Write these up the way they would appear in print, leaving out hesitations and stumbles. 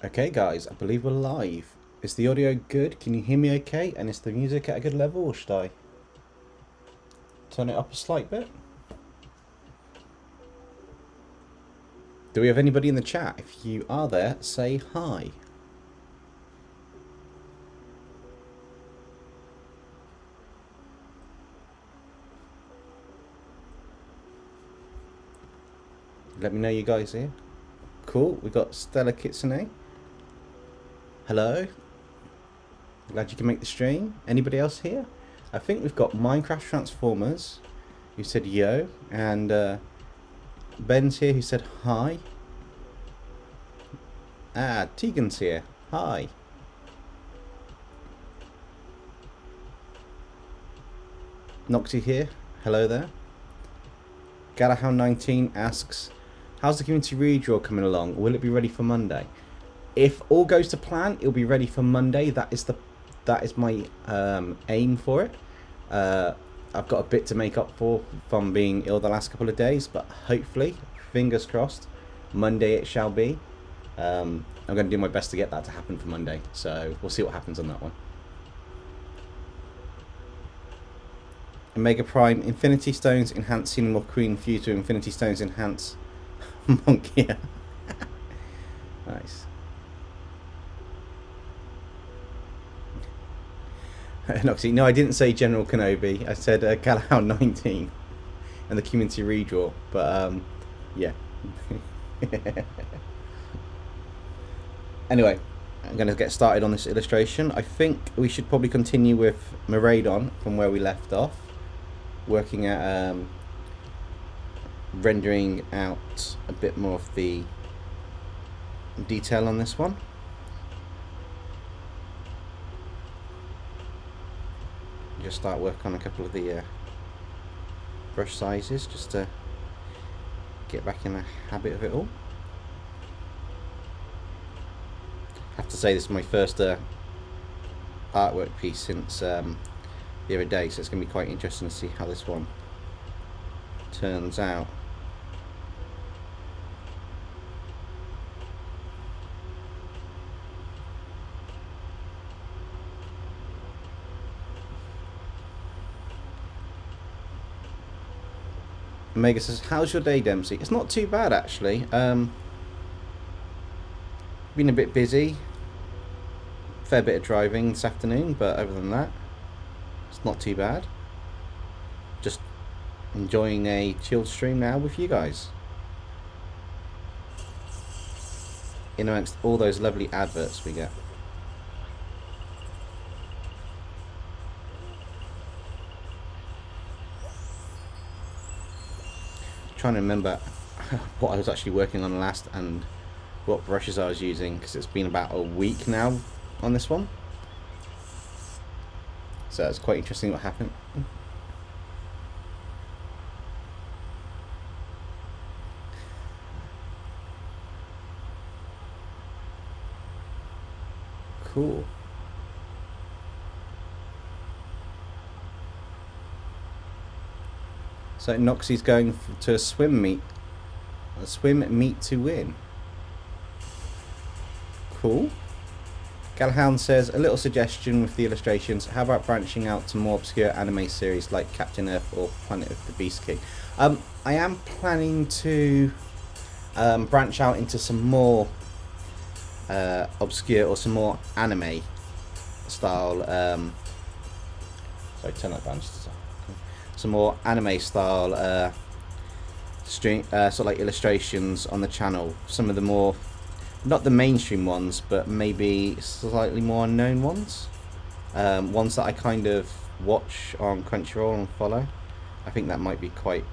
Okay guys, I believe we're live. Is the audio good? Can you hear me okay? And is the music at a good level, or should I turn it up a slight bit? Do we have anybody in the chat? If you are there, say hi. Let me know you guys here. Cool, we got Stella Kitsune. Hello. Glad you can make the stream. Anybody else here? I think we've got Minecraft Transformers, who said yo, and Ben's here, who said hi. Ah, Tegan's here. Hi. Noxy here. Hello there. Galahound19 asks, how's the community redraw coming along? Will it be ready for Monday? If all goes to plan, it'll be ready for Monday. That is my aim for it. I've got a bit to make up for from being ill the last couple of days, but hopefully, fingers crossed, Monday it shall be. I'm going to do my best to get that to happen for Monday, so we'll see what happens on that one. Omega Prime, Infinity Stones enhance Cinnamon Queen fused with Infinity Stones enhance Monkia. Nice. Noxy, no, I didn't say General Kenobi. I said Galahound 19 and the community redraw, but yeah. Anyway, I'm going to get started on this illustration. I think we should probably continue with Miraidon from where we left off, working at rendering out a bit more of the detail on this one. Just start work on a couple of the brush sizes just to get back in the habit of it all. I have to say this is my first artwork piece since the other day, so it's going to be quite interesting to see how this one turns out. Omega says, how's your day, Dempsey? It's not too bad, actually. Been a bit busy. Fair bit of driving this afternoon, but other than that, it's not too bad. Just enjoying a chilled stream now with you guys. In amongst all those lovely adverts we get. Trying to remember what I was actually working on last and what brushes I was using, because it's been about a week now on this one, so it's quite interesting what happened. Cool. So Noxy's going to a swim meet to win. Cool. Galhound says, a little suggestion with the illustrations, how about branching out to more obscure anime series like Captain Earth or Planet of the Beast King? I am planning to branch out into some more obscure or some more anime style, sorry, turn that down just a second. Some more anime style stream, sort of like illustrations on the channel. Some of the more, not the mainstream ones, but maybe slightly more unknown ones. Ones that I kind of watch on Crunchyroll and follow. I think that might be quite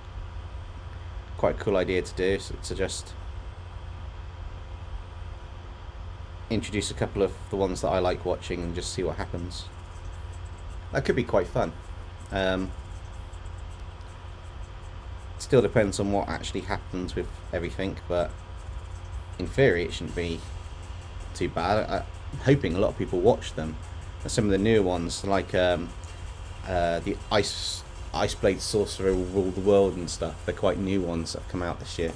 a cool idea to do. So to just introduce a couple of the ones that I like watching and just see what happens. That could be quite fun. Still depends on what actually happens with everything, but in theory it shouldn't be too bad. I'm hoping a lot of people watch them. And some of the newer ones, like the Ice Blade Sorcerer will rule the world and stuff, they're quite new ones that have come out this year.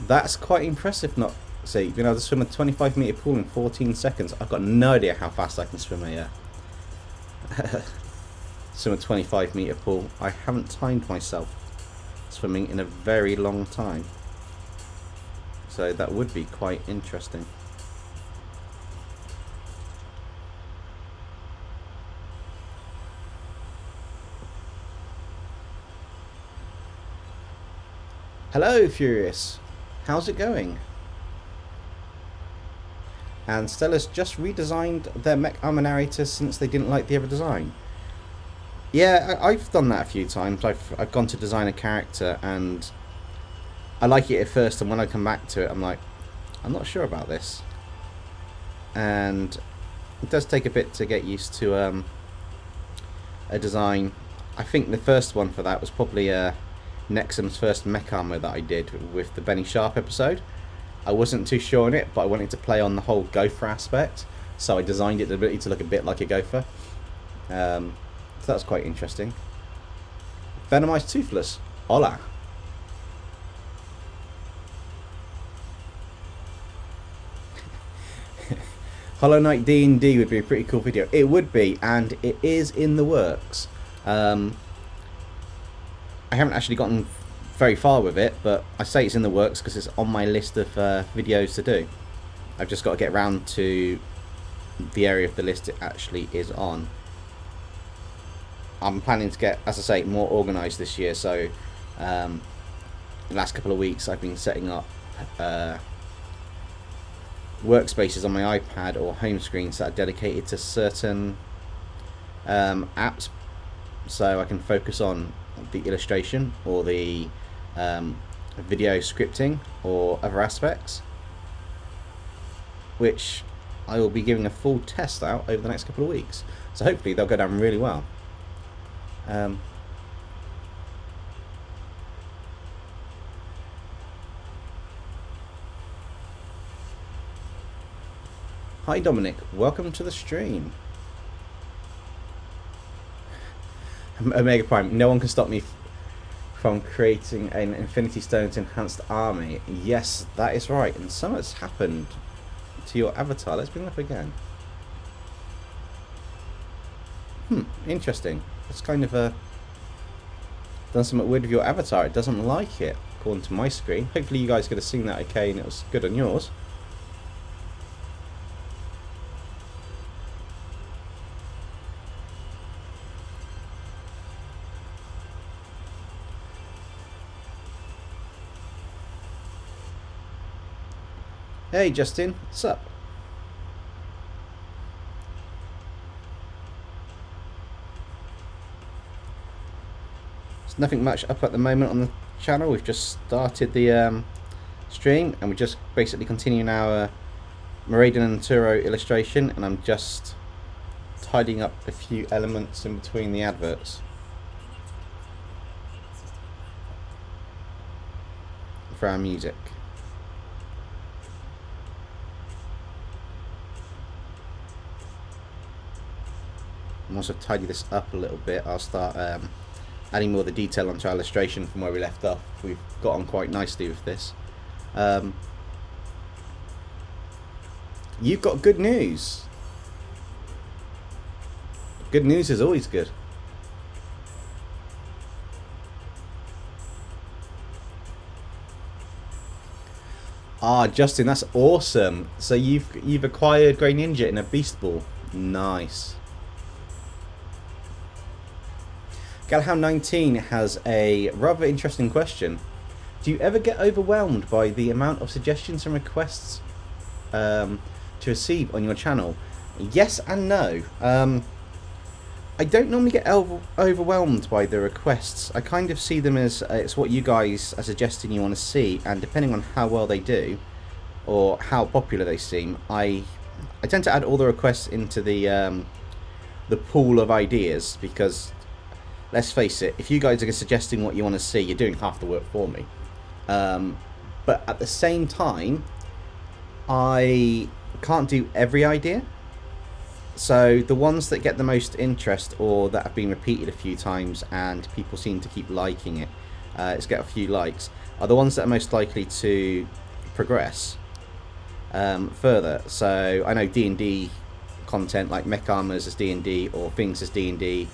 That's quite impressive. Not see, being able to swim a 25-meter pool in 14 seconds. I've got no idea how fast I can swim a swim a 25-meter pool. I haven't timed myself swimming in a very long time, so that would be quite interesting. Hello, Furious. How's it going? And Stella's just redesigned their mech armor narrator since they didn't like the other design. Yeah, I've done that a few times. I've gone to design a character and I like it at first, and when I come back to it, I'm like, I'm not sure about this. And it does take a bit to get used to a design. I think the first one for that was probably Nexum's first mech armor that I did with the Benny Sharp episode. I wasn't too sure on it, but I wanted to play on the whole gopher aspect, so I designed it to look a bit like a gopher. So that's quite interesting. Venomized Toothless. Hola. Hollow Knight D&D would be a pretty cool video. It would be, and it is in the works. I haven't actually gotten very far with it, but I say it's in the works because it's on my list of videos to do. I've just got to get around to the area of the list it actually is on. I'm planning to get, as I say, more organised this year, so the last couple of weeks I've been setting up workspaces on my iPad or home screens that are dedicated to certain apps, so I can focus on the illustration or the video scripting or other aspects, which I will be giving a full test out over the next couple of weeks, so hopefully they'll go down really well. Hi Dominic, welcome to the stream. Omega Prime, no one can stop me from creating an Infinity Stones enhanced army. Yes, that is right, and something's happened to your avatar. Let's bring it up again. Interesting. It's kind of done something weird with your avatar. It doesn't like it, according to my screen. Hopefully you guys could have seen that okay and it was good on yours. Hey Justin, what's up? There's nothing much up at the moment on the channel. We've just started the stream and we're just basically continuing our Miraidon and Turo illustration, and I'm just tidying up a few elements in between the adverts for our music. And once I've tidied this up a little bit, I'll start adding more of the detail onto our illustration from where we left off. We've got on quite nicely with this. You've got good news. Good news is always good. Ah, Justin, that's awesome. So you've acquired Grey Ninja in a Beast Ball. Nice. Galhound19 has a rather interesting question. Do you ever get overwhelmed by the amount of suggestions and requests to receive on your channel? Yes and no. I don't normally get overwhelmed by the requests. I kind of see them as it's what you guys are suggesting you want to see, and depending on how well they do or how popular they seem, I tend to add all the requests into the pool of ideas, because let's face it, if you guys are suggesting what you want to see, you're doing half the work for me. But at the same time, I can't do every idea. So the ones that get the most interest or that have been repeated a few times and people seem to keep liking it, it's get a few likes, are the ones that are most likely to progress further. So I know D&D content like mech armors as D&D or things as D&D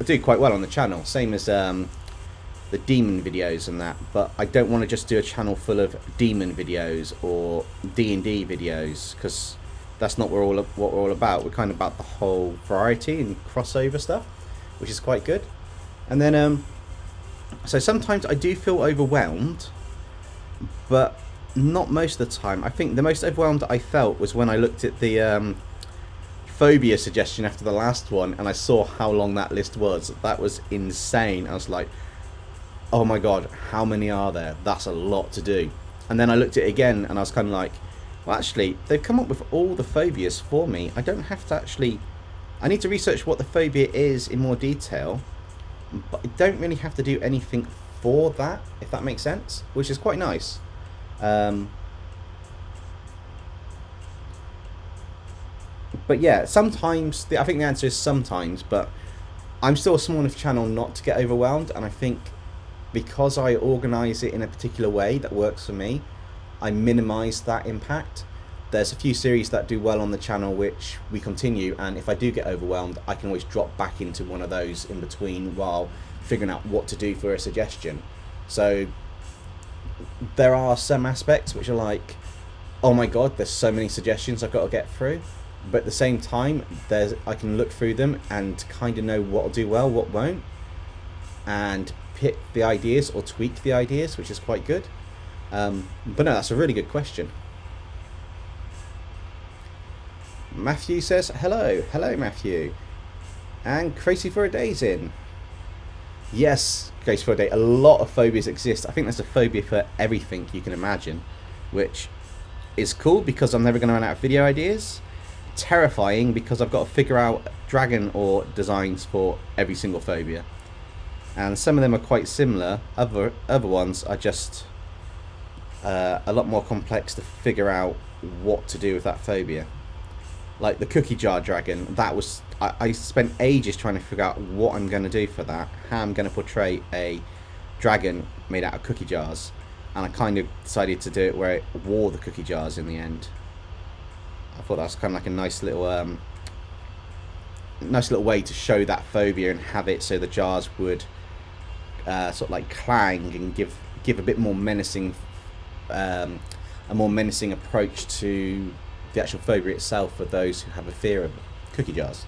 do quite well on the channel, same as the demon videos and that, but I don't want to just do a channel full of demon videos or D&D videos, because that's not what we're all about. We're kind of about the whole variety and crossover stuff, which is quite good. And then so sometimes I do feel overwhelmed, but not most of the time. I think the most overwhelmed I felt was when I looked at the phobia suggestion after the last one and I saw how long that list was. That was insane. I was like, oh my god, how many are there? That's a lot to do. And then I looked at it again and I was kind of like, well, actually they've come up with all the phobias for me. I don't have to actually, I need to research what the phobia is in more detail, but I don't really have to do anything for that, if that makes sense, which is quite nice. But yeah, sometimes, I think the answer is sometimes, but I'm still a small enough channel not to get overwhelmed, and I think because I organise it in a particular way that works for me, I minimise that impact. There's a few series that do well on the channel which we continue, and if I do get overwhelmed, I can always drop back into one of those in between while figuring out what to do for a suggestion. So there are some aspects which are like, oh my god, there's so many suggestions I've got to get through, but at the same time I can look through them and kind of know what will do well, what won't, and pick the ideas or tweak the ideas, which is quite good. But no, that's a really good question. Matthew says hello. Hello, Matthew. And Crazy for a Day's in. Yes, Crazy for a Day. A lot of phobias exist. I think there's a phobia for everything you can imagine, which is cool because I'm never going to run out of video ideas. Terrifying because I've got to figure out dragon or designs for every single phobia. And some of them are quite similar. Other ones are just a lot more complex to figure out what to do with that phobia. Like the cookie jar dragon, that was, I spent ages trying to figure out what I'm going to do for that, how I'm going to portray a dragon made out of cookie jars, and I kind of decided to do it where it wore the cookie jars in the end. I thought that was kind of like a nice little way to show that phobia and have it so the jars would sort of like clang and give a bit more menacing, a more menacing approach to the actual phobia itself for those who have a fear of cookie jars.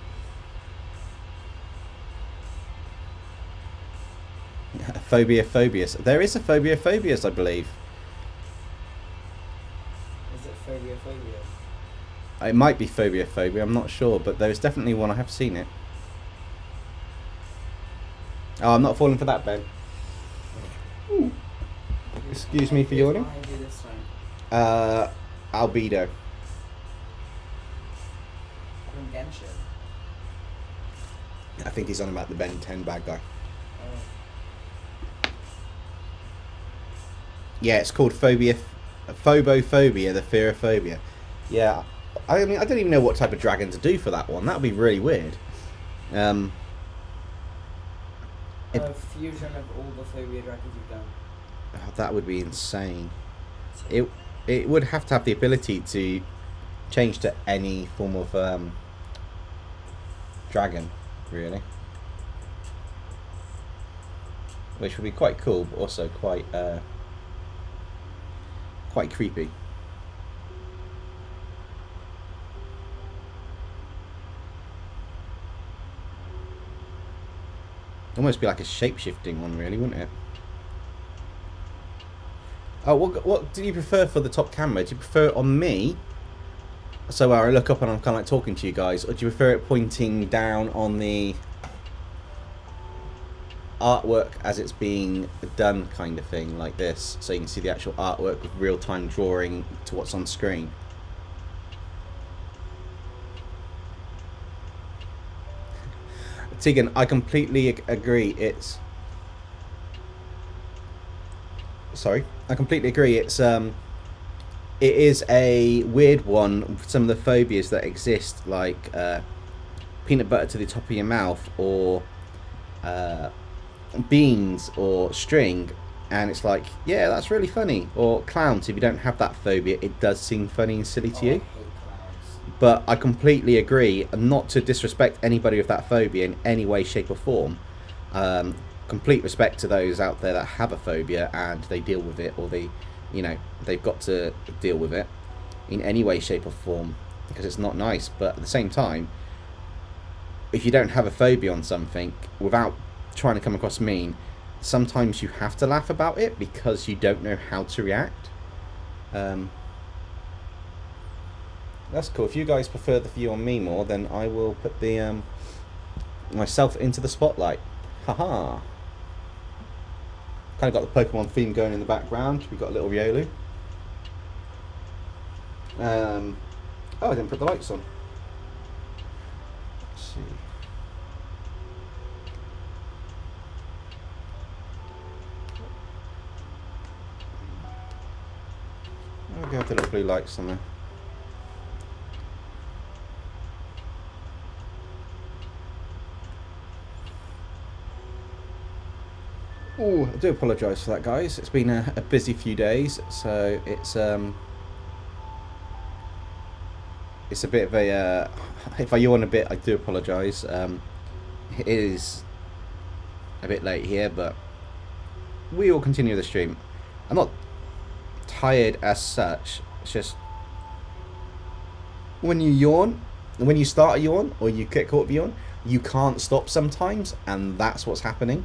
Phobias. There is a phobia of phobias, I believe. Is it phobia? It might be phobia, I'm not sure, but there is definitely one. I have seen it. Oh, I'm not falling for that, Ben. Ooh. Excuse me for yawning. Albedo. From Genshin. I think he's on about the Ben 10 bad guy. Yeah, it's called Phobophobia, the fear of phobia. Yeah, I mean, I don't even know what type of dragon to do for that one. That would be really weird. A fusion of all the phobia dragons you've done. Oh, that would be insane. It would have to have the ability to change to any form of dragon, really, which would be quite cool, but also quite creepy. Almost be like a shape-shifting one, really, wouldn't it? Oh, what do you prefer for the top camera? Do you prefer it on me, so where I look up and I'm kind of like talking to you guys, or do you prefer it pointing down on the artwork as it's being done, kind of thing, like this, so you can see the actual artwork with real-time drawing to what's on screen? Tegan, I completely agree. I completely agree. It is a weird one. Some of the phobias that exist, like peanut butter to the top of your mouth, or beans or string, and it's like, yeah, that's really funny. Or clowns, if you don't have that phobia, it does seem funny and silly to I you. hate clowns. But I completely agree, and not to disrespect anybody with that phobia in any way, shape, or form. Complete respect to those out there that have a phobia and they deal with it, or they've got to deal with it in any way, shape, or form, because it's not nice. But at the same time, if you don't have a phobia on something, without trying to come across mean, sometimes you have to laugh about it because you don't know how to react. That's cool. If you guys prefer the view on me more, then I will put the myself into the spotlight. Haha. Kind of got the Pokemon theme going in the background. We've got a little Riolu. Oh, I didn't put the lights on. Let's see. I'll go with the little blue lights on there. Oh, I do apologise for that, guys. It's been a busy few days, so it's a bit of a if I yawn a bit, I do apologise. It is a bit late here, but we will continue the stream. I'm not tired as such. It's just when you yawn, when you start a yawn or you get caught with a yawn, you can't stop sometimes, and that's what's happening.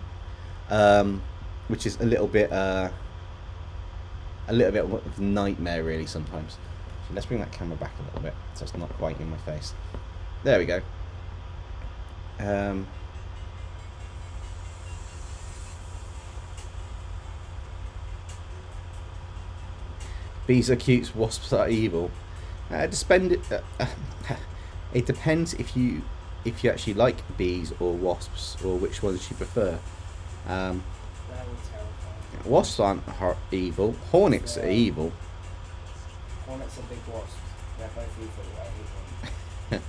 Which is a little bit of a nightmare, really, sometimes. So let's bring that camera back a little bit so it's not quite in my face. There we go. Bees are cute, wasps are evil. It depends if you actually like bees or wasps, or which ones you prefer. They're all terrifying. Wasps aren't evil. Hornets are evil. Hornets are big wasps. They're both evil. I hate them.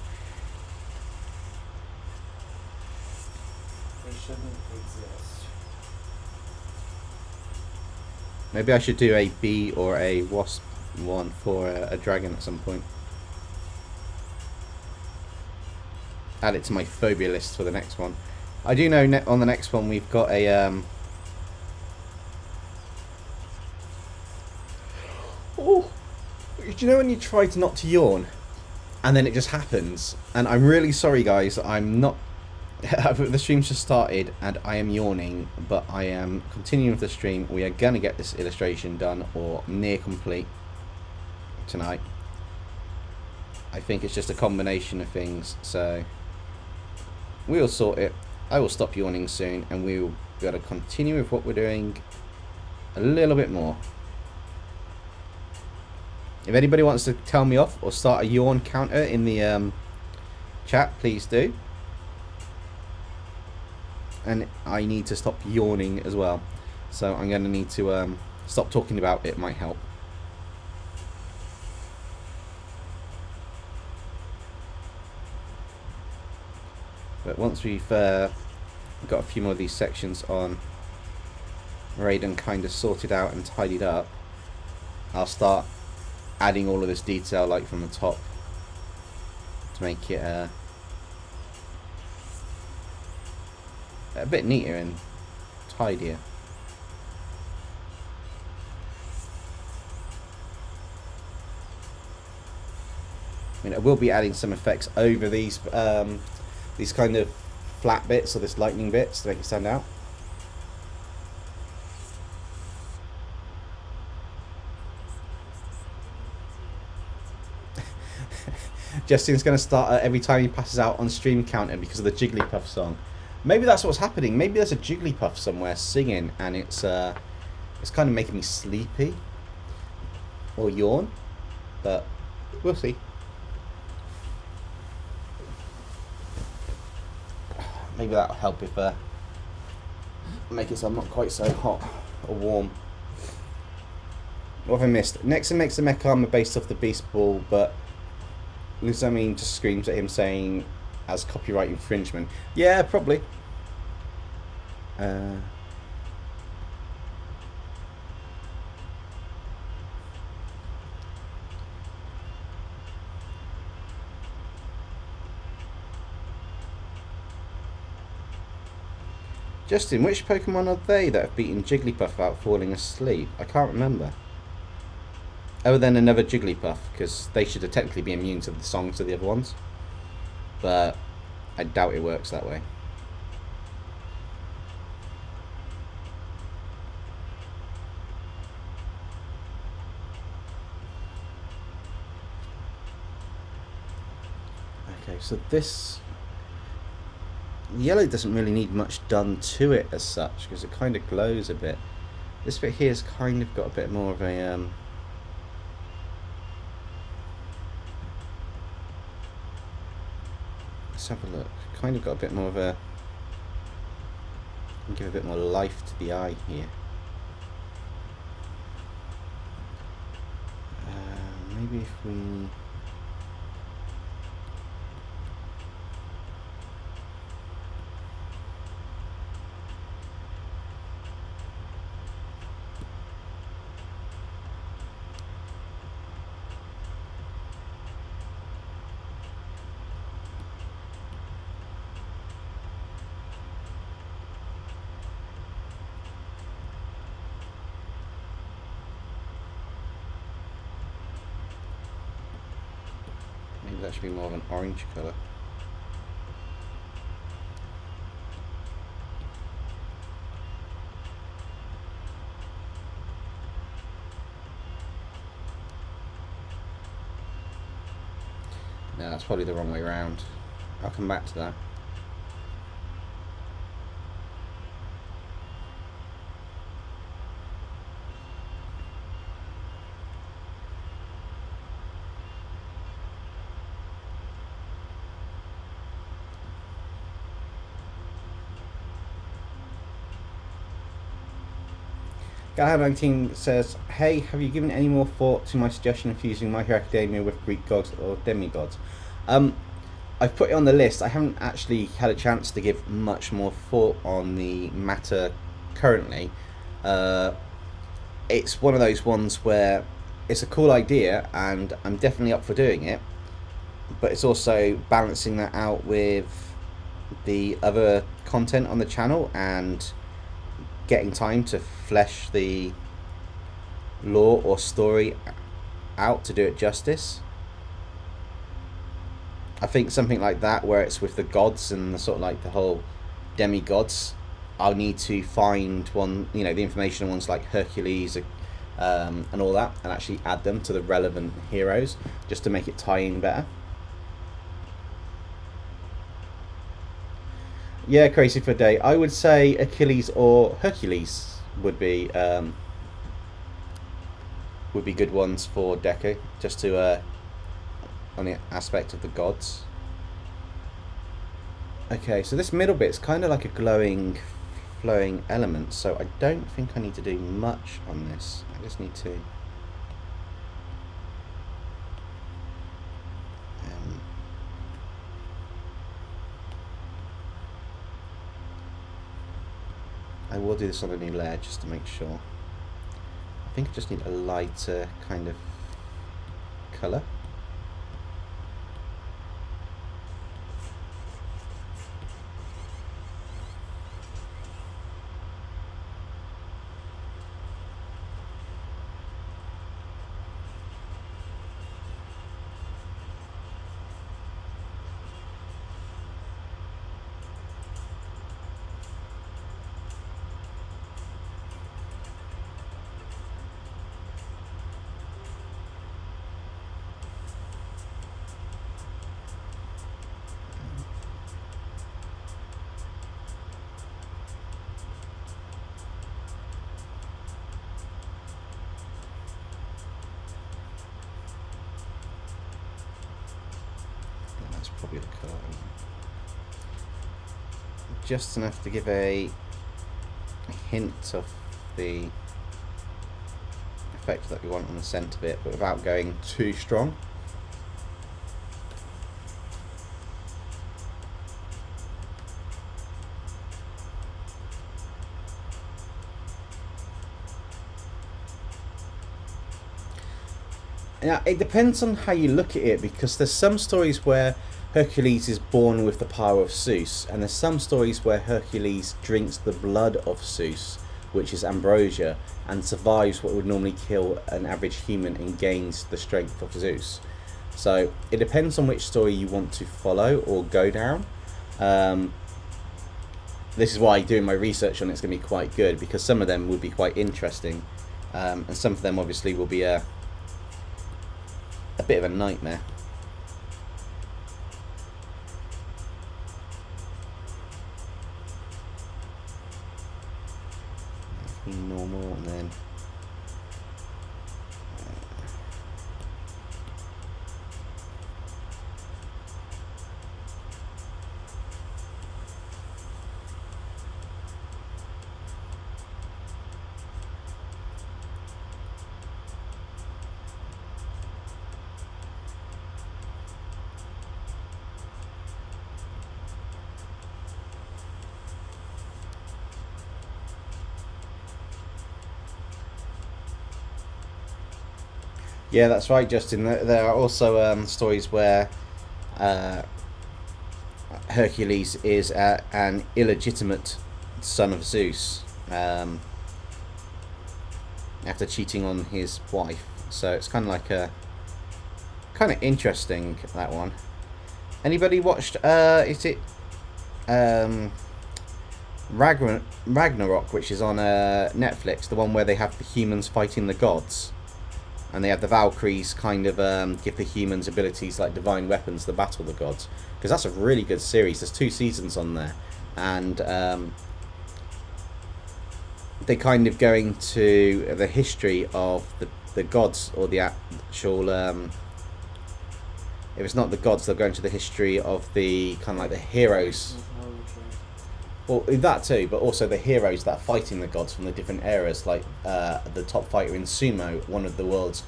They shouldn't exist. Maybe I should do a bee or a wasp one for a dragon at some point. Add it to my phobia list for the next one. I do know on the next one we've got a oh, do you know when you try to not to yawn and then it just happens? And I'm really sorry, guys. I'm not. The stream's just started and I am yawning, but I am continuing with the stream. We are gonna get this illustration done or near complete tonight. I think it's just a combination of things, so we'll sort it. I will stop yawning soon, and we'll be able to continue with what we're doing a little bit more. If anybody wants to tell me off or start a yawn counter in the chat, please do. And I need to stop yawning as well, so I'm going to need to stop talking about it. Might help. But once we've got a few more of these sections on Miraidon kind of sorted out and tidied up, I'll start adding all of this detail, like from the top, to make it a bit neater and tidier. I mean, I will be adding some effects over these kind of flat bits, or this lightning bits, to make it stand out. Justin's going to start every time he passes out on stream counting because of the Jigglypuff song. Maybe that's what's happening. Maybe there's a Jigglypuff somewhere singing, and it's kind of making me sleepy or yawn, but we'll see. Maybe that'll help if make it so I'm not quite so hot or warm. What have I missed? Nexa makes a mecha armor based off the Beast Ball, but Luzamine just screams at him saying as copyright infringement. Yeah, probably. Uh, Justin, which Pokemon are they that have beaten Jigglypuff without falling asleep? I can't remember. Other than another Jigglypuff, because they should technically be immune to the songs of the other ones. But I doubt it works that way. Okay, so this yellow doesn't really need much done to it as such, because it kind of glows a bit. This bit here has kind of got a bit more of a let's have a look. Kind of got a bit more of a, give a bit more life to the eye here. Maybe if we that should be more of an orange colour. No, that's probably the wrong way around. I'll come back to that. Galahad19 says, hey, have you given any more thought to my suggestion of using My Hero Academia with Greek gods or demigods? I've put it on the list. I haven't actually had a chance to give much more thought on the matter currently. It's one of those ones where it's a cool idea and I'm definitely up for doing it, but it's also balancing that out with the other content on the channel and getting time to flesh the lore or story out to do it justice. I think something like that, where it's with the gods and the sort of like the whole demigods, I'll need to find one, you know, the information on ones like Hercules and all that, and actually add them to the relevant heroes just to make it tie in better. Yeah, crazy for a day. I would say Achilles or Hercules would be good ones for Deku, just to on the aspect of the gods. Okay, so this middle bit's kind of like a glowing, flowing element, so I don't think I need to do much on this. I just need to I will do this on a new layer just to make sure. I think I just need a lighter kind of colour. Probably the colour. Just enough to give a hint of the effect that we want on the centre bit, but without going too strong. Now, it depends on how you look at it, because there's some stories where Hercules is born with the power of Zeus, and there's some stories where Hercules drinks the blood of Zeus, which is ambrosia, and survives what would normally kill an average human and gains the strength of Zeus. So it depends on which story you want to follow or go down. This is why doing my research on it's going to be quite good, because some of them will be quite interesting, and some of them obviously will be a bit of a nightmare. Normal, and then yeah, that's right, Justin. There are also stories where Hercules is an illegitimate son of Zeus, after cheating on his wife. So it's kind of like kind of interesting, that one. Anybody watched? Is it Ragnarok, which is on Netflix? The one where they have the humans fighting the gods. And they have the Valkyries kind of give the humans abilities like divine weapons to battle the gods. Because that's a really good series. There's 2 seasons on there. And they kind of go into the history of the gods, or the actual... if it's not the gods, they'll go into the history of the kind of like the heroes. Well, that too, but also the heroes that are fighting the gods from the different eras, like the top fighter in sumo, one of the world's,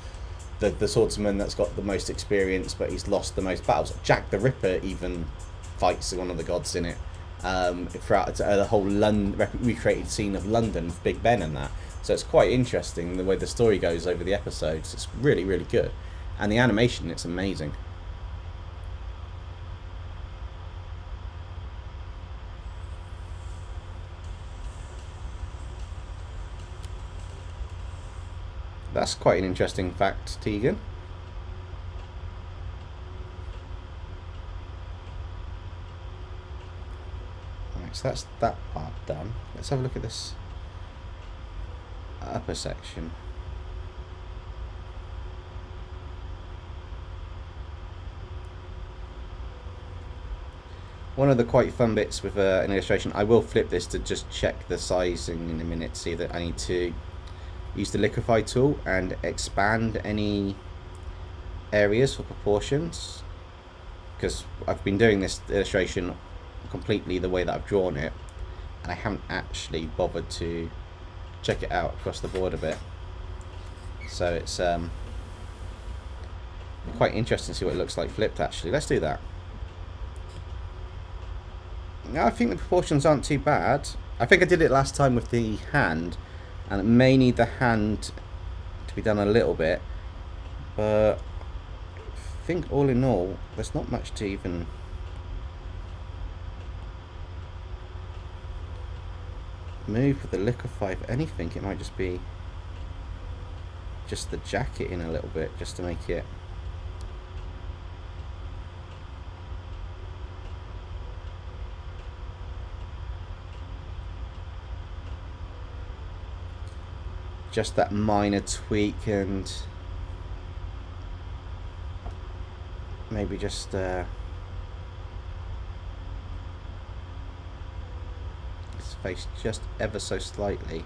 the swordsman that's got the most experience, but he's lost the most battles. Jack the Ripper even fights one of the gods in it. Throughout the whole recreated scene of London with Big Ben and that. So it's quite interesting the way the story goes over the episodes. It's really, really good. And the animation, it's amazing. That's quite an interesting fact, Tegan. Right, so that's that part done. Let's have a look at this upper section. One of the quite fun bits with an illustration, I will flip this to just check the sizing in a minute, see that I need to use the liquefy tool and expand any areas for proportions, because I've been doing this illustration completely the way that I've drawn it, and I haven't actually bothered to check it out across the board a bit. So it's quite interesting to see what it looks like flipped actually. Let's do that. Now I think the proportions aren't too bad. I think I did it last time with the hand, and it may need the hand to be done a little bit, but I think all in all there's not much to even move with the liquefy. If anything, it might just be just the jacket in a little bit, just to make it just that minor tweak, and maybe just his face just ever so slightly.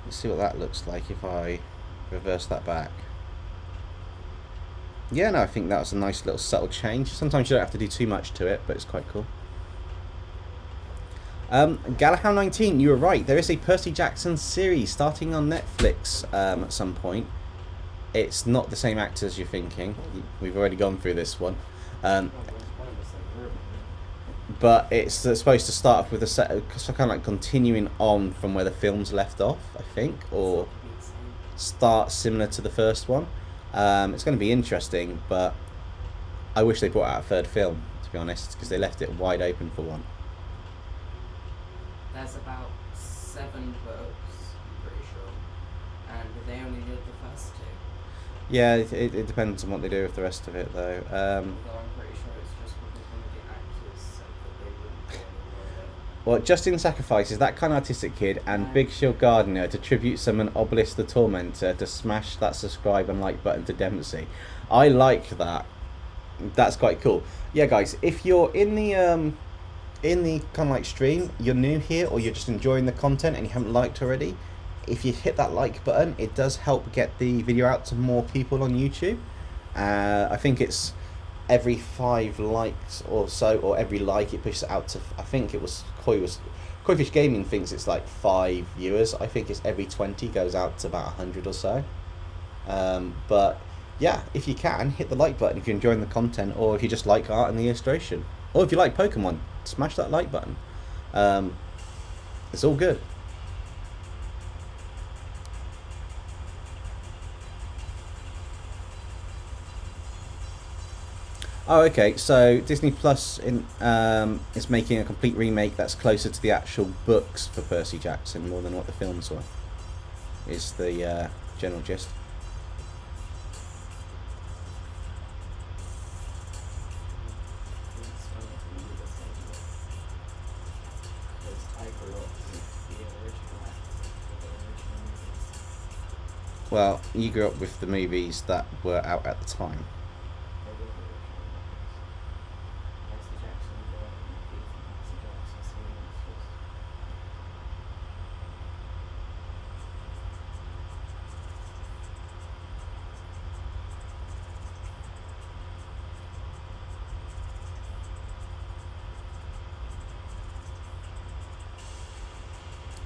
Let's see what that looks like if I reverse that back. Yeah, no, I think that was a nice little subtle change. Sometimes you don't have to do too much to it, but it's quite cool. Galahad 19, you were right. There is a Percy Jackson series starting on Netflix at some point. It's not the same actors you're thinking. We've already gone through this one. but it's supposed to start off with a set of, so kind of like continuing on from where the film's left off, I think, or start similar to the first one. It's going to be interesting, but I wish they brought out a third film, to be honest, because they left it wide open for one. There's about 7 books, I'm pretty sure, and they only did the first 2. Yeah, it depends on what they do with the rest of it, though. Although I'm pretty sure it's just because one of the actors said that they wouldn't go anywhere. Well, Justin Sacrifices, that kind of artistic kid, and Big Shield Gardener to tribute summon Obelisk the Tormentor to smash that subscribe and like button to Dempsey. I like that. That's quite cool. Yeah, guys, if you're in the kind of like stream, you're new here, or you're just enjoying the content and you haven't liked already, if you hit that like button, it does help get the video out to more people on YouTube. I think it's every 5 likes or so, or every like it pushes it out to, I think it was Koifish Gaming thinks it's like 5 viewers. I think it's every 20 goes out to about 100 or so. But yeah, if you can, hit the like button if you're enjoying the content, or if you just like art and the illustration, or if you like Pokemon, smash that like button. It's all good. Oh, okay. So Disney Plus is making a complete remake that's closer to the actual books for Percy Jackson more than what the films were. Is the general gist. Well, you grew up with the movies that were out at the time.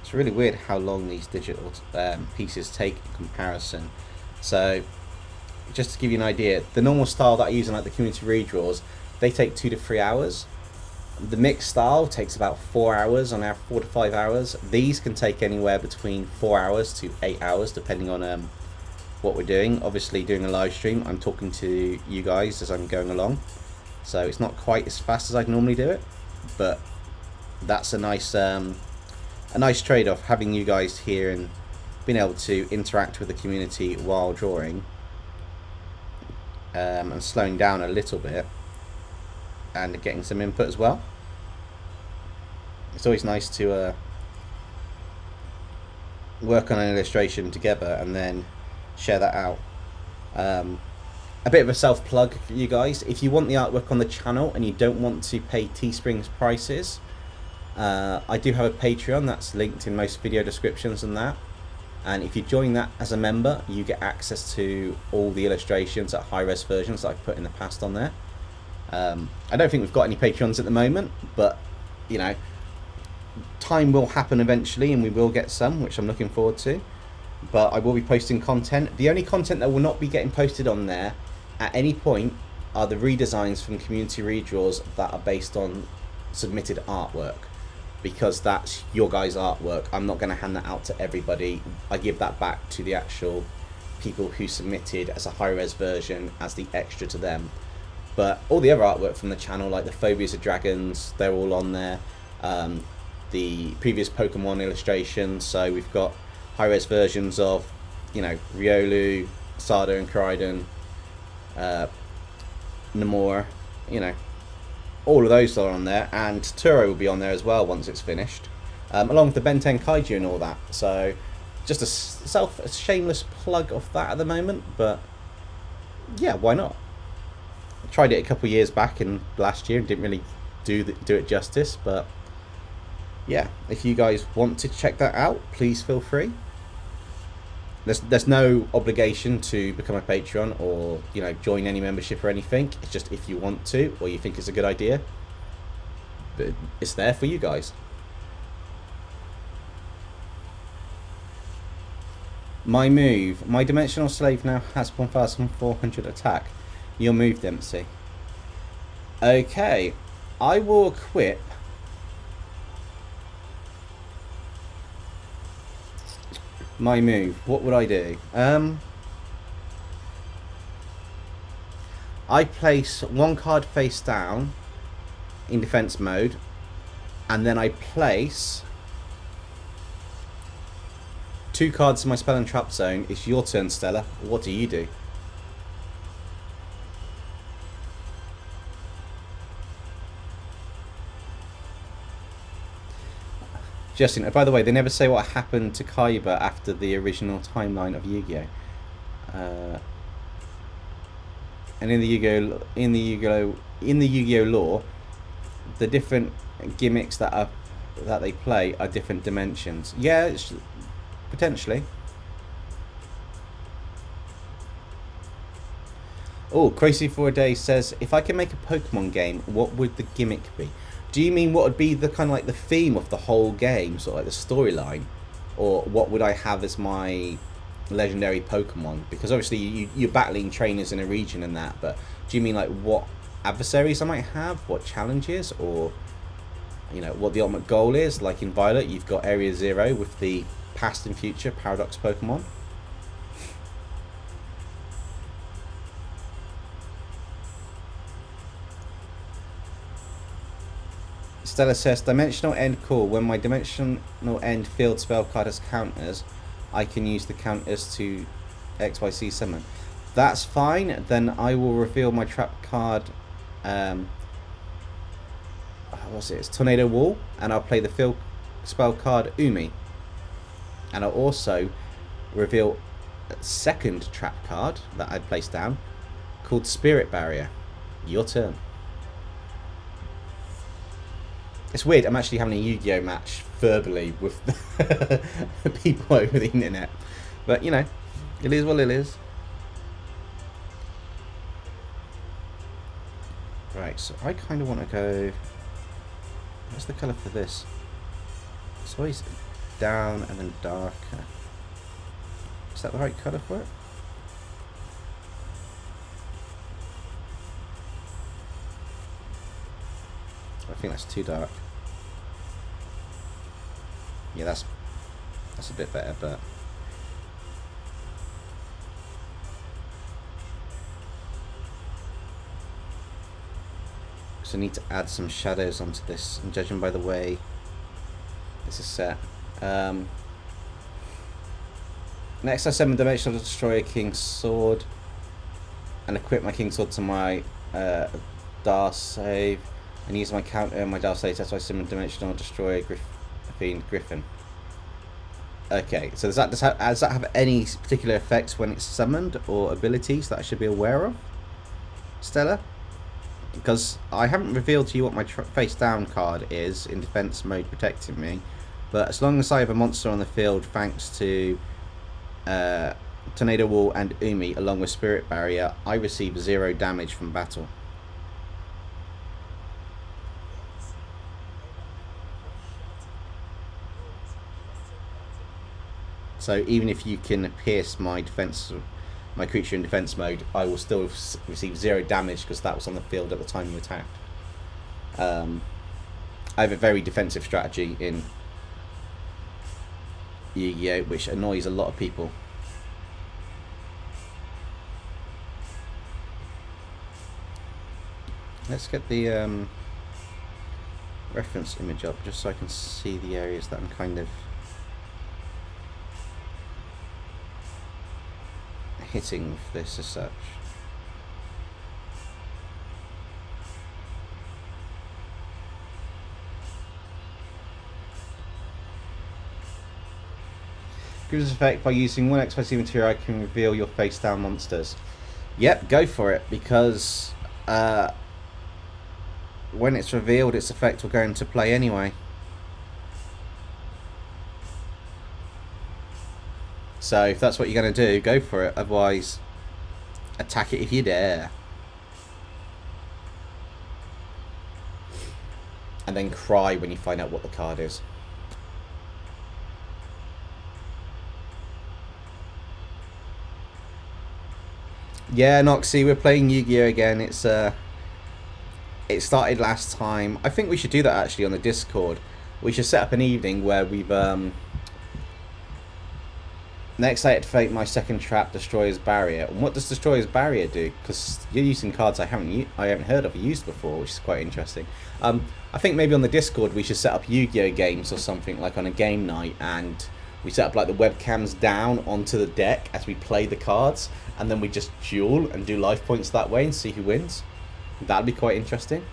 It's really weird how long these digital pieces take in comparison. So, just to give you an idea, the normal style that I use in like the community redraws, they take 2 to 3 hours. The mixed style takes about 4 hours, on average 4 to 5 hours. These can take anywhere between 4 hours to 8 hours, depending on what we're doing. Obviously, doing a live stream, I'm talking to you guys as I'm going along, so it's not quite as fast as I'd normally do it, but that's a nice trade-off, having you guys here and being able to interact with the community while drawing, and slowing down a little bit and getting some input as well. It's always nice to work on an illustration together and then share that out. A bit of a self-plug for you guys: if you want the artwork on the channel and you don't want to pay Teespring's prices, I do have a Patreon that's linked in most video descriptions and that, and if you join that as a member, you get access to all the illustrations at high-res versions that I've put in the past on there. I don't think we've got any Patreons at the moment, but you know, time will happen eventually and we will get some, which I'm looking forward to. But I will be posting content. The only content that will not be getting posted on there at any point are the redesigns from community redraws that are based on submitted artwork, because that's your guys' artwork. I'm not going to hand that out to everybody. I give that back to the actual people who submitted as a high-res version as the extra to them. But all the other artwork from the channel, like the Phobias of Dragons, they're all on there. The previous Pokemon illustrations, so we've got high-res versions of, you know, Riolu, Sada and Miraidon, Namor, you know, all of those are on there, and Turo will be on there as well once it's finished, along with the Ben 10 Kaiju and all that. So just a shameless plug of that at the moment, but yeah, why not? I tried it a couple of years back in last year and didn't really do it justice, but yeah, if you guys want to check that out, please feel free. There's no obligation to become a Patreon or, you know, join any membership or anything. It's just if you want to or you think it's a good idea, but it's there for you guys. My move. My Dimensional Slave now has 1,400 attack. Your move, Dempsey. Okay. I will equip my move. What would I do? I place one card face down in defense mode, and then I place 2 cards in my spell and trap zone. It's your turn, Stella. What do you do? Justin, by the way, they never say what happened to Kaiba after the original timeline of Yu-Gi-Oh. And in the Yu-Gi-Oh lore, the different gimmicks that they play are different dimensions. Yeah, potentially. Oh, Crazy for a Day says, if I can make a Pokemon game, what would the gimmick be? Do you mean what would be the kind of like the theme of the whole game, sort of like the storyline, or what would I have as my legendary Pokemon? Because obviously you're battling trainers in a region and that, but do you mean like what adversaries I might have, what challenges, or you know what the ultimate goal is? Like in Violet, you've got Area Zero with the past and future Paradox Pokemon. Stella says, Dimensional End cool. When my Dimensional End field spell card has counters, I can use the counters to XYZ summon. That's fine. Then I will reveal my trap card. What's it? It's Tornado Wall, and I'll play the field spell card Umi. And I'll also reveal a second trap card that I'd place down called Spirit Barrier. Your turn. It's weird, I'm actually having a Yu-Gi-Oh match verbally with people over the internet. But, you know, it is what it is. Right, so I kind of want to go... What's the colour for this? It's always down and then darker. Is that the right colour for it? I think that's too dark. Yeah, that's a bit better, but so I need to add some shadows onto this, and judging by the way this is set. Next I summon Dimensional Destroyer King's Sword and equip my King's Sword to my Dar save and use my counter and my Dar save. That's why I summon Dimensional Destroyer Fiend Griffin. Okay, so does that have any particular effects when it's summoned or abilities that I should be aware of, Stella? Because I haven't revealed to you what my face down card is in defense mode protecting me, but as long as I have a monster on the field thanks to Tornado Wall and Umi along with Spirit Barrier, I receive 0 damage from battle. So even if you can pierce my creature in defense mode, I will still receive 0 damage because that was on the field at the time you attacked. I have a very defensive strategy in Yu-Gi-Oh, which annoys a lot of people. Let's get the reference image up just so I can see the areas that I'm kind of hitting with this as such. Gives effect by using one XYZ material. I can reveal your face down monsters. Yep, go for it, because when it's revealed, its effect will go into play anyway. So if that's what you're going to do, go for it. Otherwise, attack it if you dare. And then cry when you find out what the card is. Yeah, Noxie, we're playing Yu-Gi-Oh again. It's it started last time. I think we should do that actually on the Discord. We should set up an evening where we've next I activate my second trap, Destroyer's Barrier. And what does Destroyer's Barrier do? Because you're using cards I haven't heard of or used before, which is quite interesting. I think maybe on the Discord we should set up Yu-Gi-Oh games or something, like on a game night, and we set up like the webcams down onto the deck as we play the cards, and then we just duel and do life points that way and see who wins. That'd be quite interesting.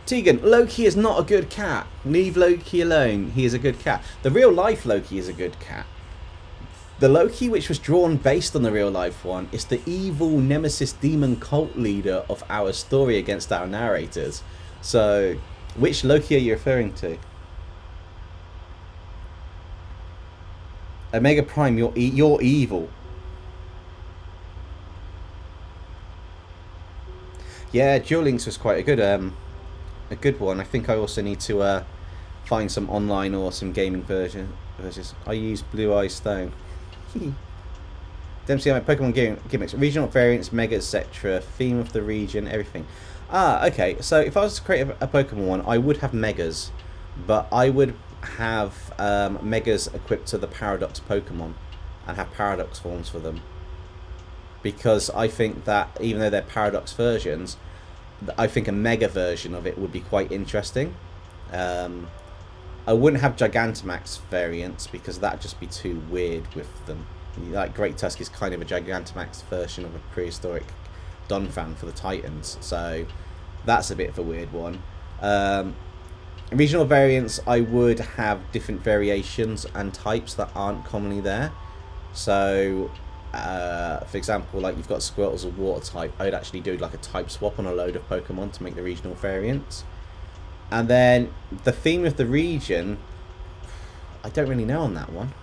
Tegan, Loki is not a good cat. Leave Loki alone. He is a good cat. The real life Loki is a good cat. The Loki which was drawn based on the real life one is the evil nemesis demon cult leader of our story against our narrators. So, which Loki are you referring to? Omega Prime, you're evil. Yeah, Duel Links was quite a good one. I think I also need to find some online or some gaming versions. I use Blue Eye Stone. Dempsey, my Pokemon gimmicks, regional variants, mega, etc. Theme of the region, everything. Okay. So if I was to create a Pokemon one, I would have megas, but I would have megas equipped to the Paradox Pokemon and have Paradox forms for them, because I think that even though they're Paradox versions, I think a mega version of it would be quite interesting. I wouldn't have Gigantamax variants because that'd just be too weird with them. Like Great Tusk is kind of a Gigantamax version of a prehistoric Donphan for the Titans, so that's a bit of a weird one. Regional variants, I would have different variations and types that aren't commonly there. So, for example, like you've got Squirtle's a water type, I'd actually do like a type swap on a load of Pokemon to make the regional variants. And then the theme of the region, I don't really know on that one.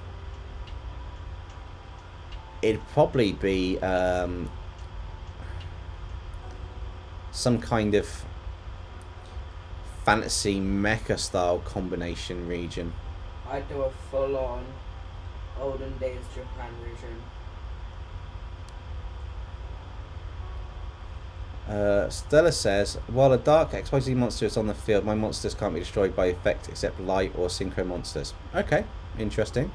It'd probably be some kind of fantasy mecha style combination region. I'd do a full-on olden days Japan region. Stella says, while a dark XYZ monster is on the field, my monsters can't be destroyed by effect except light or synchro monsters. Okay, interesting.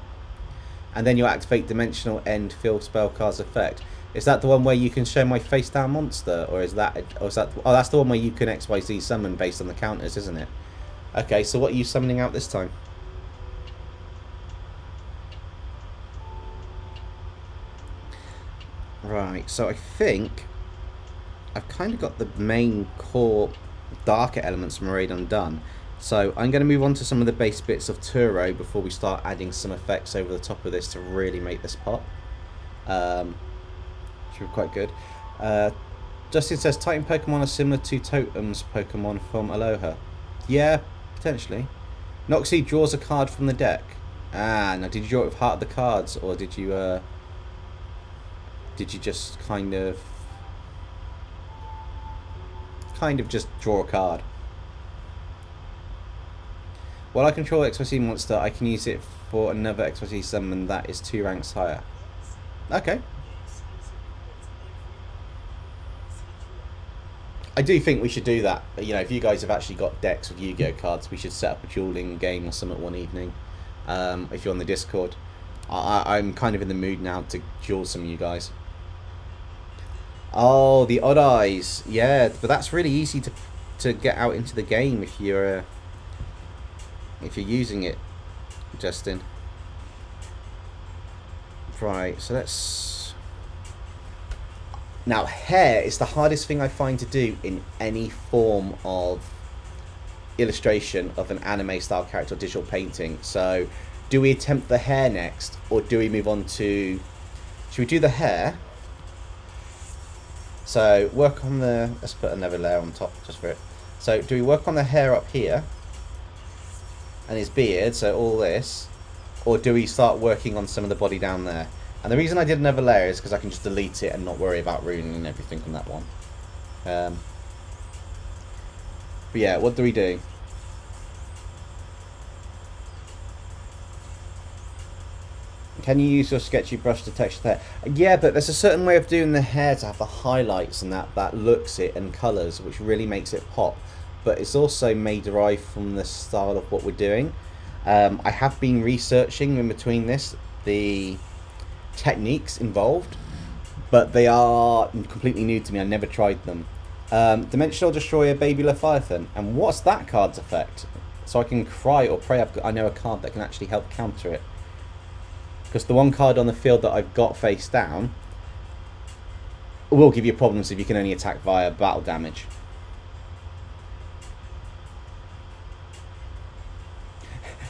And then you activate Dimensional End Field Spellcard's effect. Is that the one where you can show my face down monster, or is that oh that's the one where you can XYZ summon based on the counters, isn't it? Okay, so what are you summoning out this time? Right, so I think I've kind of got the main core darker elements from Miraidon done. So I'm going to move on to some of the base bits of Turo before we start adding some effects over the top of this to really make this pop. Should be quite good. Justin says, Titan Pokemon are similar to Totem's Pokemon from Aloha. Yeah, potentially. Noxie draws a card from the deck. Now did you draw it with Heart of the Cards, or did you just kind of just draw a card? While I control XYZ monster, I can use it for another XYZ summon that is 2 ranks higher. Okay. I do think we should do that. You know, if you guys have actually got decks with Yu-Gi-Oh cards, we should set up a dueling game or something one evening. If you're on the Discord. I'm kind of in the mood now to duel some of you guys. Oh, the Odd Eyes. Yeah, but that's really easy to get out into the game if you're using it, Justin. Right, so let's... Now, hair is the hardest thing I find to do in any form of illustration of an anime-style character or digital painting. So, do we attempt the hair next, or do we move on to... Should we do the hair? So, work on the... Let's put another layer on top just for it. So, do we work on the hair up here? And his beard, so all this, or do we start working on some of the body down there? And the reason I did another layer is because I can just delete it and not worry about ruining everything from that one. But yeah, what do we do? Can you use your sketchy brush to texture the hair? Yeah, but there's a certain way of doing the hair to have the highlights and that looks it and colours, which really makes it pop. But it's also may derive from the style of what we're doing. I have been researching in between this the techniques involved, but they are completely new to me. I never tried them. Dimensional Destroyer, Baby Leviathan, and what's that card's effect? So I can cry or pray. I know a card that can actually help counter it. Because the one card on the field that I've got face down will give you problems if you can only attack via battle damage.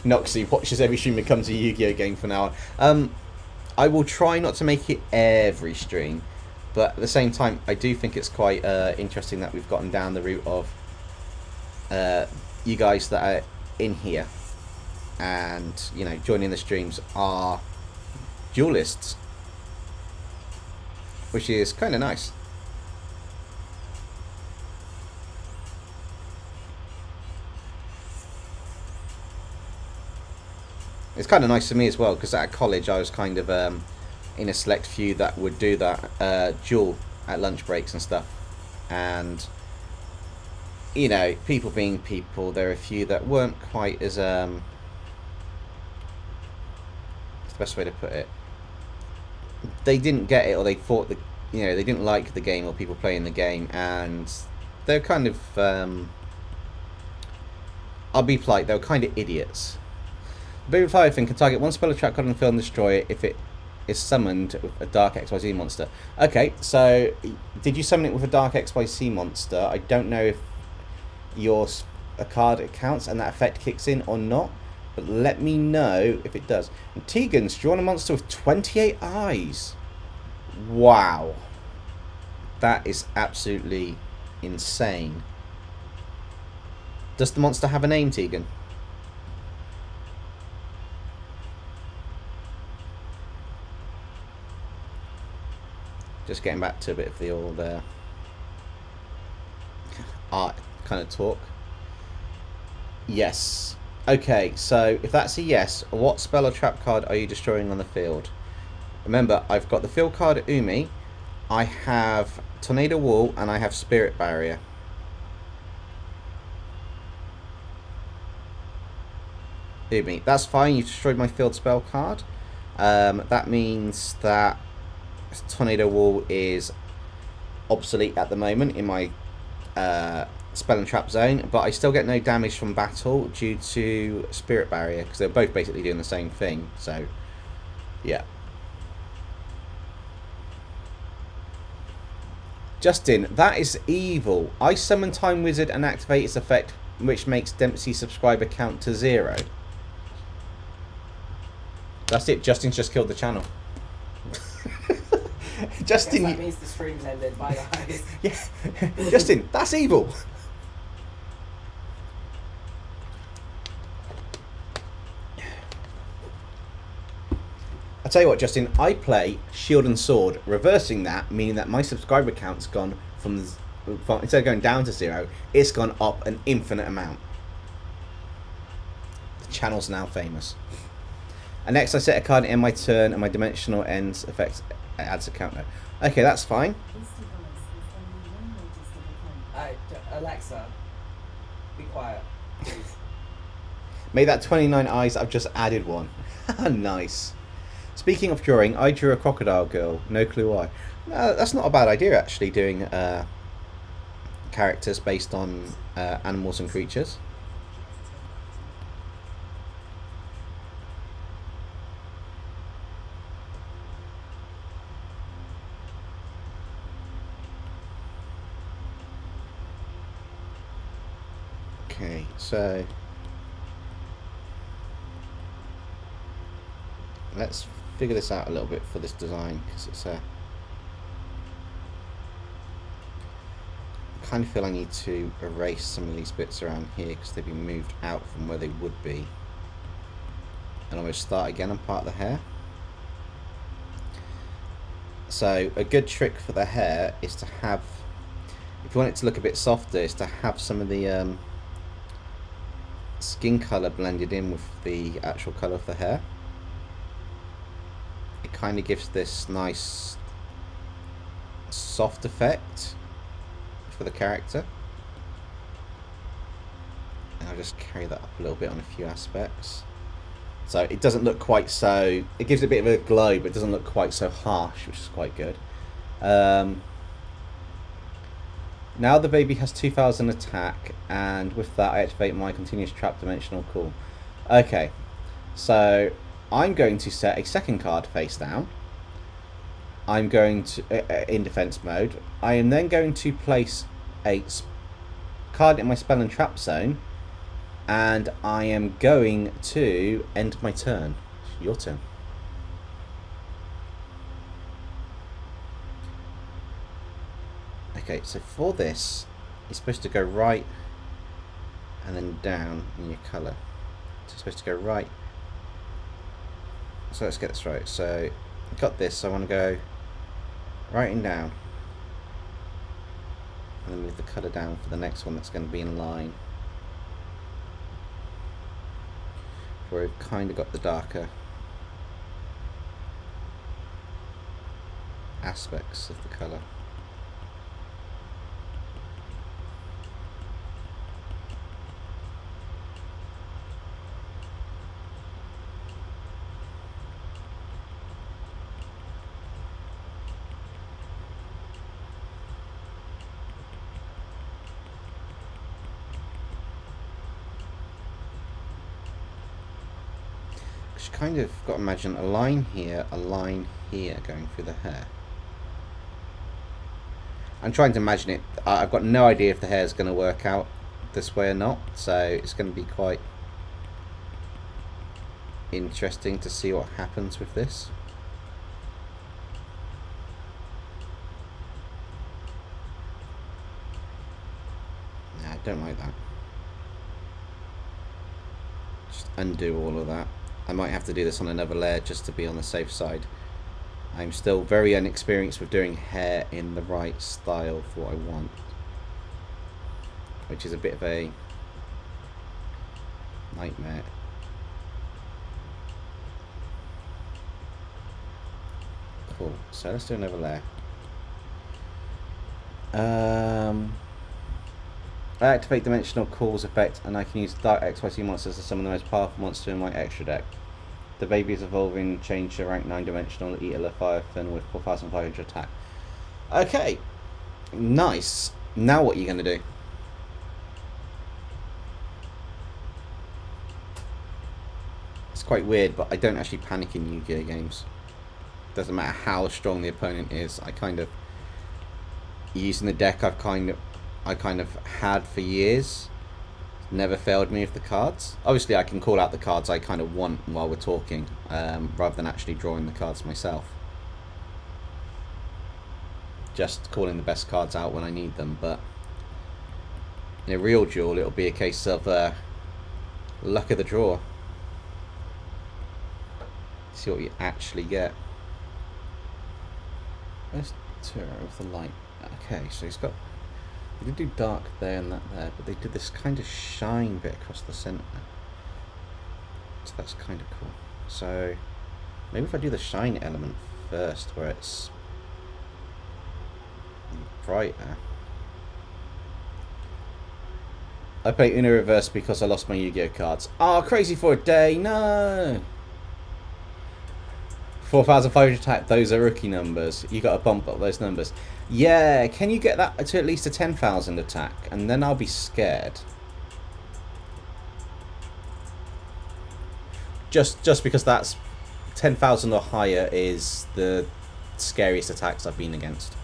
Noxie watches every stream becomes a Yu-Gi-Oh game from now on. I will try not to make it every stream, but at the same time, I do think it's quite interesting that we've gotten down the route of you guys that are in here and, you know, joining the streams are duelists, which is kind of nice. It's kind of nice for me as well, because at college I was kind of in a select few that would do that duel at lunch breaks and stuff. And, you know, people being people, there are a few that weren't quite as... what's the best way to put it? They didn't get it, or they thought that, you know, they didn't like the game or people playing the game, and they're kind of... I'll be polite, they were kind of idiots. Baby Leviathan can target one spell or trap card on the field and destroy it if it is summoned with a Dark XYZ monster. Okay, so did you summon it with a Dark XYZ monster? I don't know if a card it counts and that effect kicks in or not, but let me know if it does. And Tegan's drawn a monster with 28 eyes. Wow. That is absolutely insane. Does the monster have a name, Tegan? Just getting back to a bit of the old art kind of talk. Yes. Okay, so if that's a yes, what spell or trap card are you destroying on the field? Remember, I've got the field card Umi, I have Tornado Wall, and I have Spirit Barrier. Umi, that's fine, you destroyed my field spell card. That means that Tornado Wall is obsolete at the moment in my spell and trap zone, but I still get no damage from battle due to Spirit Barrier, because they're both basically doing the same thing. So yeah. Justin, that is evil. I summon Time Wizard and activate its effect, which makes Dempsey subscriber count to 0. That's it, Justin's just killed the channel. Justin, that means the stream's ended. Bye guys. Yeah, Justin, that's evil. I tell you what, Justin, I play Shield and Sword, reversing that, meaning that my subscriber count's gone from instead of going down to 0, it's gone up an infinite amount. The channel's now famous. And next, I set a card in my turn, and my dimensional ends effect adds a counter. Okay, that's fine. Alexa, be quiet, please. Made that 29 eyes, I've just added one. Nice. Speaking of drawing, I drew a crocodile girl. No clue why. That's not a bad idea, actually, doing characters based on animals and creatures. Okay, so let's figure this out a little bit for this design, because it's I kind of feel I need to erase some of these bits around here because they've been moved out from where they would be, and almost start again on part of the hair. So a good trick for the hair is to have, if you want it to look a bit softer, is to have some of the skin colour blended in with the actual colour of the hair. kind of gives this nice soft effect for the character. And I'll just carry that up a little bit on a few aspects. So it doesn't look quite so... It gives it a bit of a glow, but it doesn't look quite so harsh, which is quite good. Now the baby has 2000 attack, and with that I activate my continuous trap dimensional call. Okay, so I'm going to set a second card face down. I'm going to... in defense mode. I am then going to place a card in my spell and trap zone. And I am going to end my turn. Your turn. Okay, so for this, it's supposed to go right and then down in your colour. So it's supposed to go right. So let's get this right. So I've got this, so I want to go right and down. And then move the colour down for the next one that's going to be in line. Where we've kind of got the darker aspects of the colour. Kind of got to imagine a line here going through the hair. I'm trying to imagine it. I've got no idea if the hair is going to work out this way or not, so it's going to be quite interesting to see what happens with this. Nah, I don't like that. Just undo all of that. I might have to do this on another layer just to be on the safe side. I'm still very inexperienced with doing hair in the right style for what I want, which is a bit of a nightmare. Cool, so let's do another layer. I activate Dimensional Calls effect, and I can use Dark XYZ monsters to summon the most powerful monster in my extra deck. The baby is evolving, change to rank 9 dimensional, eat a Leviathan with 4500 attack. Okay, nice. Now what are you going to do? It's quite weird, but I don't actually panic in Yu-Gi-Oh games. Doesn't matter how strong the opponent is. I kind of, using the deck I kind of had for years, never failed me with the cards. Obviously I can call out the cards I kind of want while we're talking, rather than actually drawing the cards myself. Just calling the best cards out when I need them, but in a real duel it'll be a case of luck of the draw. See what you actually get. Where's Turo with the light? Okay, so he's got... They did do dark there and that there, but they did this kind of shine bit across the centre. So that's kind of cool. So maybe if I do the shine element first, where it's brighter. I play Uno Reverse because I lost my Yu-Gi-Oh cards. Oh, crazy for a day, no! 4,500 attack, those are rookie numbers. You got to bump up those numbers. Yeah, can you get that to at least a 10,000 attack? And then I'll be scared. Just because that's 10,000 or higher is the scariest attacks I've been against.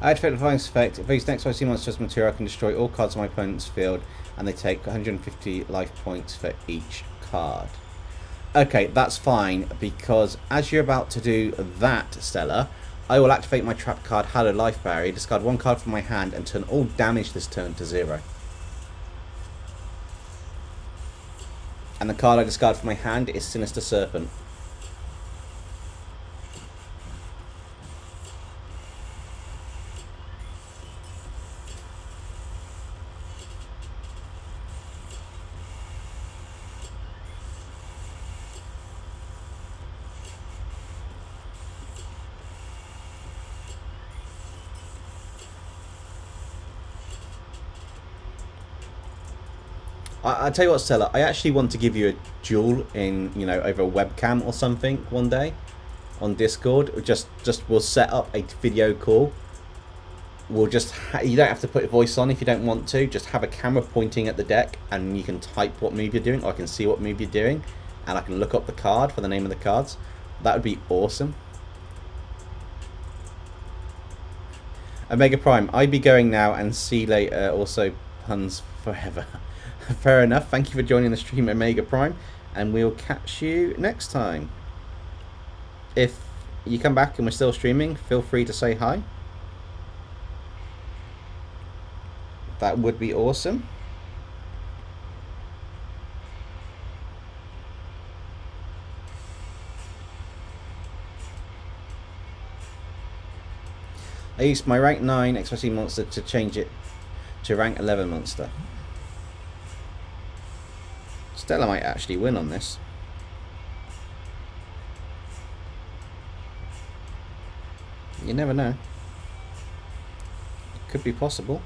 I activate the following effect. If these next 5 sea monsters material, I can destroy all cards on my opponent's field, and they take 150 life points for each card. Okay, that's fine, because as you're about to do that, Stella, I will activate my trap card, Hallowed Life Barrier, discard 1 card from my hand, and turn all damage this turn to 0. And the card I discard from my hand is Sinister Serpent. I'll tell you what, Stella, I actually want to give you a duel in, you know, over a webcam or something one day on Discord. Just we'll set up a video call. We'll just, you don't have to put a voice on if you don't want to. Just have a camera pointing at the deck and you can type what move you're doing, or I can see what move you're doing, and I can look up the card for the name of the cards. That would be awesome. Omega Prime, I'd be going now, and see you later. Also, puns forever. Fair enough. Thank you for joining the stream, Omega Prime, and we'll catch you next time. If you come back and we're still streaming, feel free to say hi. That would be awesome. I used my rank 9 XYZ monster to change it to rank 11 monster. Stella might actually win on this. You never know. It could be possible.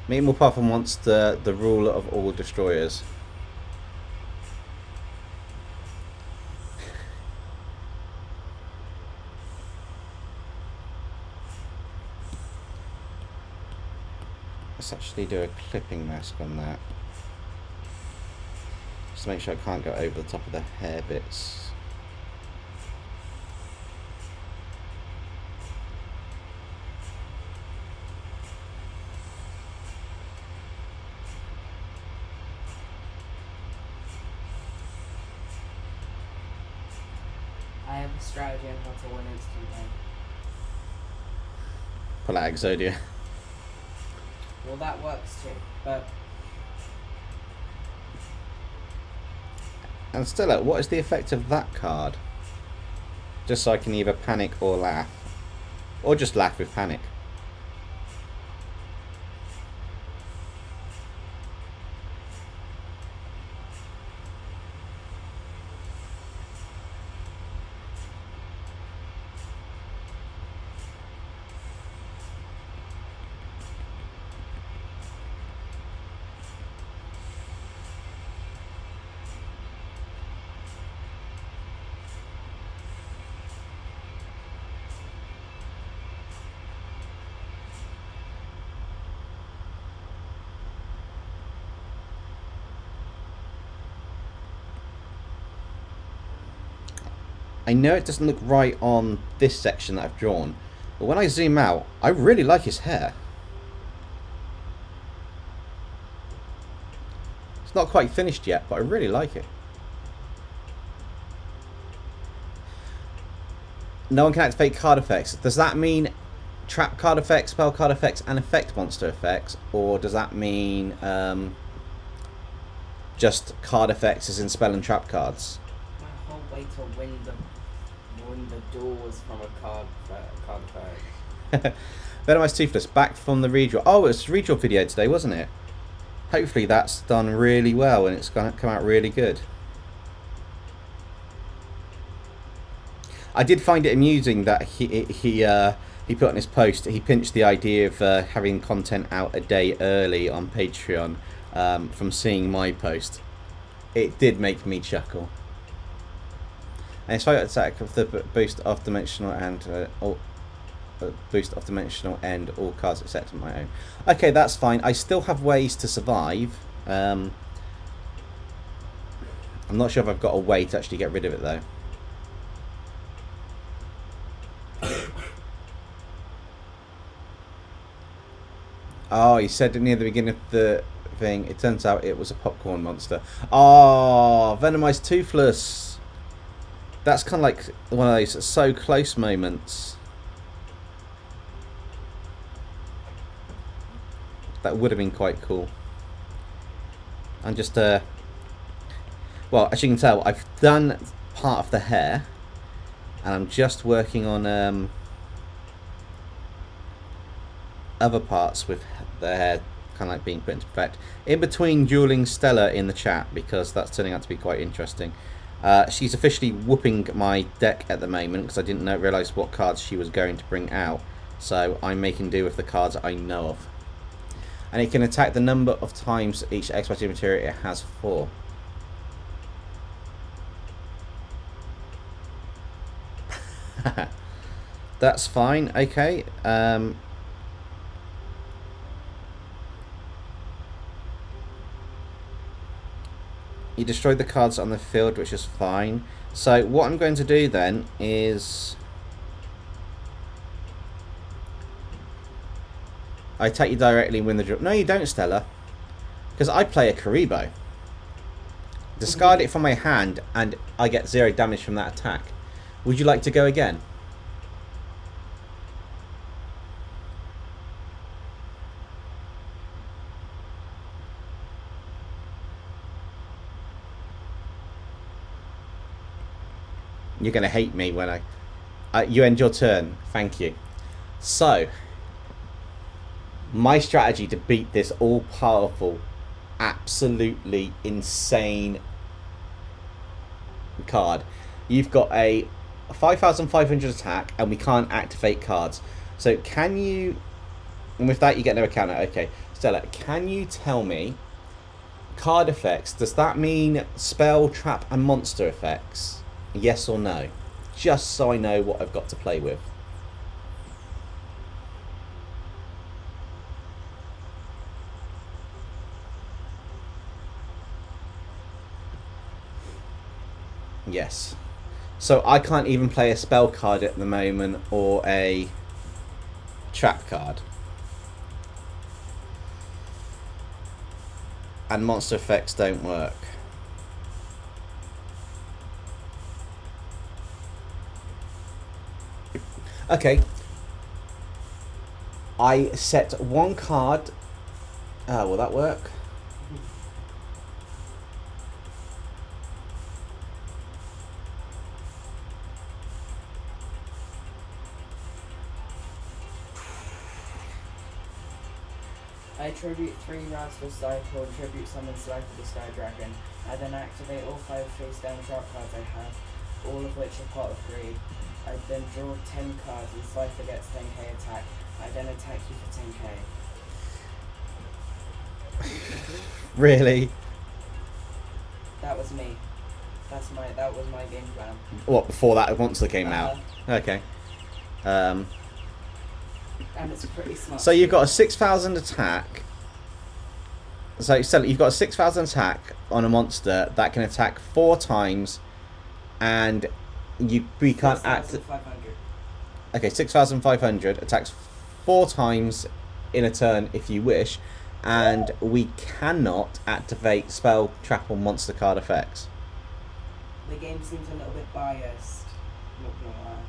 Meet Puffin wants the ruler of all destroyers. Let's actually do a clipping mask on that. Just to make sure I can't go over the top of the hair bits. I have a strategy on how to win instant game. Pull out Exodia. Well, that works too, but... And Stella, what is the effect of that card? Just so I can either panic or laugh. Or just laugh with panic. I know it doesn't look right on this section that I've drawn, but when I zoom out, I really like his hair. It's not quite finished yet, but I really like it. No one can activate card effects. Does that mean trap card effects, spell card effects, and effect monster effects? Or does that mean just card effects as in spell and trap cards? My whole way to win the doors from a card effect. Venomized Toothless, back from the redraw. Oh, it was a redraw video today, wasn't it? Hopefully that's done really well and it's going to come out really good. I did find it amusing that he put on his post, he pinched the idea of having content out a day early on Patreon from seeing my post. It did make me chuckle. And it's fight attack of the boost off dimensional and boost of dimensional end, all cards except my own. Okay, that's fine. I still have ways to survive. I'm not sure if I've got a way to actually get rid of it though. Oh, you said it near the beginning of the thing. It turns out it was a popcorn monster. Oh, Venomized Toothless. That's kind of like one of those so close moments. That would have been quite cool. I'm just, well, as you can tell, I've done part of the hair. And I'm just working on other parts with the hair kind of like being put into effect. In between dueling Stella in the chat, because that's turning out to be quite interesting. She's officially whooping my deck at the moment because I didn't realise what cards she was going to bring out. So I'm making do with the cards I know of. And it can attack the number of times each expired material it has for. That's fine, okay. You destroyed the cards on the field, which is fine. So what I'm going to do then is I attack you directly and win the draw. No, you don't, Stella. Because I play a Karibo. Discard it from my hand and I get 0 damage from that attack. Would you like to go again? You're going to hate me when you end your turn. Thank you. So, my strategy to beat this all-powerful, absolutely insane card. You've got a 5,500 attack, and we can't activate cards. So, can you... And with that, you get no counter. Okay. Stella, can you tell me... Card effects, does that mean spell, trap, and monster effects? Yes or no? Just so I know what I've got to play with. Yes. So I can't even play a spell card at the moment or a trap card. And monster effects don't work. Okay. I set one card. Will that work? I tribute 3 Rascal Cycle, tribute summon Cycle the Sky Dragon. I then activate all 5 face down drop cards I have, all of which are Pot of Greed. I then draw 10 cards and Cypher gets 10k attack. I then attack you for 10k. Really? That was me. That was my game plan. What, before that monster came out? Okay. And it's pretty smart. So you've got a 6,000 attack. So you've got a 6,000 attack on a monster that can attack 4 times, and we can't act. 6,500. Okay, 6,500 attacks 4 times in a turn if you wish, and we cannot activate spell, trap, or monster card effects. The game seems a little bit biased. Not gonna lie.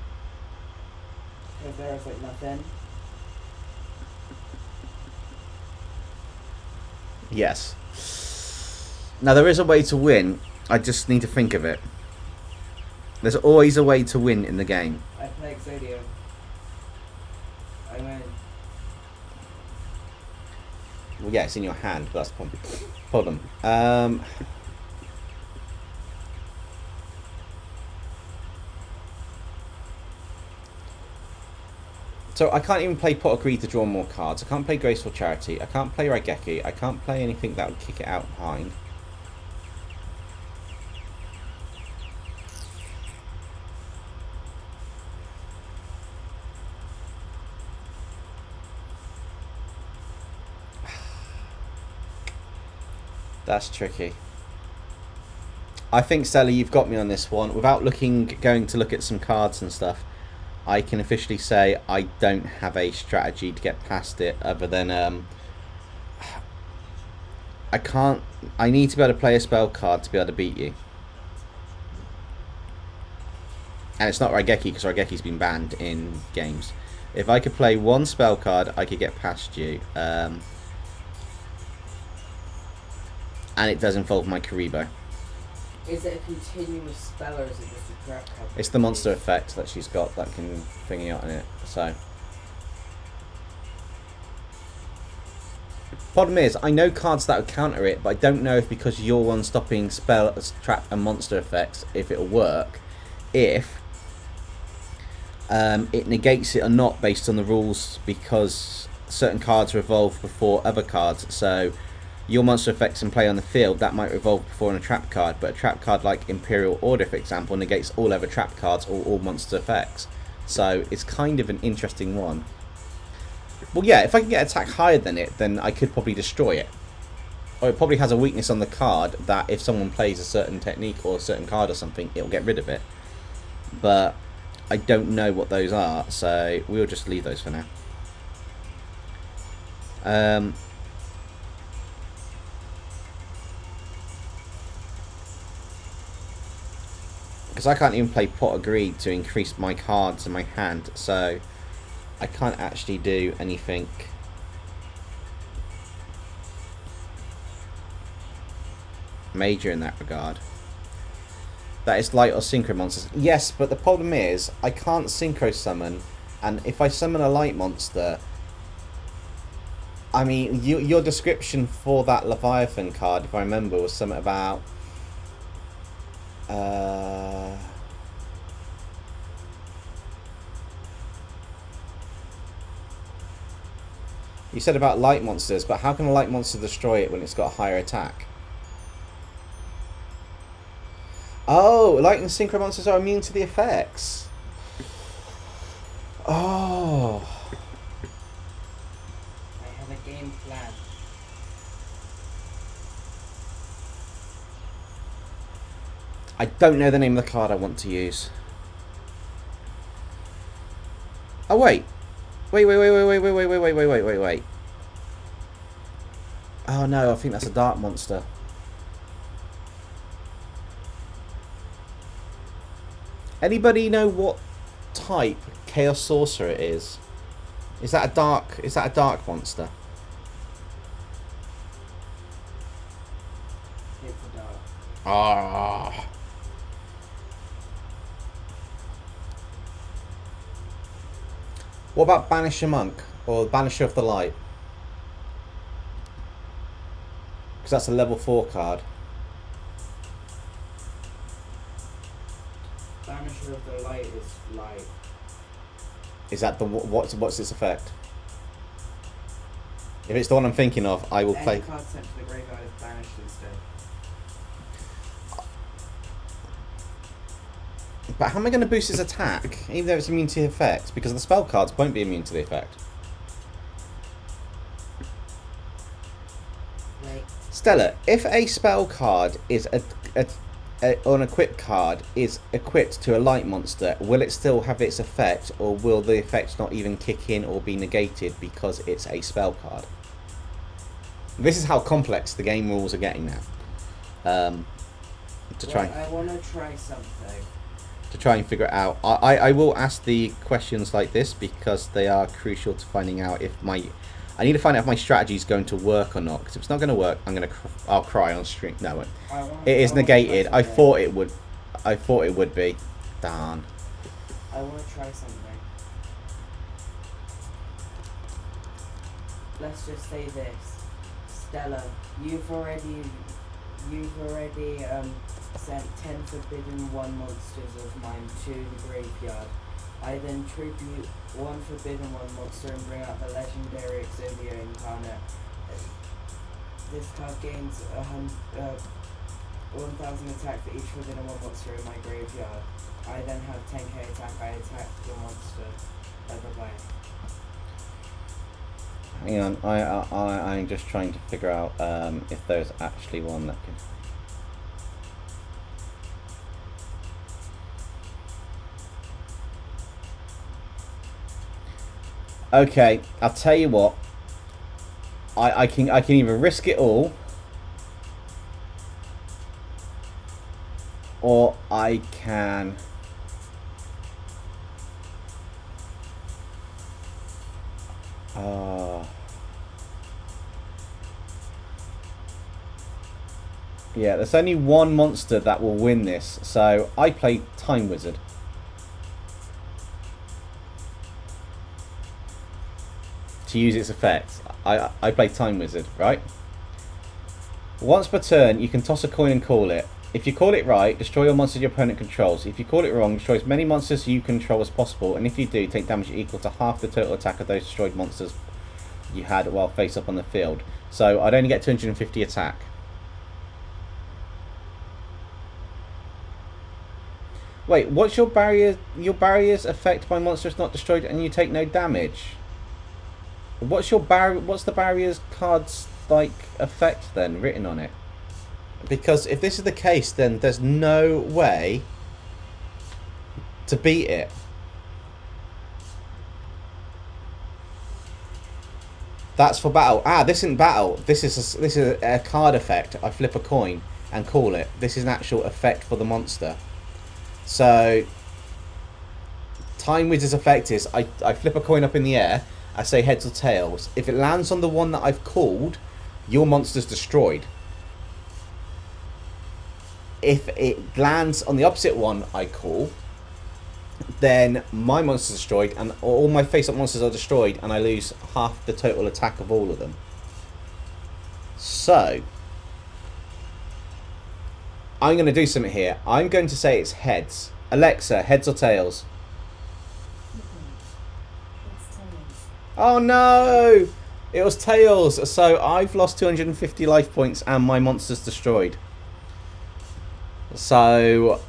Because there's like nothing. Yes. Now there is a way to win. I just need to think of it. There's always a way to win in the game. I play Exodio. I win. Well, yeah, it's in your hand, but that's the problem. So I can't even play Pot of Greed to draw more cards. I can't play Graceful Charity. I can't play Raigeki. I can't play anything that would kick it out behind. That's tricky. I think, Stella, you've got me on this one. Without going to look at some cards and stuff, I can officially say I don't have a strategy to get past it other than I need to be able to play a spell card to be able to beat you. And it's not Raigeki, because Raigeki's been banned in games. If I could play one spell card, I could get past you. And it does involve my Karibo. Is it a continuous spell or is it just a trap card? It's the monster effect that she's got that can thingy out on it. So, problem is, I know cards that would counter it, but I don't know if because you're one stopping spell, trap, and monster effects, if it'll work. If it negates it or not based on the rules, because certain cards revolve before other cards. So your monster effects in play on the field, that might revolve before on a trap card, but a trap card like Imperial Order, for example, negates all other trap cards or all monster effects. So it's kind of an interesting one. Well, yeah, if I can get attack higher than it, then I could probably destroy it. Or it probably has a weakness on the card that if someone plays a certain technique or a certain card or something, it'll get rid of it. But I don't know what those are, so we'll just leave those for now. Because I can't even play Pot of Greed to increase my cards in my hand, so I can't actually do anything major in that regard. That is light or synchro monsters. Yes, but the problem is I can't synchro summon, and if I summon a light monster, I mean, your description for that Leviathan card, if I remember, was something about you said about light monsters, but how can a light monster destroy it when it's got a higher attack? Oh, light and synchro monsters are immune to the effects. Oh. I have a game plan. I don't know the name of the card I want to use. Oh, wait. Wait. Oh, no, I think that's a dark monster. Anybody know what type Chaos Sorcerer is? Is that a dark monster? It's a dog. Ah. What about Banisher Monk or Banisher of the Light? Because that's a level 4 card. Banisher of the Light is light. Is that the what's its effect? If it's the one I'm thinking of, I will play. Any card sent to the graveyard is banished instead. But how am I going to boost its attack, even though it's immune to the effect? Because the spell cards won't be immune to the effect. Wait. Stella, if a spell card is or an equip card is equipped to a light monster, will it still have its effect, or will the effect not even kick in or be negated because it's a spell card? This is how complex the game rules are getting now. I want to try something. To try and figure it out. I will ask the questions like this because they are crucial to finding out if I need to find out if my strategy is going to work or not. Because if it's not going to work, I'll cry on stream. No, it is negated. I thought it would. I thought it would be. Darn. I want to try something. Let's just say this, Stella. You've already sent 10 Forbidden 1 monsters of mine to the graveyard. I then tribute 1 Forbidden 1 monster and bring out the legendary Exodia Incarnate. This card gains 1000 attack for each Forbidden 1 monster in my graveyard. I then have 10k attack. I attack your monster. Bye bye. hang on. I'm just trying to figure out if there's actually one that can. Okay, I'll tell you what. I can either risk it all, or I can. Yeah, there's only one monster that will win this, so I play Time Wizard. To use its effects, I play Time Wizard, right? Once per turn, you can toss a coin and call it. If you call it right, destroy all monsters your opponent controls. If you call it wrong, destroy as many monsters you control as possible, and if you do, take damage equal to half the total attack of those destroyed monsters you had while face up on the field. So I'd only get 250 attack. Wait, what's your barrier? Your barriers affect by monsters not destroyed, and you take no damage. What's your barrier? What's the barriers cards like effect then written on it? Because if this is the case, then there's no way to beat it. That's for battle. Ah, this isn't battle. This is a card effect. I flip a coin and call it. This is an actual effect for the monster. So, Time Wizard's effect is I flip a coin up in the air. I say heads or tails. If it lands on the one that I've called, your monster's destroyed. If it lands on the opposite one I call, then my monster's destroyed, and all my face-up monsters are destroyed, and I lose half the total attack of all of them. So, I'm going to do something here. I'm going to say it's heads. Alexa, heads or tails? Oh no! It was tails. So I've lost 250 life points and my monster's destroyed. So...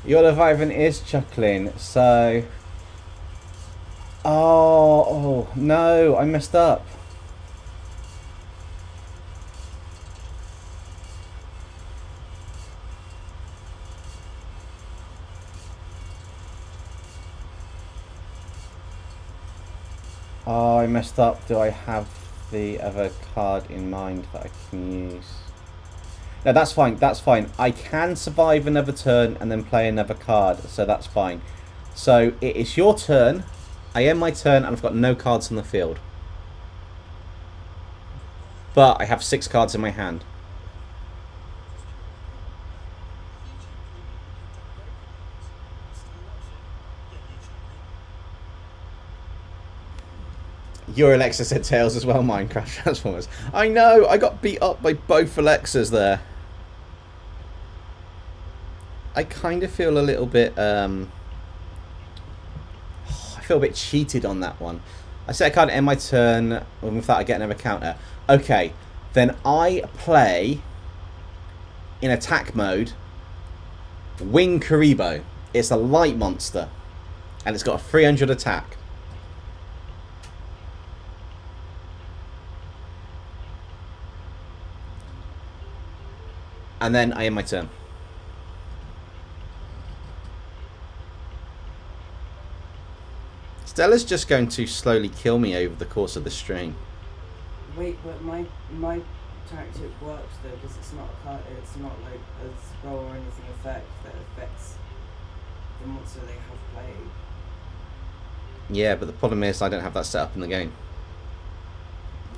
Your Leviathan is chuckling, so... Oh, no, I messed up. Oh, I messed up. Do I have the other card in mind that I can use? No, that's fine. That's fine. I can survive another turn and then play another card, so that's fine. So it is your turn. I end my turn and I've got no cards on the field. But I have 6 cards in my hand. Your Alexa said tails as well, Minecraft Transformers. I know, I got beat up by both Alexas there. I kind of feel a little bit, I feel a bit cheated on that one. I said I can't end my turn without I get another counter. Okay, then I play, in attack mode, Wing Karibo. It's a light monster, and it's got a 300 attack. And then I end my turn. Stella's just going to slowly kill me over the course of the stream. Wait, but my tactic works though, because it's not a card, it's not like a spell or anything effect that affects the monster they have played. Yeah, but the problem is I don't have that set up in the game.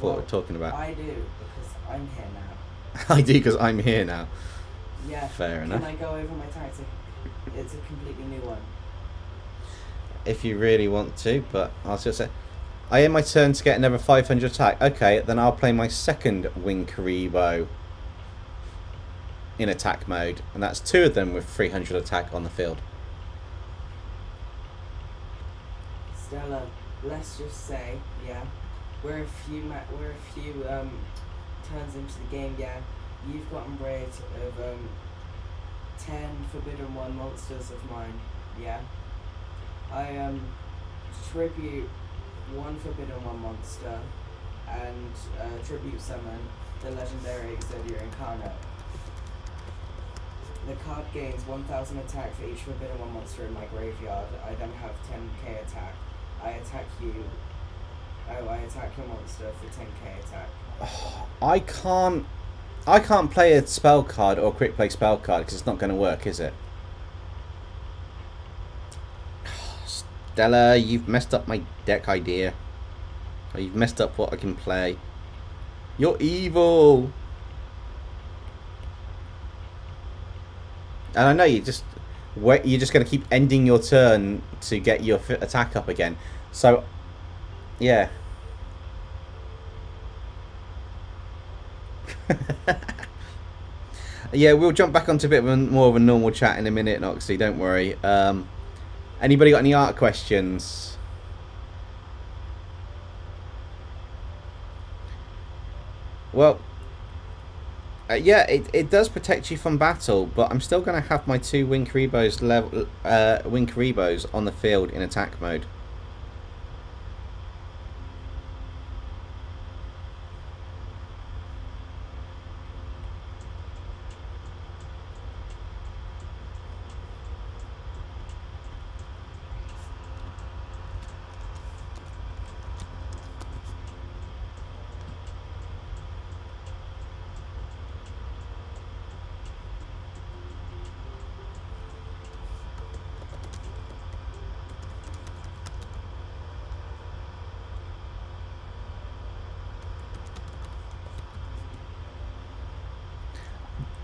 What we're talking about. I do, because I'm here now. I do, because I'm here now. Yeah. Fair enough. Can I go over my tactic? It's a completely new one. If you really want to, but I'll just say, I end my turn to get another 500 attack. Okay, then I'll play my second Wing Karibo in attack mode, and that's 2 of them with 300 attack on the field. Stella, let's just say, yeah, we're a few turns into the game, yeah. You've gotten rid of 10 Forbidden One monsters of mine, yeah. I tribute 1 Forbidden One monster and tribute summon the legendary Exodia Incarnate. The card gains 1000 attack for each Forbidden One monster in my graveyard. I then have 10k attack. I attack you. Oh, I attack your monster for 10k attack. I can't play a spell card or quick play spell card because it's not going to work, is it? Stella, you've messed up my deck idea. Or you've messed up what I can play. You're evil. And I know you're just going to keep ending your turn to get your attack up again. So, yeah. Yeah, we'll jump back onto a bit more of a normal chat in a minute, Noxie, don't worry. Anybody got any art questions? Well, yeah, it does protect you from battle, but I'm still going to have my 2 Wing Karibos on the field in attack mode.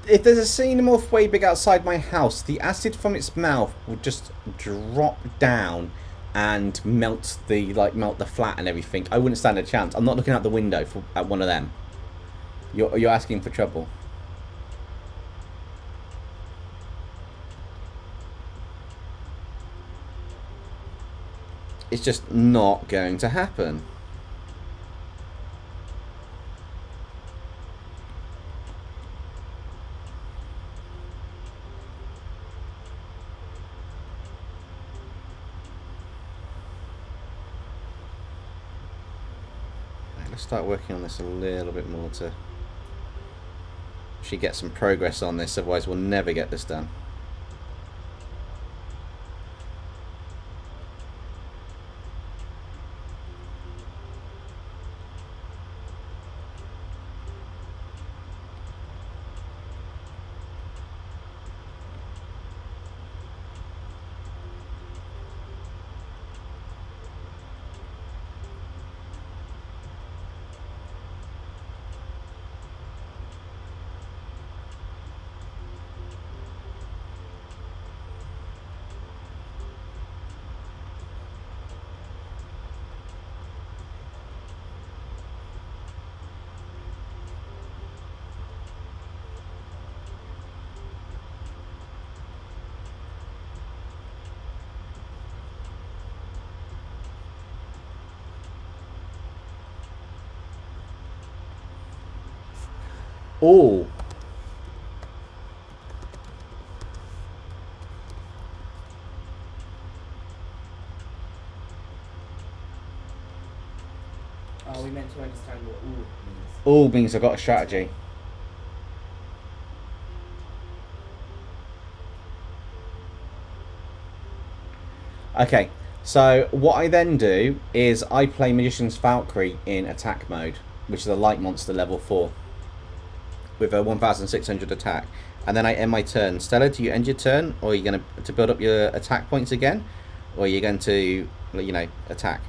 If there's a xenomorph way big outside my house, the acid from its mouth will just drop down and melt the flat and everything. I wouldn't stand a chance. I'm not looking out the window at one of them. You're asking for trouble. It's just not going to happen. Let's start working on this a little bit more to actually get some progress on this, otherwise we'll never get this done. Oh. Oh, we meant to understand what ooh means. All means I've got a strategy. Okay, so what I then do is I play Magician's Valkyrie in attack mode, which is a light monster level 4 with a 1600 attack, and then I end my turn. Stella, do you end your turn, or are you going to build up your attack points again, or are you going to, you know, attack?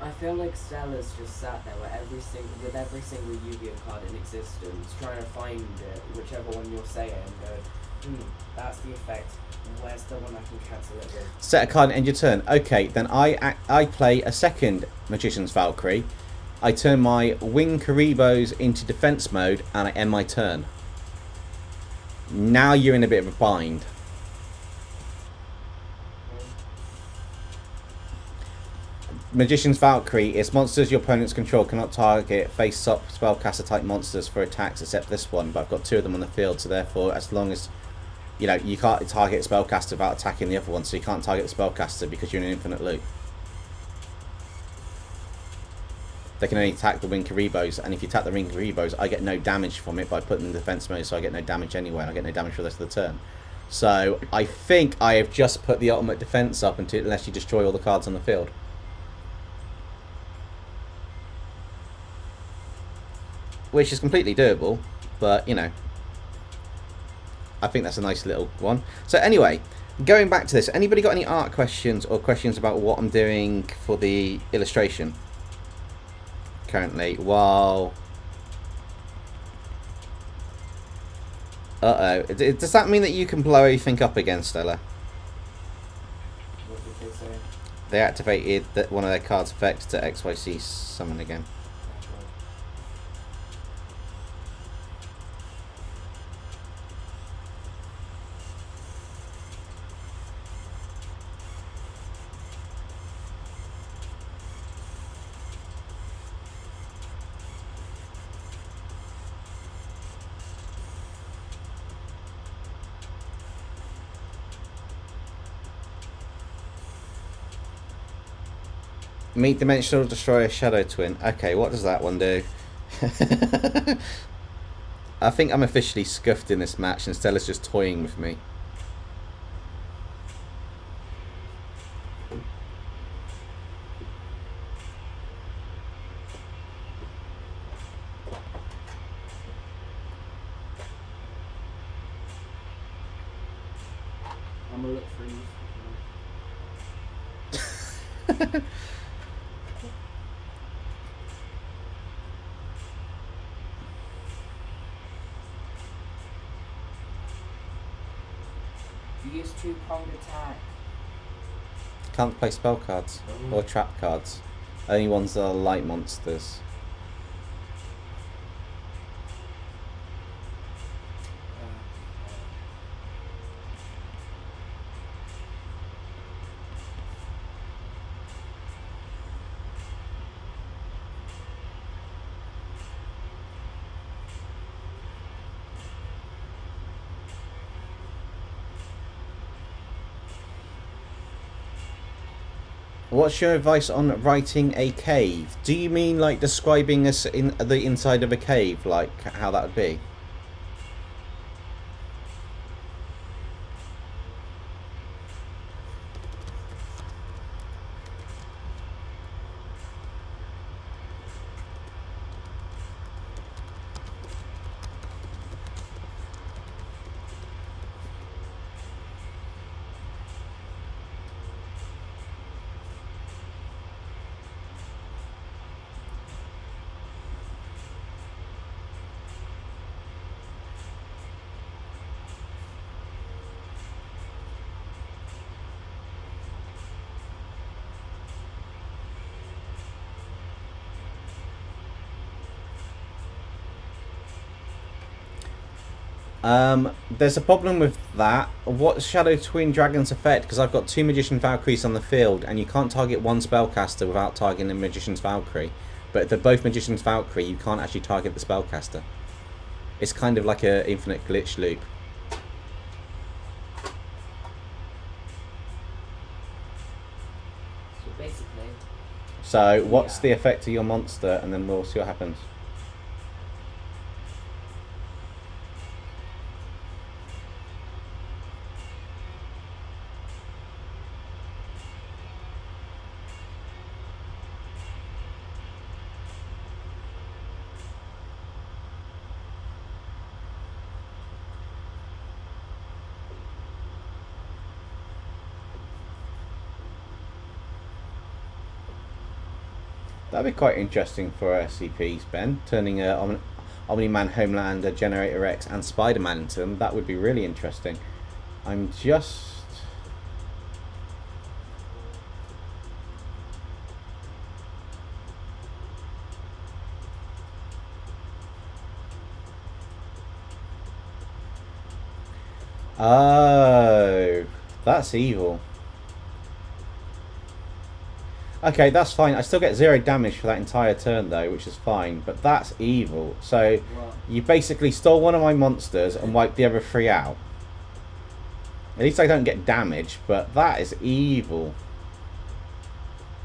I like Stella's just sat there with every single Yu-Gi-Oh card in existence, trying to find it, whichever one you're saying, and go, that's the effect. Where's the one I can cancel it with? Set a card and end your turn. Okay, then I play a second Magician's Valkyrie. I turn my Wing Karibos into defense mode and I end my turn. Now you're in a bit of a bind. Magician's Valkyrie is monsters your opponents control cannot target face-up spellcaster type monsters for attacks except this one, but I've got 2 of them on the field, so therefore as long as you can't target spellcaster without attacking the other one, so you can't target the spellcaster because you're in an infinite loop. They can only attack the Wing Karibos, and if you attack the Wing Karibos, I get no damage from it by putting them in defense mode, so I get no damage anyway, and I get no damage for the rest of the turn. So I think I have just put the ultimate defense up unless you destroy all the cards on the field. Which is completely doable, but I think that's a nice little one. So anyway, going back to this, anybody got any art questions or questions about what I'm doing for the illustration currently? While does that mean that you can blow everything up again, Stella? What did they say? They activated one of their cards' effects to XYZ summon again. Meet Dimensional Destroyer Shadow Twin. Okay, what does that one do? I think I'm officially scuffed in this match and Stella's just toying with me. I'm gonna look for you. Use 2-pronged attack. Can't play spell cards or trap cards. Only ones that are light monsters. What's your advice on writing a cave? Do you mean like describing us in the inside of a cave, like how that would be? There's a problem with that. What's Shadow Twin Dragon's effect? Because I've got 2 Magician Valkyries on the field, and you can't target one spellcaster without targeting a Magician's Valkyrie. But if they're both Magician's Valkyrie, you can't actually target the spellcaster. It's kind of like an infinite glitch loop. So basically. So what's the effect of your monster, and then we'll see what happens. That'd be quite interesting for SCPs, Ben. Turning Omni-Man, Homelander, Generator X, and Spider-Man into them. That would be really interesting. I'm just... Oh, that's evil. Okay, that's fine. I still get 0 damage for that entire turn though, which is fine. But that's evil. So What? you basically stole one of my monsters and wiped the other 3 out. At least I don't get damage, but that is evil.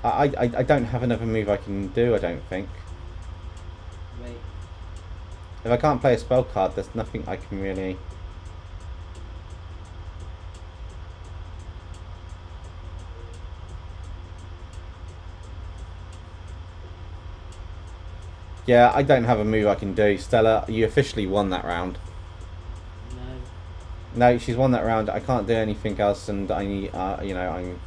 I don't have another move I can do, I don't think. Wait. If I can't play a spell card, there's nothing I can really... Yeah, I don't have a move I can do. Stella, you officially won that round. No. No, she's won that round. I can't do anything else, and I need, you know, I'm...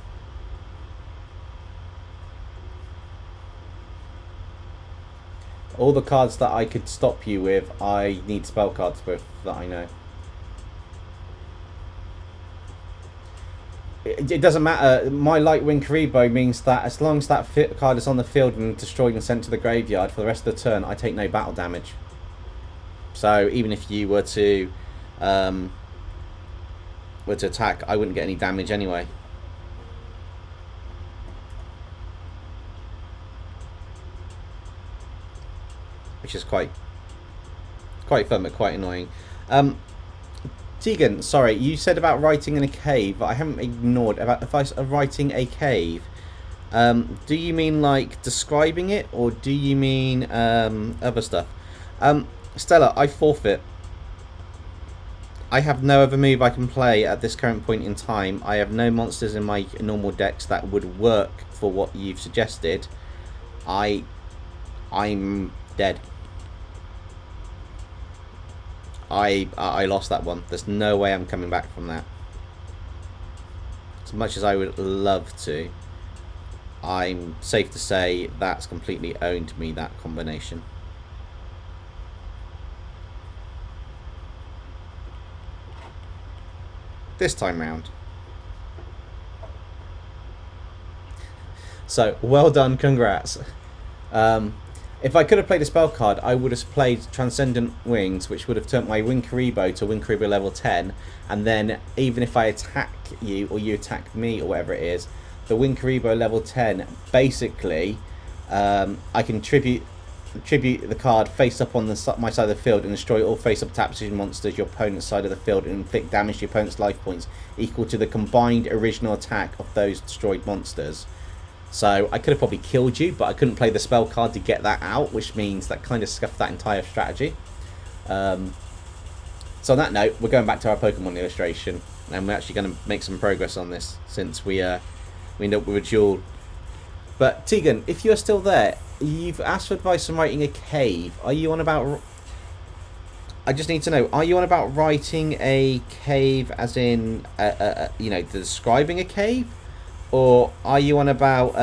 All the cards that I could stop you with, I need spell cards with, that I know. It doesn't matter. My Lightwing Karibo means that as long as that card is on the field and destroyed and sent to the graveyard for the rest of the turn, I take no battle damage. So even if you were to attack, I wouldn't get any damage anyway. Which is quite fun, but quite annoying. Tegan, sorry, you said about writing in a cave. I haven't ignored about advice of writing a cave. Do you mean like describing it, or do you mean other stuff? Stella, I forfeit. I have no other move I can play at this current point in time. I have no monsters in my normal decks that would work for what you've suggested. I'm dead. I lost that one. There's no way I'm coming back from that. As much as I would love to, I'm safe to say that's completely owned me, that combination. This time round. So, well done, congrats. If I could have played a spell card, I would have played Transcendent Wings, which would have turned my Wing Karibo to Wing Karibo level 10, and then even if I attack you, or you attack me, or whatever it is, the Wing Karibo level 10, basically, I can tribute the card face up on my side of the field and destroy all face up tap position monsters your opponent's side of the field and inflict damage to your opponent's life points equal to the combined original attack of those destroyed monsters. So I could have probably killed you, but I couldn't play the spell card to get that out, which means that kind of scuffed that entire strategy. So on that note, we're going back to our Pokemon illustration, and we're actually going to make some progress on this since we end up with a duel. But Tegan, if you're still there, you've asked for advice on writing a cave. Are you on about... I just need to know, are you on about writing a cave as in, you know, describing a cave? Or are you on about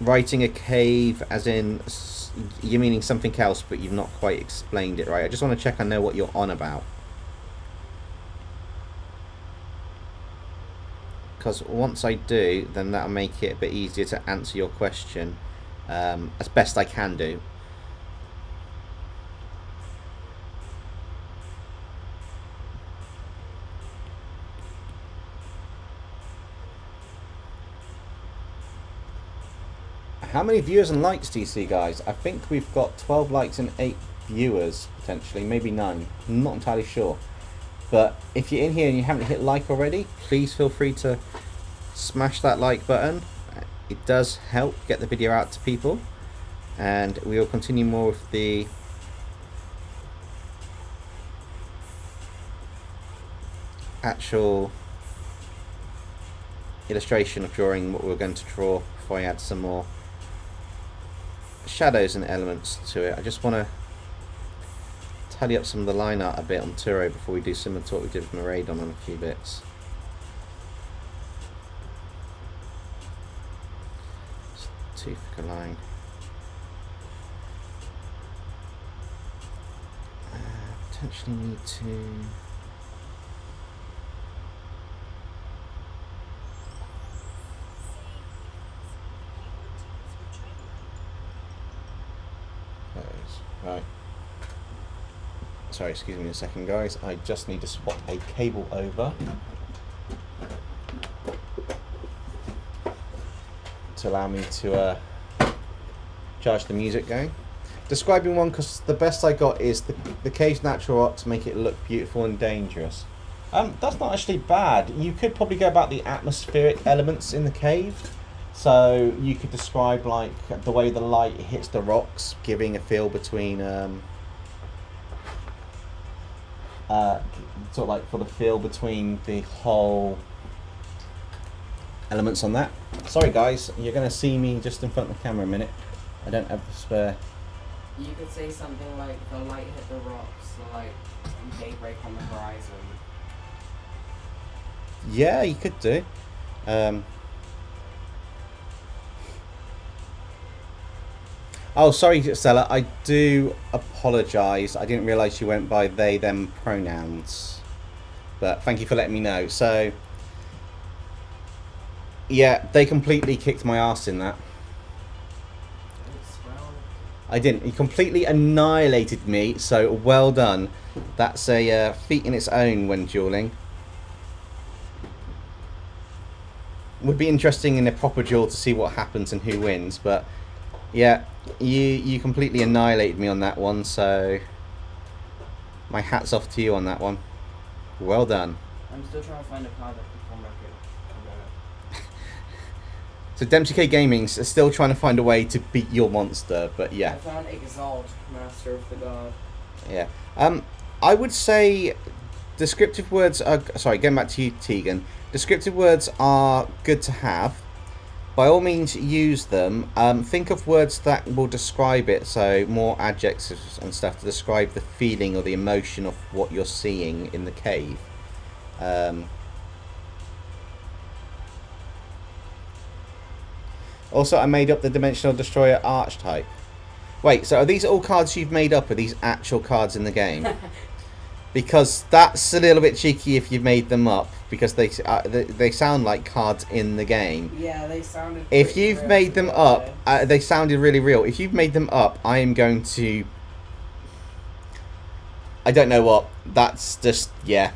writing a cave as in you're meaning something else but you've not quite explained it right? I just want to check I know what you're on about. Because once I do, then that'll make it a bit easier to answer your question as best I can do. How many viewers and likes do you see, guys? I think we've got 12 likes and 8 viewers, potentially. Maybe 9. I'm not entirely sure. But if you're in here and you haven't hit like already, please feel free to smash that like button. It does help get the video out to people. And we will continue more with the actual illustration of drawing what we're going to draw before I add some more shadows and elements to it. I just want to tidy up some of the line art a bit on Turo before we do similar to what we did with Miraidon on a few bits. too thick a line. Potentially need to. There it is. Right. Sorry, excuse me a second, guys. I just need to swap a cable over to allow me to charge the music going. Describing one, because the best I got is the cave's natural rocks make it look beautiful and dangerous. That's not actually bad. You could probably go about the atmospheric elements in the cave. So you could describe like the way the light hits the rocks, giving a feel between sort of like for the feel between the whole elements on that. Sorry guys, you're going to see me just in front of the camera a minute. I don't have the spare. You could say something like the light hit the rocks, like daybreak on the horizon. Yeah, you could do. Oh, sorry, Stella. I do apologise. I didn't realise you went by they, them pronouns. But thank you for letting me know. So, yeah, they completely kicked my ass in that. I didn't. He completely annihilated me, so well done. That's a feat in its own when dueling. Would be interesting in a proper duel to see what happens and who wins, but yeah, you completely annihilated me on that one, so my hat's off to you on that one. Well done. I'm still trying to find a card that can come back in. So DempseyJ Gaming's still trying to find a way to beat your monster, but yeah. I found Exalt, Master of the God. Yeah. I would say descriptive words are... Sorry, going back to you, Tegan. Descriptive words are good to have. By all means, use them. Think of words that will describe it, so more adjectives and stuff to describe the feeling or the emotion of what you're seeing in the cave. Also, I made up the Dimensional Destroyer archetype. Wait, so are these all cards you've made up, or are these actual cards in the game? Because that's a little bit cheeky if you've made them up, because they sound like cards in the game. Yeah, they sounded. If you've made them up, they sounded really real. If you've made them up, I am going to... I don't know what. That's just, yeah.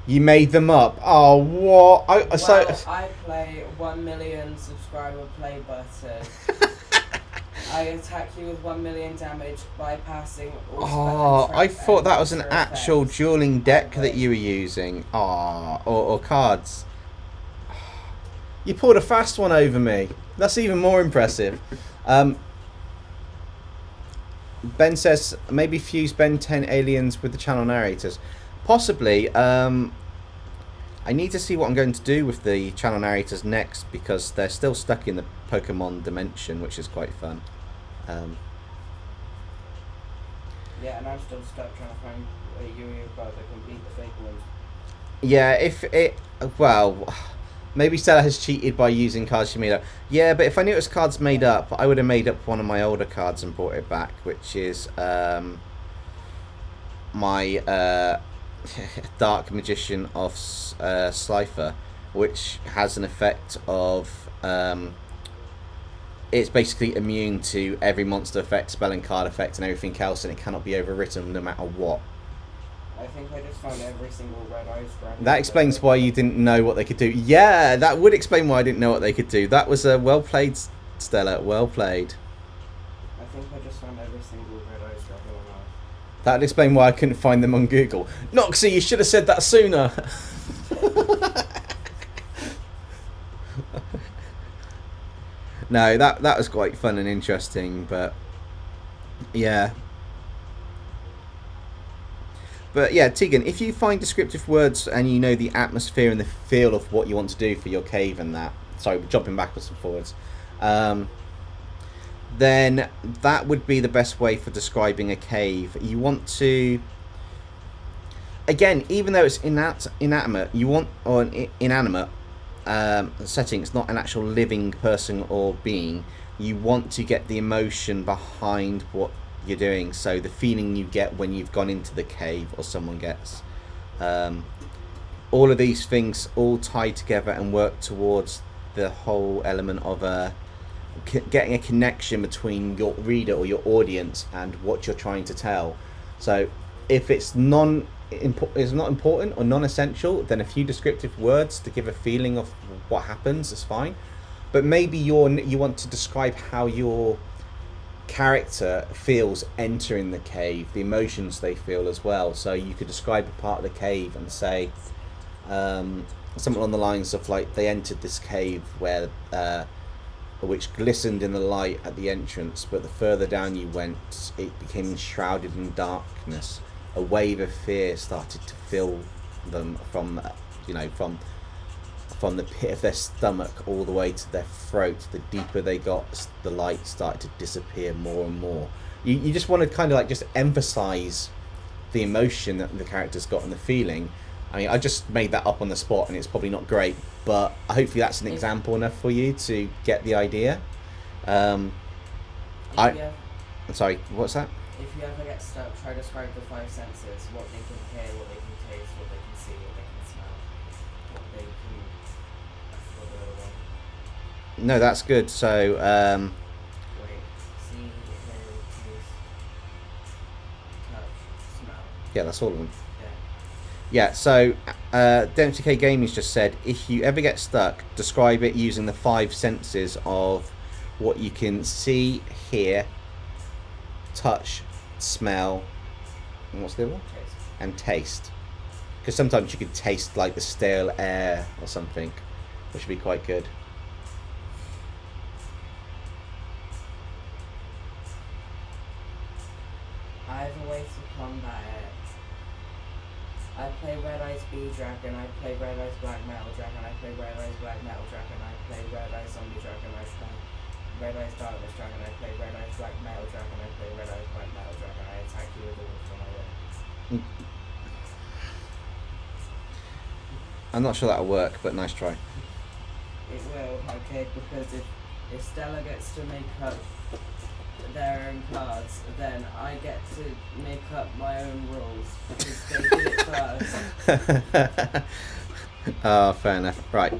You made them up. Oh, what? I play 1 million subscriber play button. I attack you with 1 million damage, bypassing all Oh, I thought that was an extra actual effects. dueling deck that you were using. Oh, or cards. You pulled a fast one over me. That's even more impressive. Ben says, maybe fuse Ben 10 aliens with the channel narrators. Possibly. I need to see what I'm going to do with the channel narrators next, because they're still stuck in the Pokemon dimension, which is quite fun. Yeah, and I'm still stuck trying to find a Yu-Gi-Oh card that can beat the fake ones. Yeah, if it... Well, maybe Stella has cheated by using cards she made up. Yeah, but if I knew it was cards made up, I would have made up one of my older cards and brought it back, which is my... Dark Magician of Slifer, which has an effect of it's basically immune to every monster effect, spell and card effect and everything else, and it cannot be overwritten no matter what. I think I just found every single Red Eyes dragon. That explains why you didn't know what they could do. Yeah, that would explain why I didn't know what they could do. That was well played, Stella, well played. I think I just found every single Red Eyes dragon on Earth. That would explain why I couldn't find them on Google. Noxie, you should have said that sooner. No, that was quite fun and interesting, but yeah. But yeah, Tegan, if you find descriptive words and you know the atmosphere and the feel of what you want to do for your cave and that, sorry, jumping backwards and forwards, then that would be the best way for describing a cave. You want to... again, even though it's inanimate, you want, or an inanimate setting, it's not an actual living person or being. You want to get the emotion behind what you're doing, so the feeling you get when you've gone into the cave or someone gets. All of these things all tie together and work towards the whole element of getting a connection between your reader or your audience and what you're trying to tell. So if it's not important or non-essential, then a few descriptive words to give a feeling of what happens is fine. But maybe you want to describe how your character feels entering the cave, the emotions they feel as well. So you could describe a part of the cave and say something along the lines of like, they entered this cave where which glistened in the light at the entrance, but the further down you went, it became shrouded in darkness. A wave of fear started to fill them from the pit of their stomach all the way to their throat. The deeper they got, the light started to disappear more and more. You just want to kind of like just emphasize the emotion that the character's got and the feeling. I mean, I just made that up on the spot and it's probably not great, but hopefully that's an example enough for you to get the idea. I'm sorry, what's that? If you ever get stuck, try to describe the 5 senses: what they can hear, what they can taste, what they can see, what they can smell, what they can... I forgot the other one. No, that's good. So, Wait, see, hear, taste, touch, smell. yeah, that's all of them. Yeah. Yeah, so DempseyJ Gaming's just said, if you ever get stuck, describe it using the 5 senses of what you can see, hear, touch, smell, and what's the other one? Taste. And taste. Because sometimes you could taste like the stale air or something, which would be quite good. I have a way to combat it. I play Red Eyes Bee Dragon, I play Red Eyes Black Metal Dragon, I play Red Eyes Black Metal Dragon, I play Red Eyes Zombie Dragon, I play Red Eyes Darkness Dragon, I play Red Eyes Black Metal Dragon, I play Red Eyes Black Metal Dragon, I attack you with a wolf from my way. I'm not sure that'll work, but nice try. It will, okay, because if Stella gets to make up their own cards, then I get to make up my own rules, because they did it first. Oh, fair enough. Right.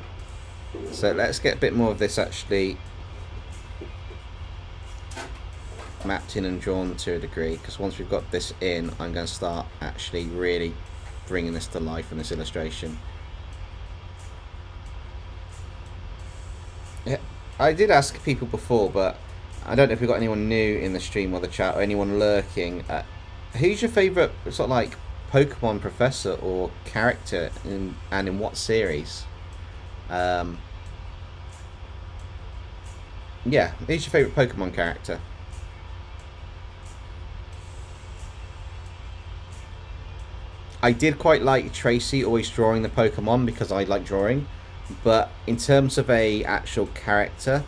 So let's get a bit more of this actually mapped in and drawn to a degree, because once we've got this in, I'm going to start actually really bringing this to life in this illustration. Yeah, I did ask people before, but I don't know if we've got anyone new in the stream or the chat, or anyone lurking. Who's your favourite sort of like Pokemon professor or character, and in what series? Yeah, who's your favourite Pokemon character? I did quite like Tracy always drawing the Pokemon because I like drawing, but in terms of a actual character,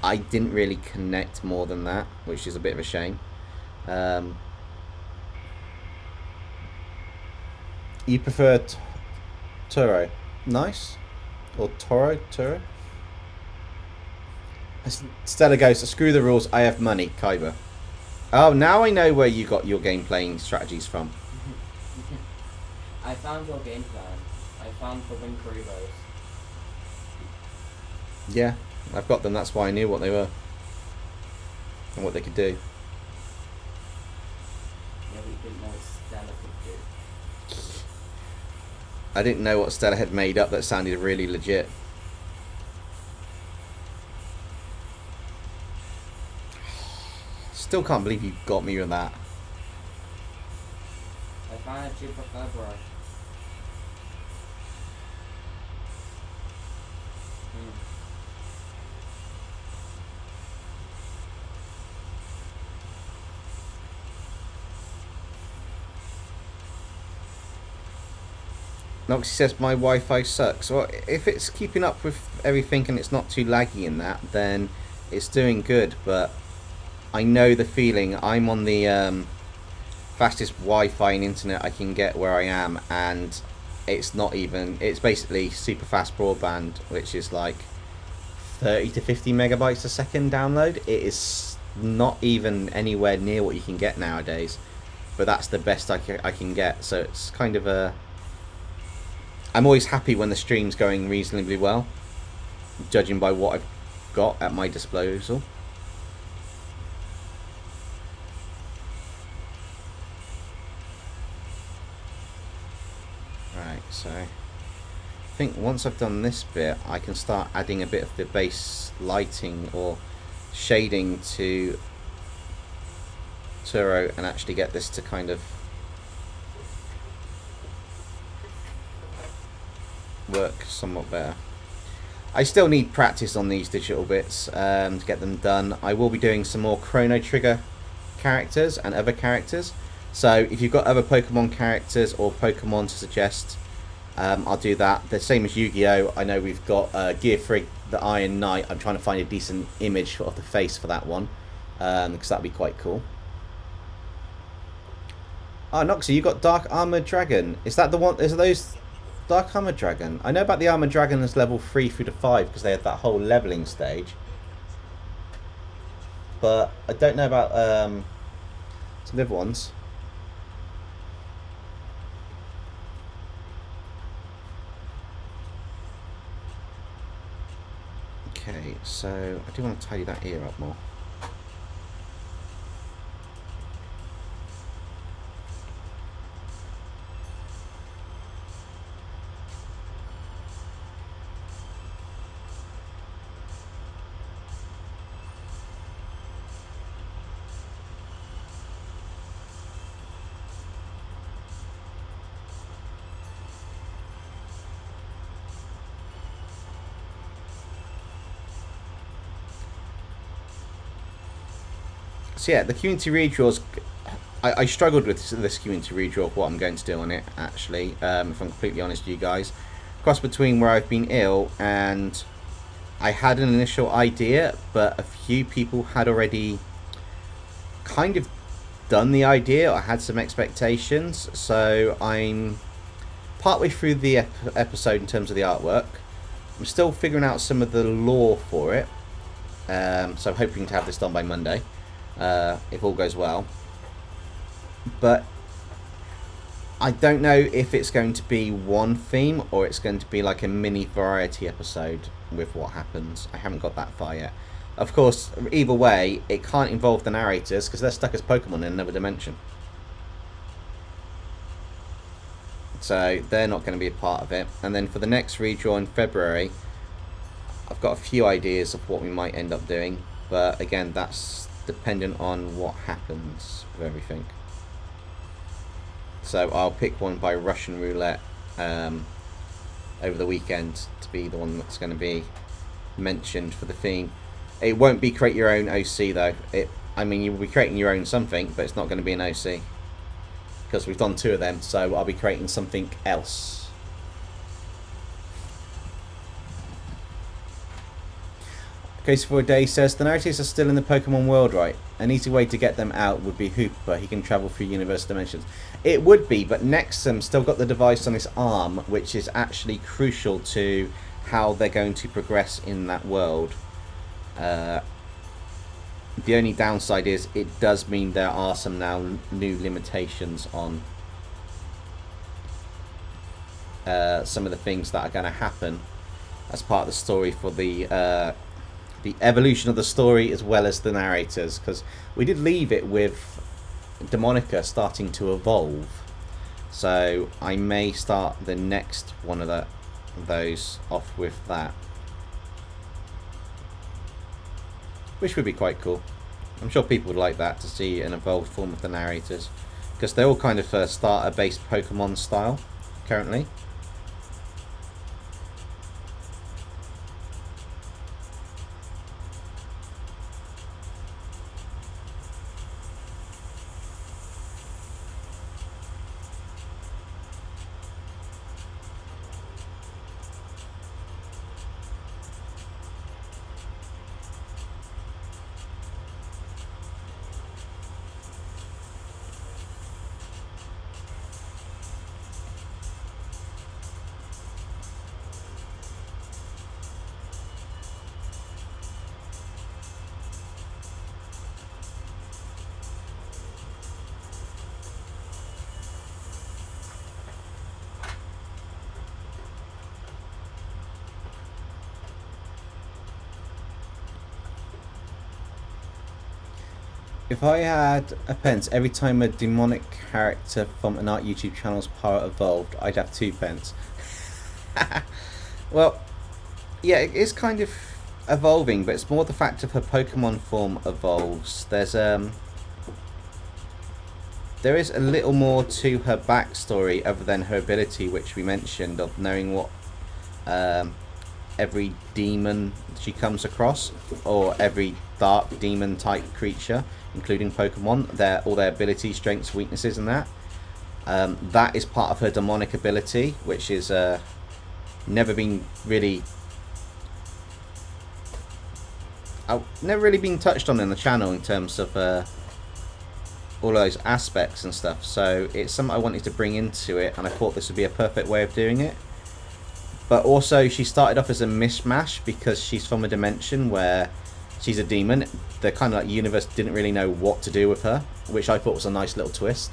I didn't really connect more than that, which is a bit of a shame. You prefer Turo? Nice. Or Turo? Stella goes, screw the rules, I have money, Kyber. Oh, now I know where you got your game playing strategies from. I found your game plan. I found the Winkaribos. Yeah, I've got them, that's why I knew what they were. And what they could do. Yeah, but you didn't know what Stella could do. I didn't know what Stella had made up that sounded really legit. Still can't believe you got me with that. I found a Chupacabra. Noxie says my Wi-Fi sucks. Well, if it's keeping up with everything and it's not too laggy in that, then it's doing good. But I know the feeling. I'm on the fastest Wi-Fi and internet I can get where I am, and it's not even, it's basically super fast broadband, which is like 30 to 50 megabytes a second download. It is not even anywhere near what you can get nowadays, but that's the best I can get. So it's kind of a, I'm always happy when the stream's going reasonably well, judging by what I've got at my disposal. Right, so I think once I've done this bit, I can start adding a bit of the base lighting or shading to Turo and actually get this to kind of work somewhat better. I still need practice on these digital bits to get them done. I will be doing some more Chrono Trigger characters and other characters. So if you've got other Pokemon characters or Pokemon to suggest, I'll do that. The same as Yu-Gi-Oh! I know we've got Gear Frig, the Iron Knight. I'm trying to find a decent image of the face for that one, because that'd be quite cool. Oh, Noxy, you got Dark Armored Dragon. Is that the one? Is those Dark Armored Dragon? I know about the Armored Dragon as level 3 through to 5 because they had that whole leveling stage. But I don't know about some other ones. Okay, so I do want to tidy that ear up more. So yeah, the community redraws, I struggled with this community redraw, what I'm going to do on it, actually, if I'm completely honest with you guys. Cross between where I've been ill and I had an initial idea, but a few people had already kind of done the idea or had some expectations. So I'm partway through the episode in terms of the artwork. I'm still figuring out some of the lore for it. So I'm hoping to have this done by Monday. If all goes well, but I don't know if it's going to be one theme or it's going to be like a mini variety episode with what happens. I haven't got that far yet. Of course, either way, it can't involve the narrators because they're stuck as Pokemon in another dimension, so they're not going to be a part of it. And then for the next redraw in February, I've got a few ideas of what we might end up doing, but again, that's dependent on what happens with everything. So I'll pick one by Russian roulette over the weekend to be the one that's going to be mentioned for the theme. It won't be create your own OC though. I mean, you'll be creating your own something, but it's not going to be an OC because we've done 2 of them, so I'll be creating something else. Case for a Day says, the narratives are still in the Pokemon world, right? An easy way to get them out would be Hooper. He can travel through universe dimensions. It would be, but Nexum's still got the device on his arm, which is actually crucial to how they're going to progress in that world. The only downside is it does mean there are some now new limitations on some of the things that are going to happen as part of the story for the evolution of the story as well as the narrators, because we did leave it with Demonica starting to evolve, so I may start the next one of those off with that, which would be quite cool. I'm sure people would like that, to see an evolved form of the narrators, because they're all kind of starter based Pokemon style currently. If I had a pence every time a demonic character from an art YouTube channel's power evolved, I'd have 2 pence. Well, yeah, it is kind of evolving, but it's more the fact of her Pokemon form evolves. There is a little more to her backstory other than her ability, which we mentioned, of knowing what every demon she comes across, or every dark demon type creature, including Pokemon, all their abilities, strengths, weaknesses, and that. That is part of her demonic ability, which is never been really touched on in the channel in terms of all those aspects and stuff. So it's something I wanted to bring into it, and I thought this would be a perfect way of doing it. But also, she started off as a mishmash because she's from a dimension where she's a demon. The kind of like universe didn't really know what to do with her, which I thought was a nice little twist.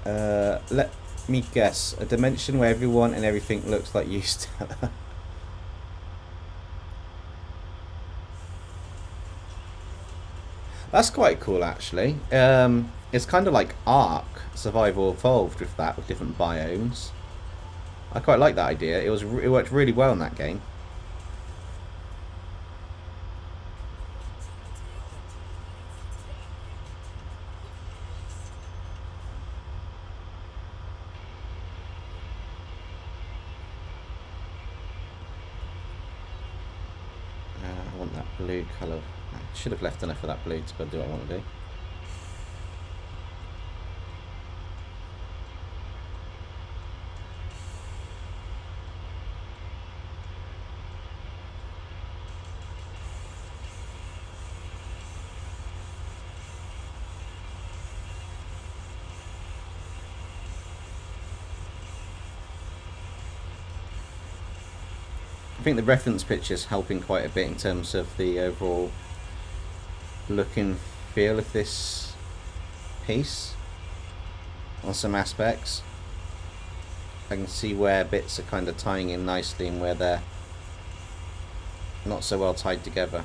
Let me guess. A dimension where everyone and everything looks like you, Stella. That's quite cool, actually. It's kind of like Ark Survival Evolved with that, with different biomes. I quite like that idea. It worked really well in that game. I want that blue colour. I should have left enough of that blue to do what I want to do. I think the reference picture's helping quite a bit in terms of the overall look and feel of this piece on some aspects. I can see where bits are kind of tying in nicely and where they're not so well tied together.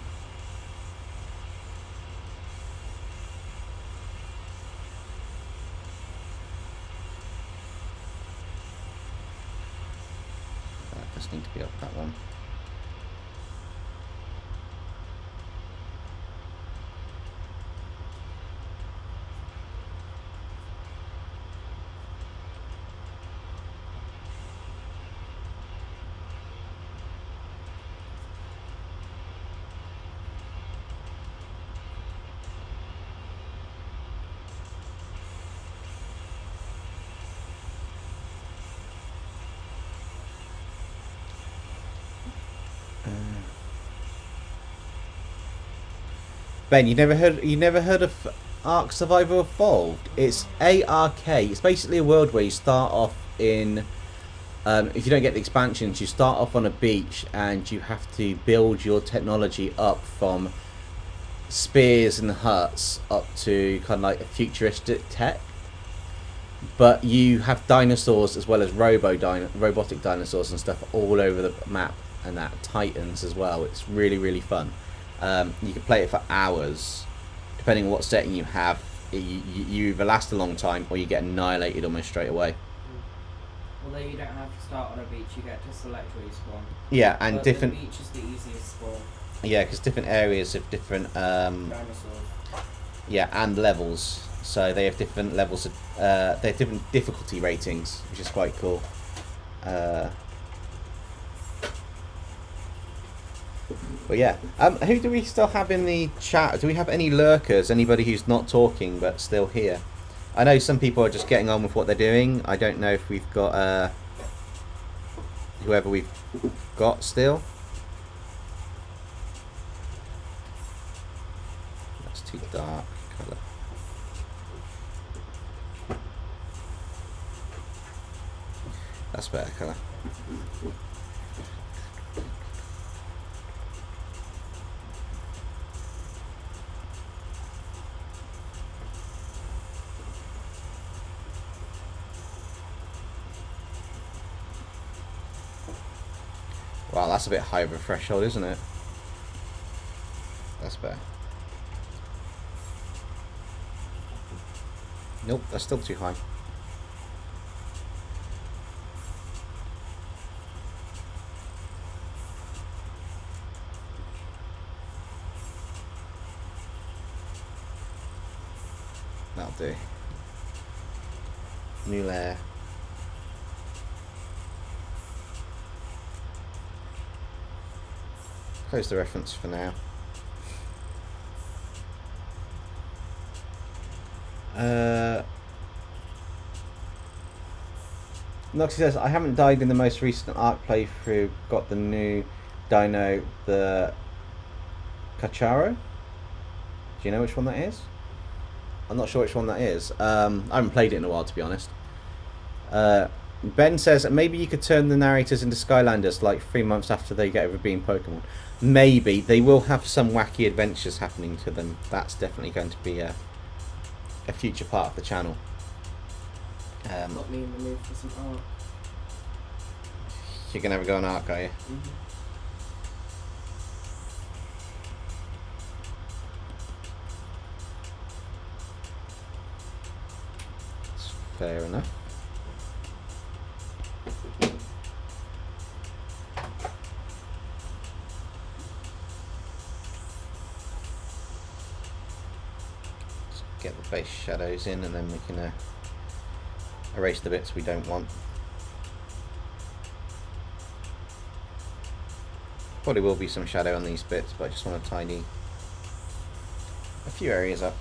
That does need to be up, that one. Ben, you never heard of Ark Survival Evolved? It's ARK. It's basically a world where you start off in, if you don't get the expansions, you start off on a beach and you have to build your technology up from spears and huts up to kind of like a futuristic tech. But you have dinosaurs as well as robotic dinosaurs and stuff all over the map, and that titans as well. It's really, really fun. You can play it for hours, depending on what setting you have. You either last a long time or you get annihilated almost straight away. Although you don't have to start on a beach, you get to select where you spawn. Yeah, and but different. The beach is the easiest spawn. Yeah, because different areas have different. Dinosaurs. Yeah, and levels. So they have different levels of. They have different difficulty ratings, which is quite cool. But yeah, who do we still have in the chat? Do we have any lurkers? Anybody who's not talking but still here? I know some people are just getting on with what they're doing. I don't know if we've got whoever we've got still. That's too dark colour. That's better colour. Wow, that's a bit high of a threshold, isn't it? That's better. Nope, that's still too high. That'll do. New layer. Close the reference for now. Noxie says, I haven't died in the most recent Ark playthrough. Got the new dino, the Cacharo. Do you know which one that is? I'm not sure which one that is. I haven't played it in a while, to be honest. Ben says, maybe you could turn the narrators into Skylanders like 3 months after they get over being Pokemon. Maybe. They will have some wacky adventures happening to them. That's definitely going to be a future part of the channel. Got me in the mood for some art. You're going to have a go on Ark, are you? Mm-hmm. That's fair enough. Let's get the base shadows in and then we can erase the bits we don't want. Probably will be some shadow on these bits, but I just want to tidy a few areas up.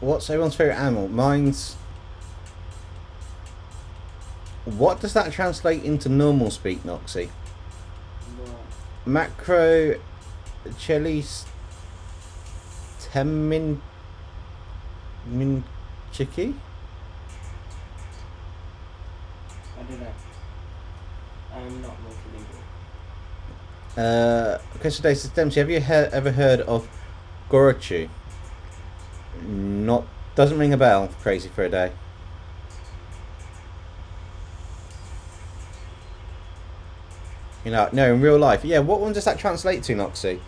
What's everyone's favourite animal? Mine's... What does that translate into normal speak, Noxie? What? Macro... Chelis... Temin... Minchiki? I don't know. I'm not multilingual. Okay, so Dave says, Dempsey, have you ever heard of Gorochu? Not... Doesn't ring a bell. Crazy for a day. You know, no, in real life. Yeah, what one does that translate to, Noxie?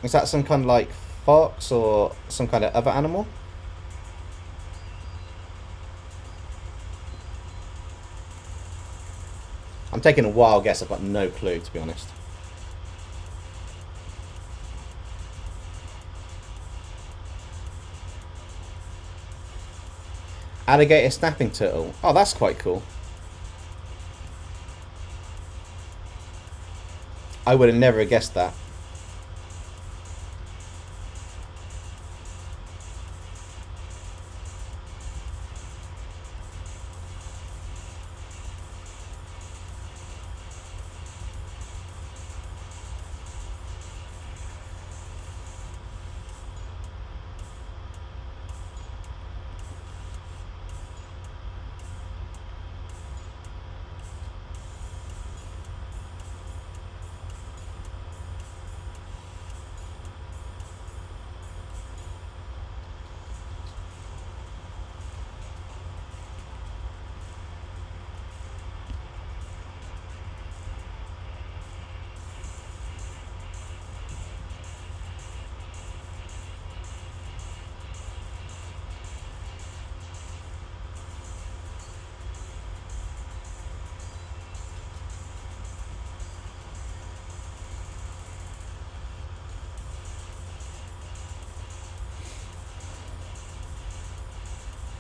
Is that some kind of like fox or some kind of other animal? I'm taking a wild guess. I've got no clue, to be honest. Alligator snapping turtle. Oh, that's quite cool. I would have never guessed that.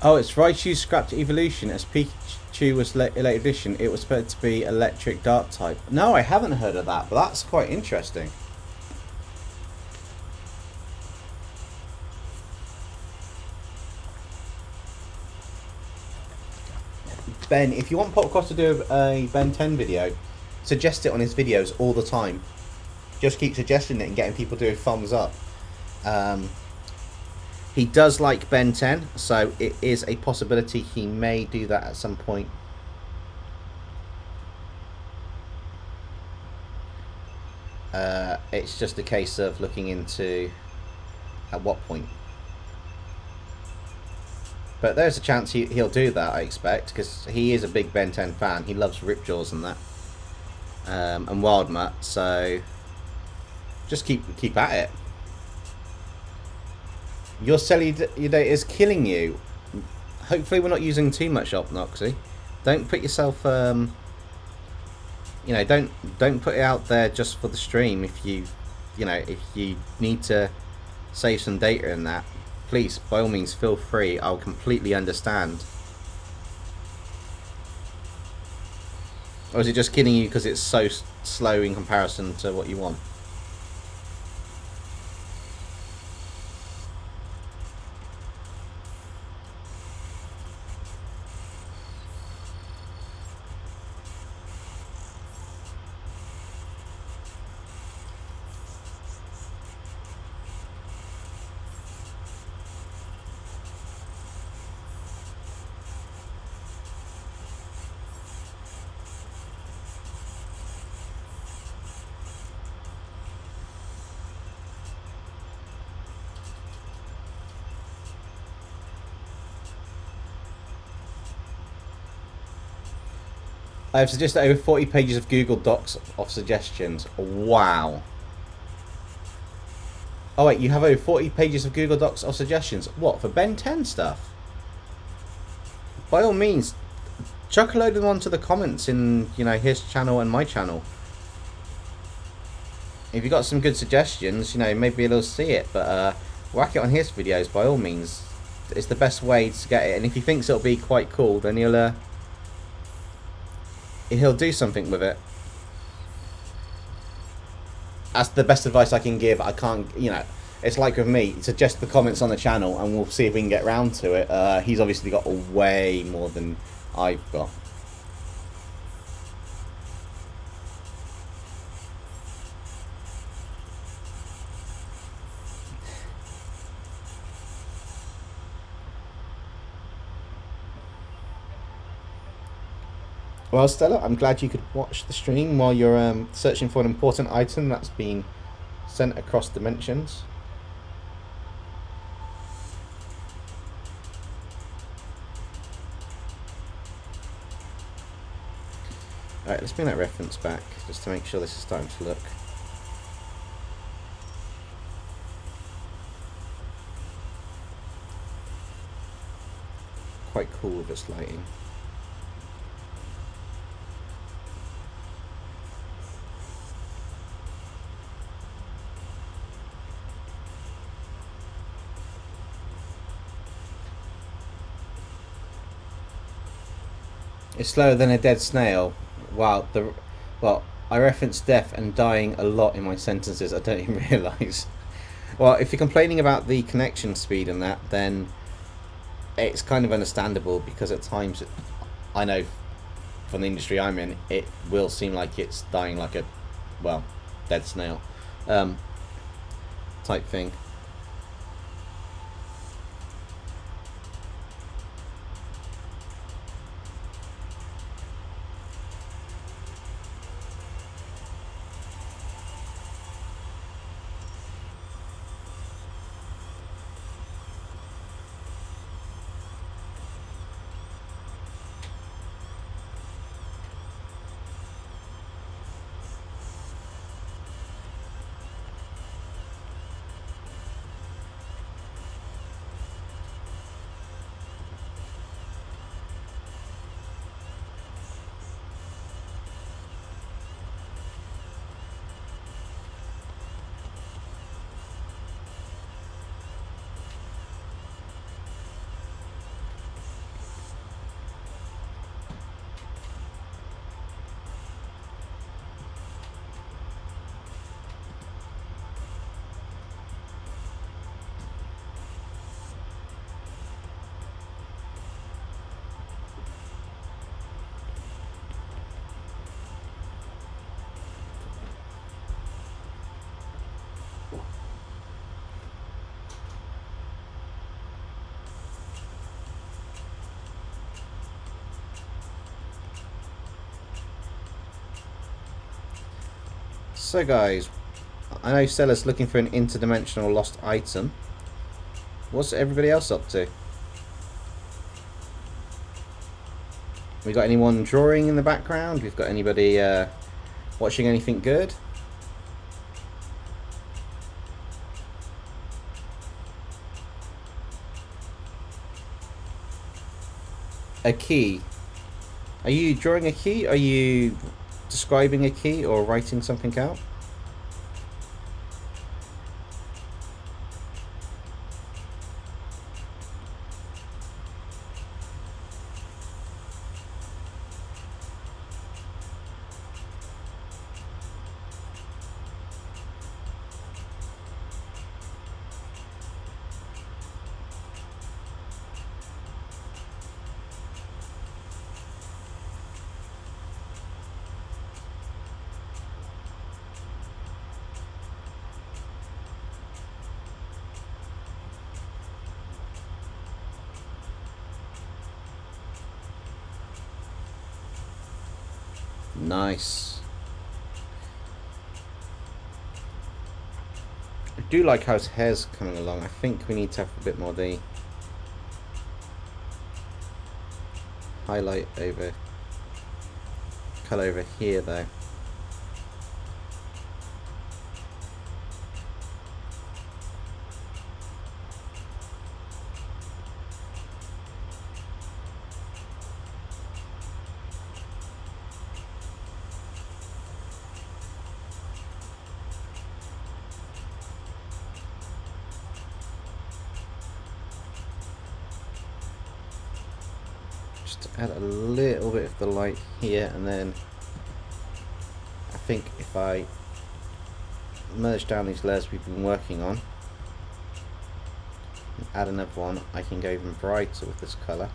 Oh, it's Raichu scrapped evolution as Pikachu was late edition. It was supposed to be electric dark type. No, I haven't heard of that, but that's quite interesting. Ben, if you want Popcross to do a Ben 10 video, suggest it on his videos all the time. Just keep suggesting it and getting people to do thumbs up. He does like Ben 10, so it is a possibility he may do that at some point. It's just a case of looking into at what point. But there's a chance he'll do that, I expect, because he is a big Ben 10 fan. He loves Ripjaws and that. And Wild Mutt, so just keep at it. Your cellular data is killing you. Hopefully we're not using too much Opnoxy. Don't put yourself, you know, don't put it out there just for the stream. If you need to save some data in that, please, by all means, feel free. I'll completely understand. Or is it just killing you because it's so slow in comparison to what you want? I have suggested over 40 pages of Google Docs of suggestions. Wow. Oh wait, you have over 40 pages of Google Docs of suggestions. What, for Ben 10 stuff? By all means, chuck a load of them onto the comments in, you know, his channel and my channel. If you got some good suggestions, you know, maybe he'll see it. But whack it on his videos by all means. It's the best way to get it. And if he thinks it'll be quite cool, then he'll do something with it. That's the best advice I can give. I can't, you know, it's like with me. Suggest the comments on the channel and we'll see if we can get round to it. He's obviously got way more than I've got. Well, Stella, I'm glad you could watch the stream while you're searching for an important item that's been sent across dimensions. Alright, let's bring that reference back just to make sure this is starting to look quite cool with its lighting. It's slower than a dead snail. Wow, well, I reference death and dying a lot in my sentences. I don't even realise. Well, if you're complaining about the connection speed and that, then it's kind of understandable, because at times, I know from the industry I'm in, it will seem like it's dying like a, well, dead snail type thing. So guys, I know Stella's looking for an interdimensional lost item. What's everybody else up to? We got anyone drawing in the background? We've got anybody watching anything good? A key. Are you drawing a key? Are you describing a key or writing something out? Nice. I do like how his hair's coming along. I think we need to have a bit more of the highlight over colour over here though. Just add a little bit of the light here, and then I think if I merge down these layers we've been working on and add another one, I can go even brighter with this colour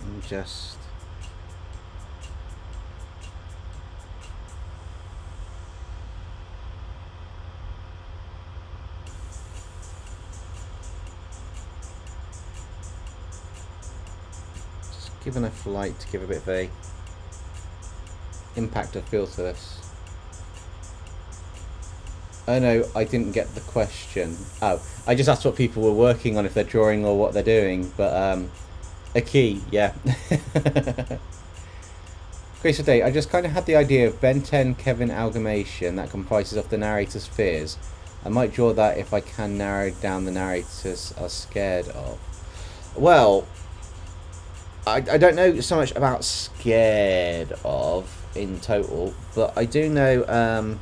and just give enough light to give a bit of a impact or feel to this. Oh no, I didn't get the question. Oh, I just asked what people were working on, if they're drawing or what they're doing, but a key, yeah. Grace of Day, I just kind of had the idea of Ben 10 Kevin amalgamation that comprises of the narrator's fears. I might draw that if I can narrow down the narrators are scared of. Well, I don't know so much about scared of in total, but I do know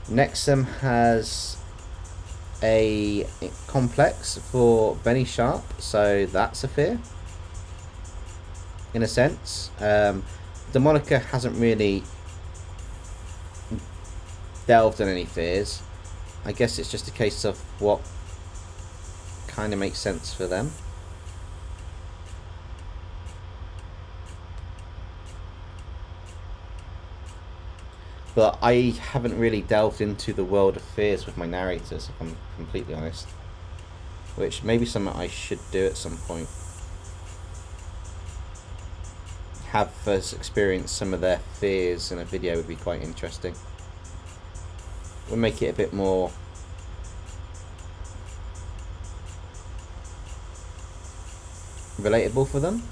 Nexum has a complex for Benny Sharp, so that's a fear in a sense. Demonica hasn't really delved in any fears. I guess it's just a case of what kind of makes sense for them. But I haven't really delved into the world of fears with my narrators, if I'm completely honest. Which maybe something I should do at some point. Have us experience some of their fears in a video would be quite interesting. We'll make it a bit more relatable for them.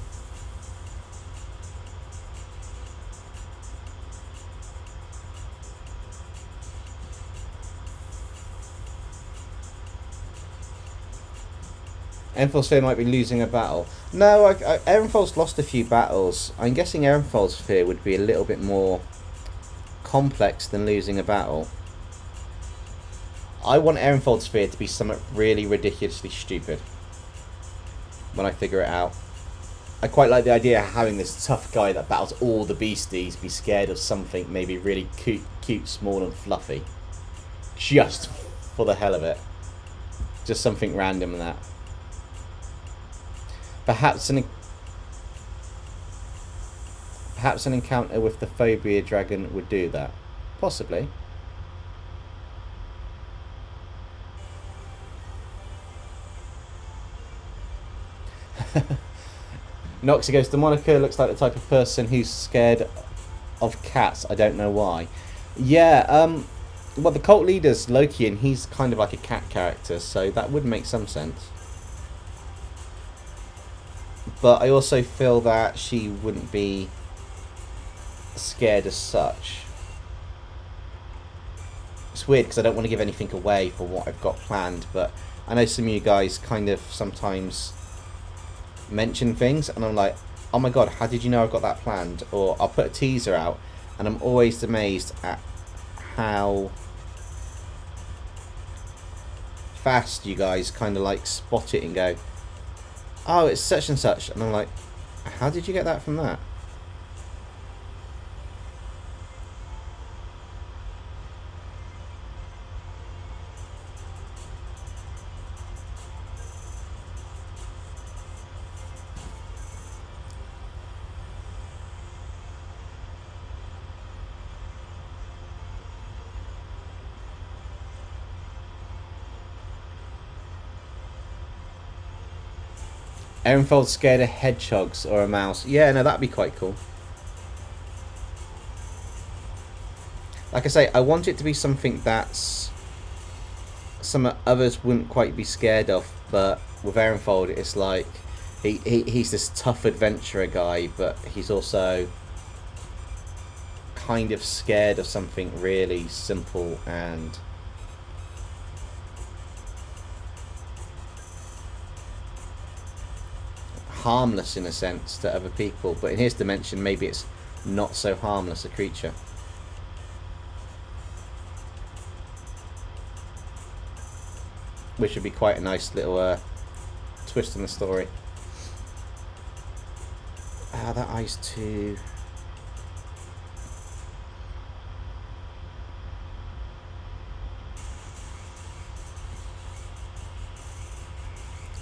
Erenfol's fear might be losing a battle. No, Erenfol's lost a few battles. I'm guessing Erenfol's fear would be a little bit more complex than losing a battle. I want Erenfol's fear to be something really ridiculously stupid when I figure it out. I quite like the idea of having this tough guy that battles all the beasties be scared of something maybe really cute, small and fluffy. Just for the hell of it. Just something random in that. Perhaps an encounter with the Phobia Dragon would do that. Possibly. Noxie goes to Monica, looks like the type of person who's scared of cats. I don't know why. Yeah, well, the cult leader's Loki, and he's kind of like a cat character, so that would make some sense. But I also feel that she wouldn't be scared as such. It's weird because I don't want to give anything away for what I've got planned, but I know some of you guys kind of sometimes mention things, and I'm like, oh my god, how did you know I've got that planned? Or I'll put a teaser out, and I'm always amazed at how fast you guys kind of like spot it and go, oh, it's such and such, and I'm like, how did you get that from that? Ehrenfeld's scared of hedgehogs or a mouse. Yeah, no, that'd be quite cool. Like I say, I want it to be something that's some others wouldn't quite be scared of, but with Ehrenfeld, it's like he's this tough adventurer guy, but he's also kind of scared of something really simple and harmless in a sense to other people, but in his dimension maybe it's not so harmless a creature. Which would be quite a nice little twist in the story. Ah, that eye's too...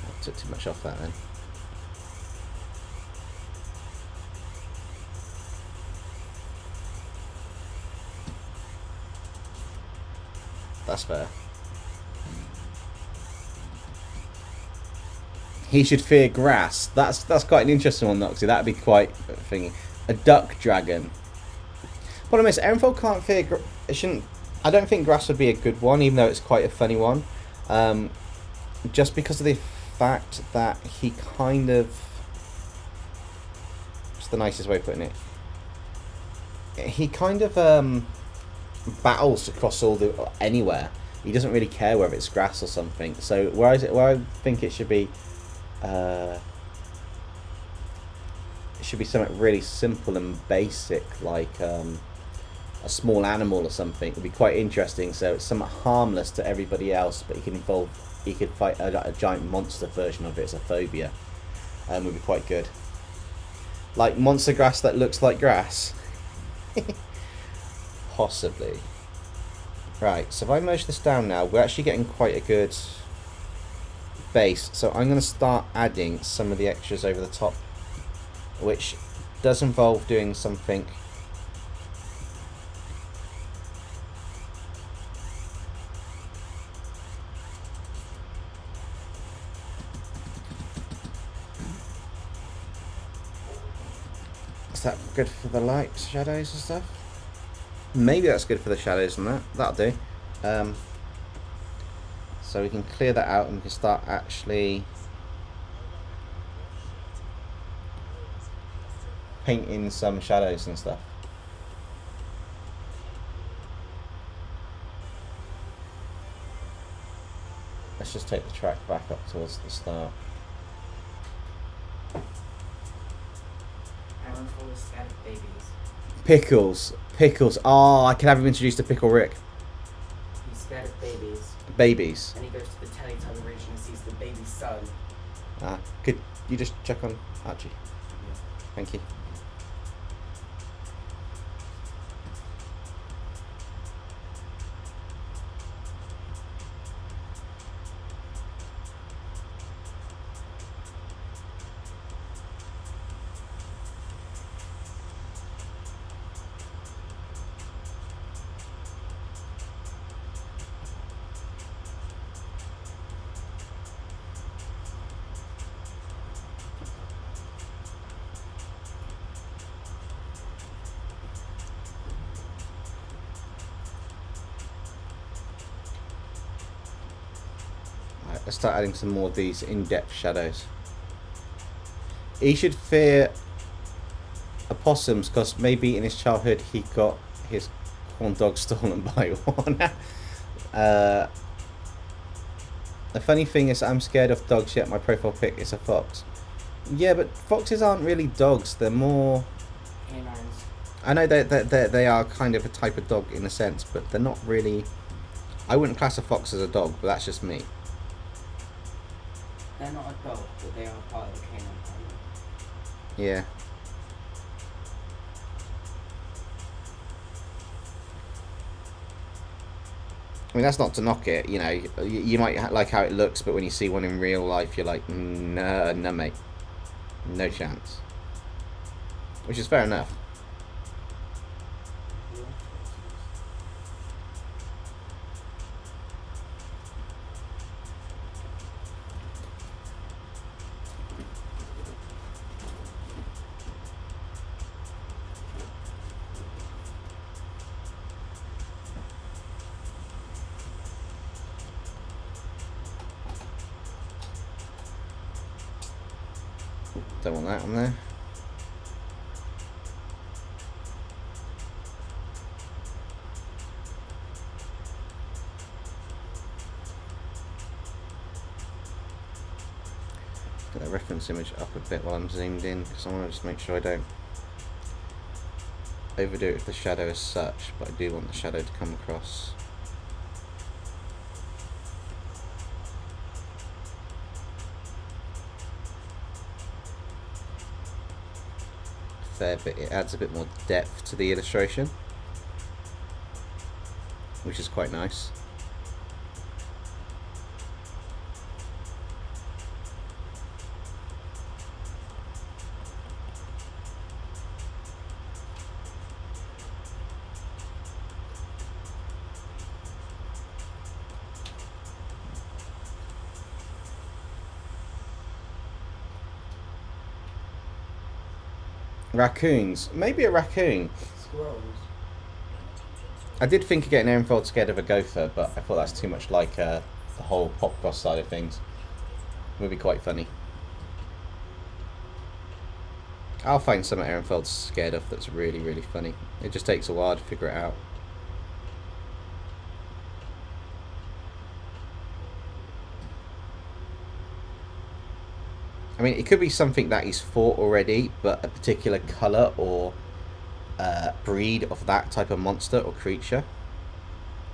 I took too much off that then. That's fair. He should fear grass. That's quite an interesting one, Noxie. That'd be quite thingy. A duck dragon. Problem is, Ehrenfeld can't fear. It shouldn't. I don't think grass would be a good one, even though it's quite a funny one. Just because of the fact that he kind of. What's the nicest way of putting it? He kind of battles across anywhere. He doesn't really care whether it's grass or something. So where I think it should be, it should be something really simple and basic, like a small animal or something. It would be quite interesting. So it's somewhat harmless to everybody else, but he could fight a giant monster version of it as a phobia. Would be quite good. Like monster grass that looks like grass. Possibly. Right, so if I merge this down now, we're actually getting quite a good base. So I'm going to start adding some of the extras over the top, which does involve doing something is that good for the light, shadows and stuff? Maybe that's good for the shadows and that'll do. So we can clear that out and we can start actually painting some shadows and stuff. Let's just take the track back up towards the start. Ehrenfeld is scared of babies. Pickles. Oh, I can have him introduced to Pickle Rick. He's scared of babies. Babies. And he goes to the Teletubby region and sees the baby son. Could you just check on Archie? Yeah. Thank you. let's start adding some more of these in-depth shadows. He should fear opossums because maybe in his childhood he got his corn dog stolen by one. The funny thing is I'm scared of dogs, yet my profile pic is a fox. Yeah, but foxes aren't really dogs. They're more... Canines. I know they are kind of a type of dog in a sense, but they're not really... I wouldn't class a fox as a dog, but that's just me. They're not a dog, but they are part of the canine family. Yeah. I mean, that's not to knock it, you know. You might like how it looks, but when you see one in real life, you're like, no, mate. No chance. Which is fair enough. Don't want that on there. Get that reference image up a bit while I'm zoomed in, because I want to just make sure I don't overdo it with the shadow as such, but I do want the shadow to come across. Fair bit. It adds a bit more depth to the illustration, which is quite nice. Raccoons. Maybe a raccoon. Squirrels. I did think of getting Aaronfold scared of a gopher, but I thought that's too much like the whole pop cross side of things. It would be quite funny. I'll find something Aaronfeld's scared of that's really, really funny. It just takes a while to figure it out. I mean, it could be something that he's fought already, but a particular colour or breed of that type of monster or creature.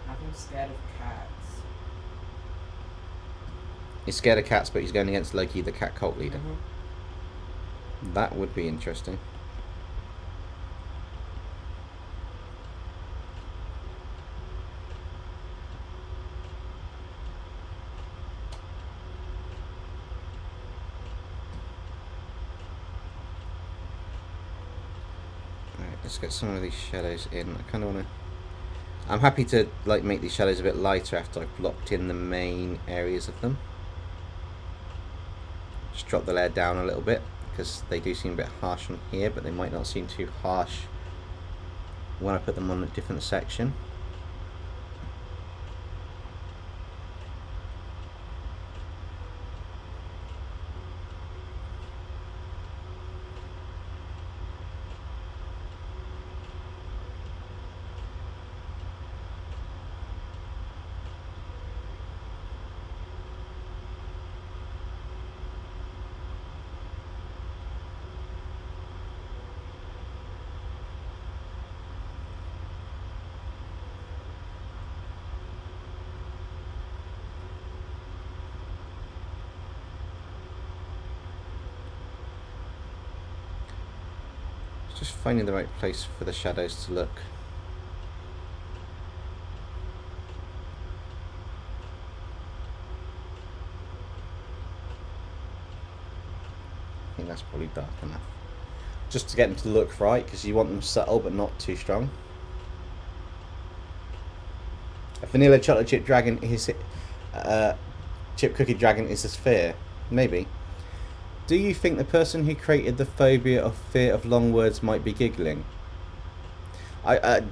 I'm scared of cats. He's scared of cats, but he's going against Loki, the cat cult leader. Mm-hmm. That would be interesting. Let's get some of these shadows in. I kind of want to... I'm happy to like make these shadows a bit lighter after I've blocked in the main areas of them. Just drop the layer down a little bit, because they do seem a bit harsh on here, but they might not seem too harsh when I put them on a different section. Just finding the right place for the shadows to look. I think that's probably dark enough. Just to get them to look right, because you want them subtle but not too strong. A vanilla chocolate chip dragon is chip cookie dragon is a sphere. Maybe. Do you think the person who created the phobia of fear of long words might be giggling?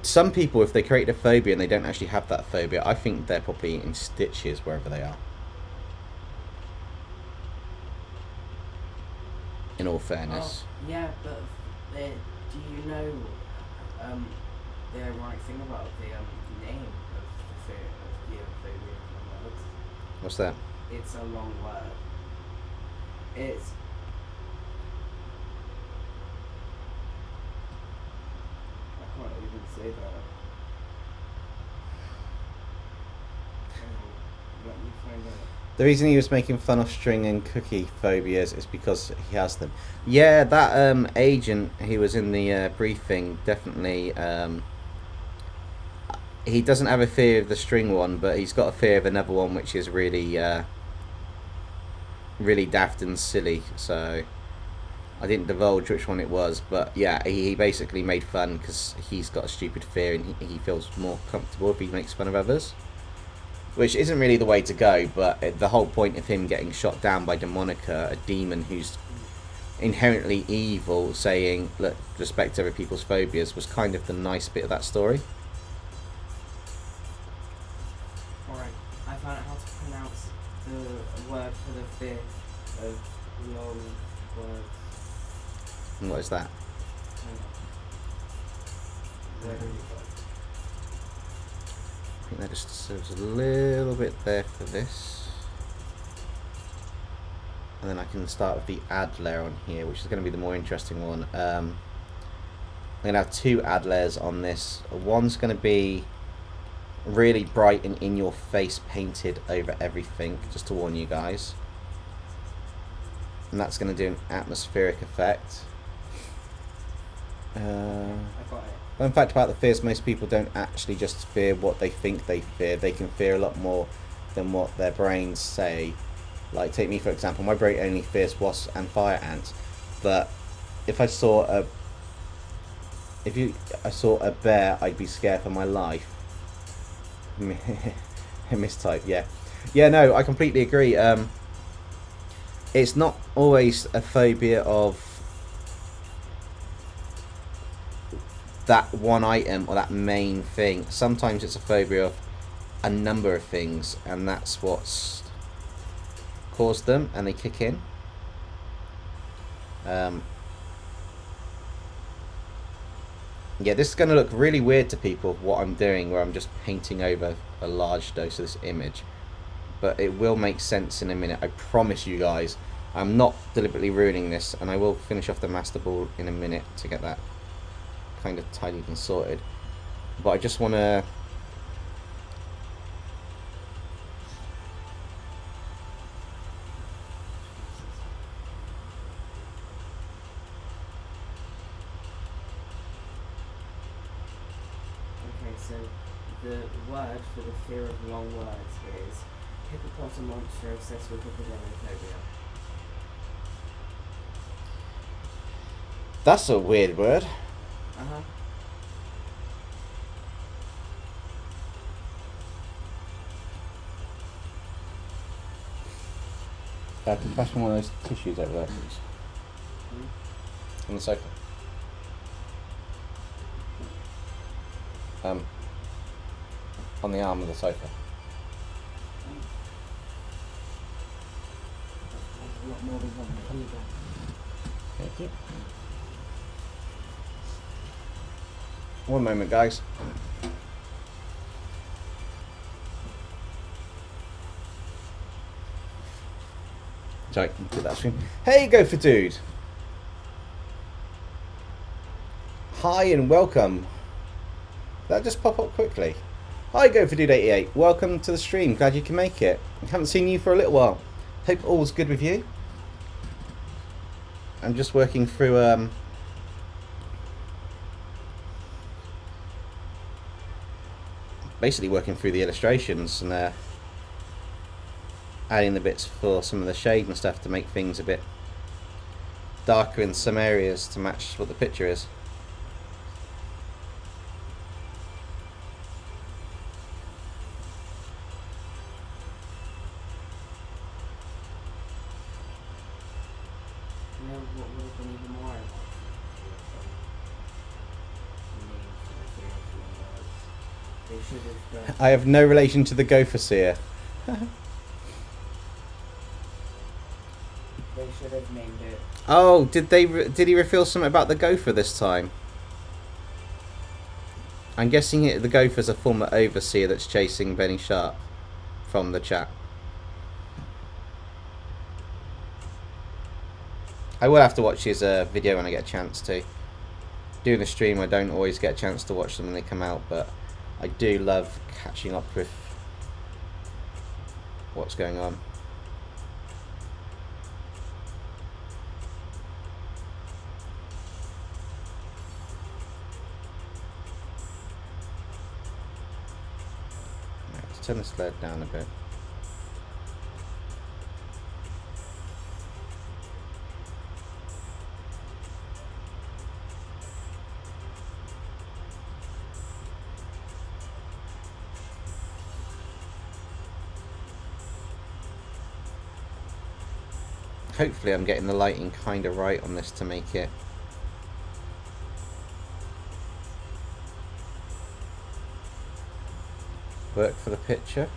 Some people, if they create a phobia and they don't actually have that phobia, I think they're probably in stitches wherever they are. in all fairness. Oh, yeah, but do you know the ironic thing about the name of the fear of the phobia of words? What's that? It's a long word. It's I can't even say that. Let me find out. The reason he was making fun of string and cookie phobias is because he has them. Yeah, that agent who was in the briefing definitely. He doesn't have a fear of the string one, but he's got a fear of another one, which is really, really daft and silly. So I didn't divulge which one it was, but yeah, he basically made fun because he's got a stupid fear and he feels more comfortable if he makes fun of others. Which isn't really the way to go, but the whole point of him getting shot down by Demonica, a demon who's inherently evil, saying, look, respect other people's phobias, was kind of the nice bit of that story. Alright, I found out how to pronounce the word for the fear of long words. And what is that? Where do you go? I think that just serves a little bit there for this. And then I can start with the ad layer on here, which is going to be the more interesting one. I'm going to have two ad layers on this. One's going to be really bright and in your face, painted over everything, just to warn you guys. And that's going to do an atmospheric effect. I got it. Fun fact about the fears, most people don't actually just fear what they think they fear. They can fear a lot more than what their brains say. Like, take me for example, my brain only fears wasps and fire ants. But if I saw a bear, I'd be scared for my life. Mistype, yeah. Yeah, no, I completely agree. It's not always a phobia of that one item or that main thing. Sometimes it's a phobia of a number of things, and that's what's caused them, and they kick in. Yeah, this is going to look really weird to people, what I'm doing, where I'm just painting over a large dose of this image, but it will make sense in a minute. I promise you guys. I'm not deliberately ruining this, and I will finish off the master ball in a minute to get that kind of tidied and sorted. But I just want to So the word for the fear of long words is hippopotam monster obsessed with hippopotamophobia. That's a weird word. Uh-huh. I can pass me one of those tissues over there, please. On the sofa. On the arm of the sofa. A lot more than one. Thank you. One moment, guys. Sorry, do that screen. Hey, Go for Dude. Hi and welcome. Did that just pop up quickly? Hi, Go for Dude 88. Welcome to the stream. Glad you can make it. I haven't seen you for a little while. Hope all's good with you. I'm just working through basically working through the illustrations and adding the bits for some of the shade and stuff to make things a bit darker in some areas to match what the picture is. You know what would have been even more ironic? They should have done. I have no relation to the gopher seer. They they should have named it. Oh, did he reveal something about the gopher this time? I'm guessing the gopher's a former overseer that's chasing Benny Sharp from the chat. I will have to watch his video when I get a chance to. Doing a stream, I don't always get a chance to watch them when they come out, but I do love catching up with what's going on. Let's turn the sled down a bit. Hopefully I'm getting the lighting kind of right on this to make it work for the picture.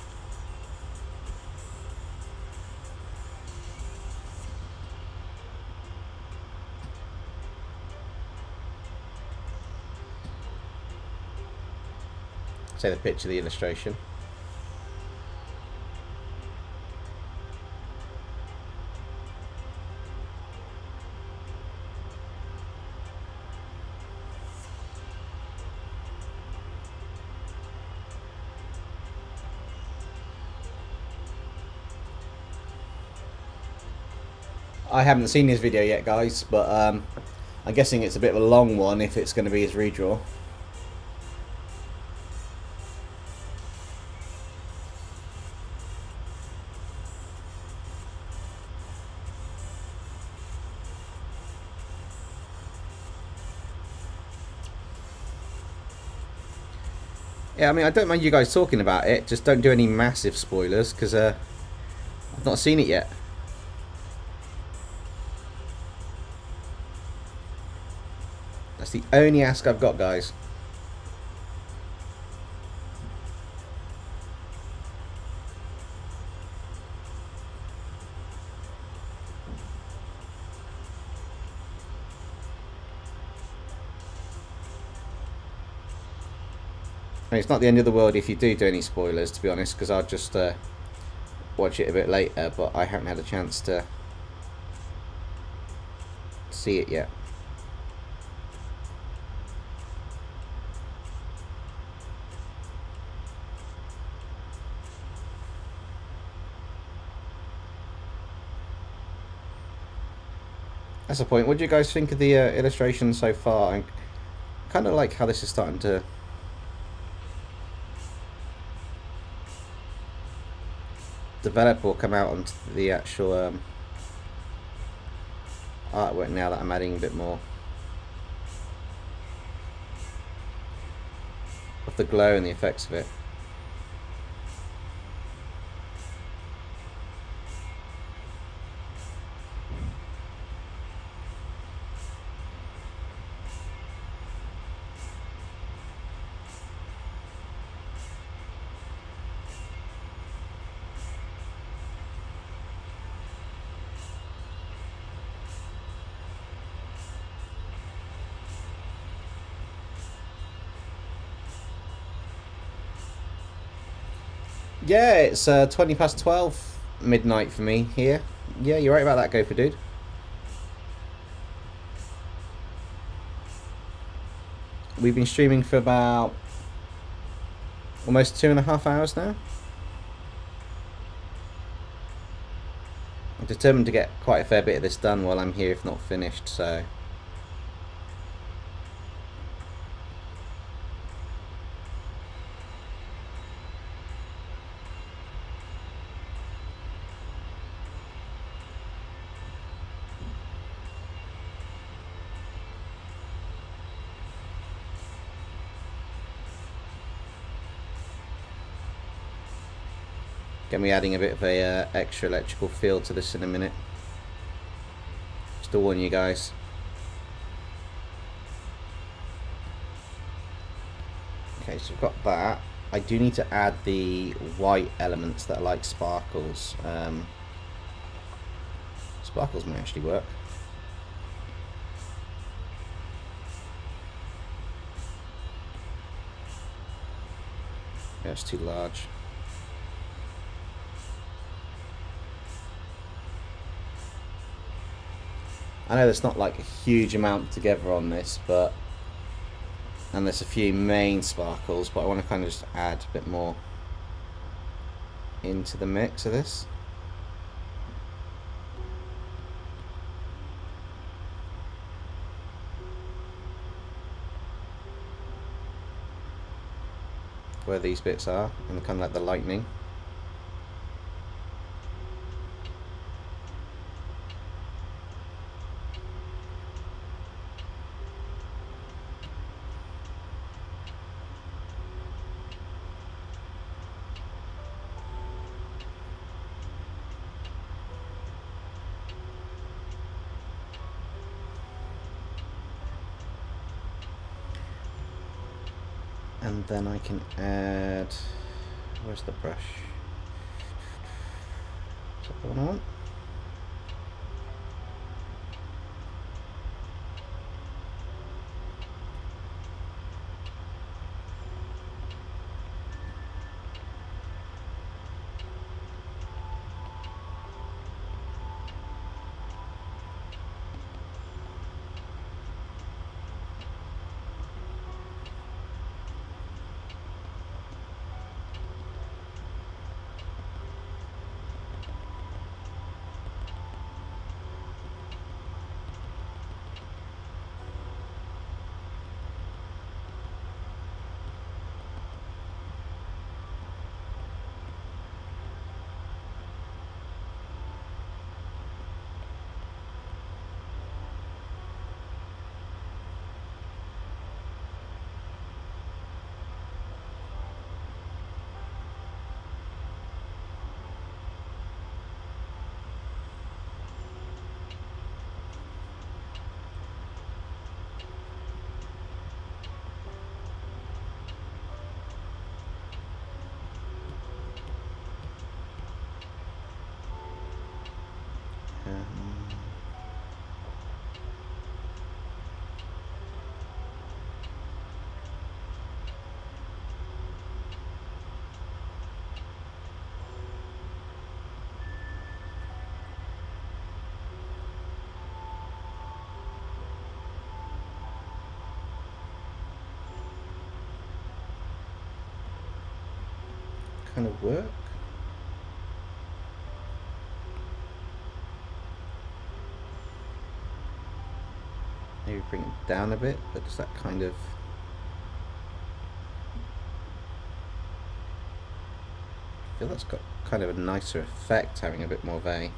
Say the picture, the illustration. I haven't seen his video yet, guys, but I'm guessing it's a bit of a long one if it's going to be his redraw. Yeah, I mean, I don't mind you guys talking about it, just don't do any massive spoilers, because I've not seen it yet. That's the only ask I've got, guys. I mean, it's not the end of the world if you do any spoilers, to be honest, because I'll just watch it a bit later, but I haven't had a chance to see it yet. That's the point. What do you guys think of the illustration so far? I kind of like how this is starting to develop or come out onto the actual artwork now that I'm adding a bit more of the glow and the effects of it. Yeah, it's 20 past 12 midnight for me here. Yeah, you're right about that, Gopher dude. We've been streaming for about almost 2.5 hours now. I'm determined to get quite a fair bit of this done while I'm here, if not finished, so... Get me adding a bit of a extra electrical feel to this in a minute. Just to warn you guys. Okay, so we've got that. I do need to add the white elements that are like sparkles. So Sparkles may actually work. Yeah, it's too large. I know there's not like a huge amount together on this, but and there's a few main sparkles, but I want to kind of just add a bit more into the mix of this. Where these bits are, and kind of like the lightning. And then I can add, where's the brush? Is that the one I want? Kind of work. Maybe bring it down a bit, but does that kind of... I feel that's got kind of a nicer effect, having a bit more of a...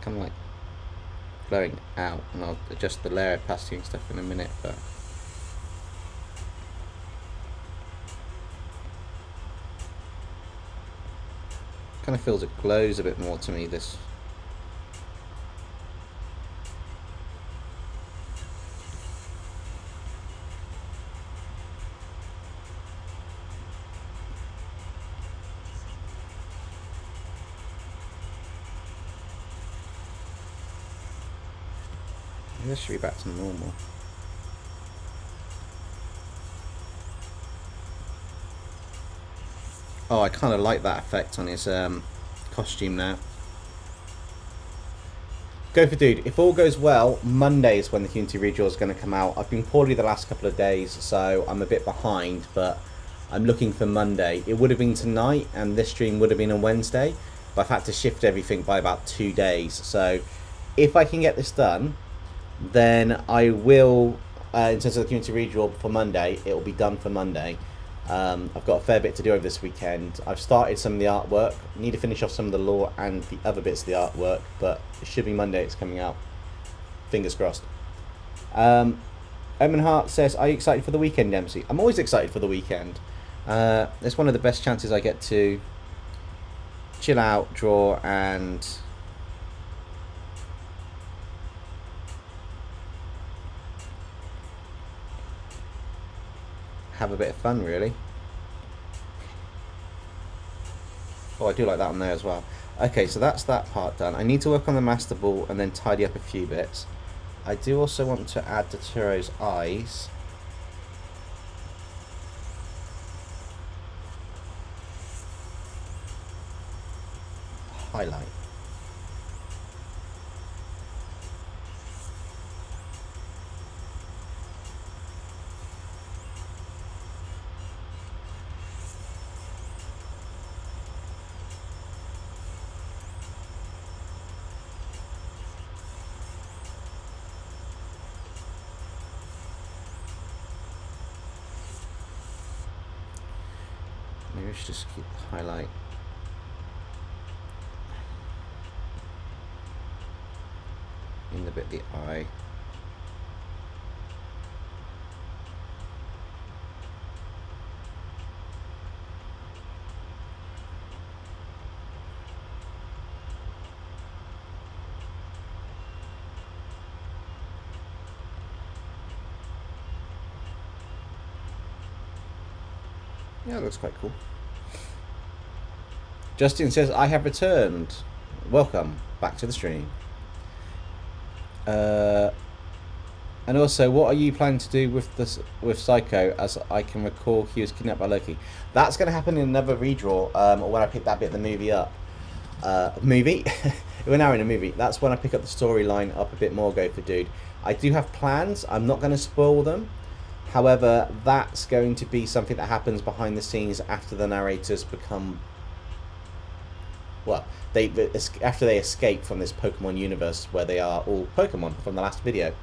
kind of like flowing out, and I'll adjust the layer opacity and stuff in a minute, but kind of feels it glows a bit more to me, this. This should be back to normal. Oh, I kind of like that effect on his costume now. Go for dude. If all goes well, Monday is when the Community Redraw is going to come out. I've been poorly the last couple of days, so I'm a bit behind, but I'm looking for Monday. It would have been tonight, and this stream would have been on Wednesday, but I've had to shift everything by about 2 days. So if I can get this done, then I will, in terms of the Community Redraw for Monday, it will be done for Monday. I've got a fair bit to do over this weekend. I've started some of the artwork. I need to finish off some of the lore and the other bits of the artwork, but it should be Monday it's coming out. Fingers crossed. Omen Hart says, are you excited for the weekend, Dempsey? I'm always excited for the weekend. It's one of the best chances I get to chill out, draw, and have a bit of fun, really. Oh, I do like that one there as well. Okay, so that's that part done. I need to work on the master ball and then tidy up a few bits. I do also want to add the Turo's eyes. Highlight. Maybe we should just keep the highlight. In the bit of the eye. Yeah, that looks quite cool. Justin says, I have returned. Welcome back to the stream. And also, what are you planning to do with this with Psycho? As I can recall, he was kidnapped by Loki. That's going to happen in another redraw, or when I pick that bit of the movie up. Movie? We're now in a movie. That's when I pick up the storyline up a bit more, go for dude. I do have plans. I'm not going to spoil them. However, that's going to be something that happens behind the scenes after the narrators become... Well, after they escape from this Pokemon universe where they are all Pokemon from the last video.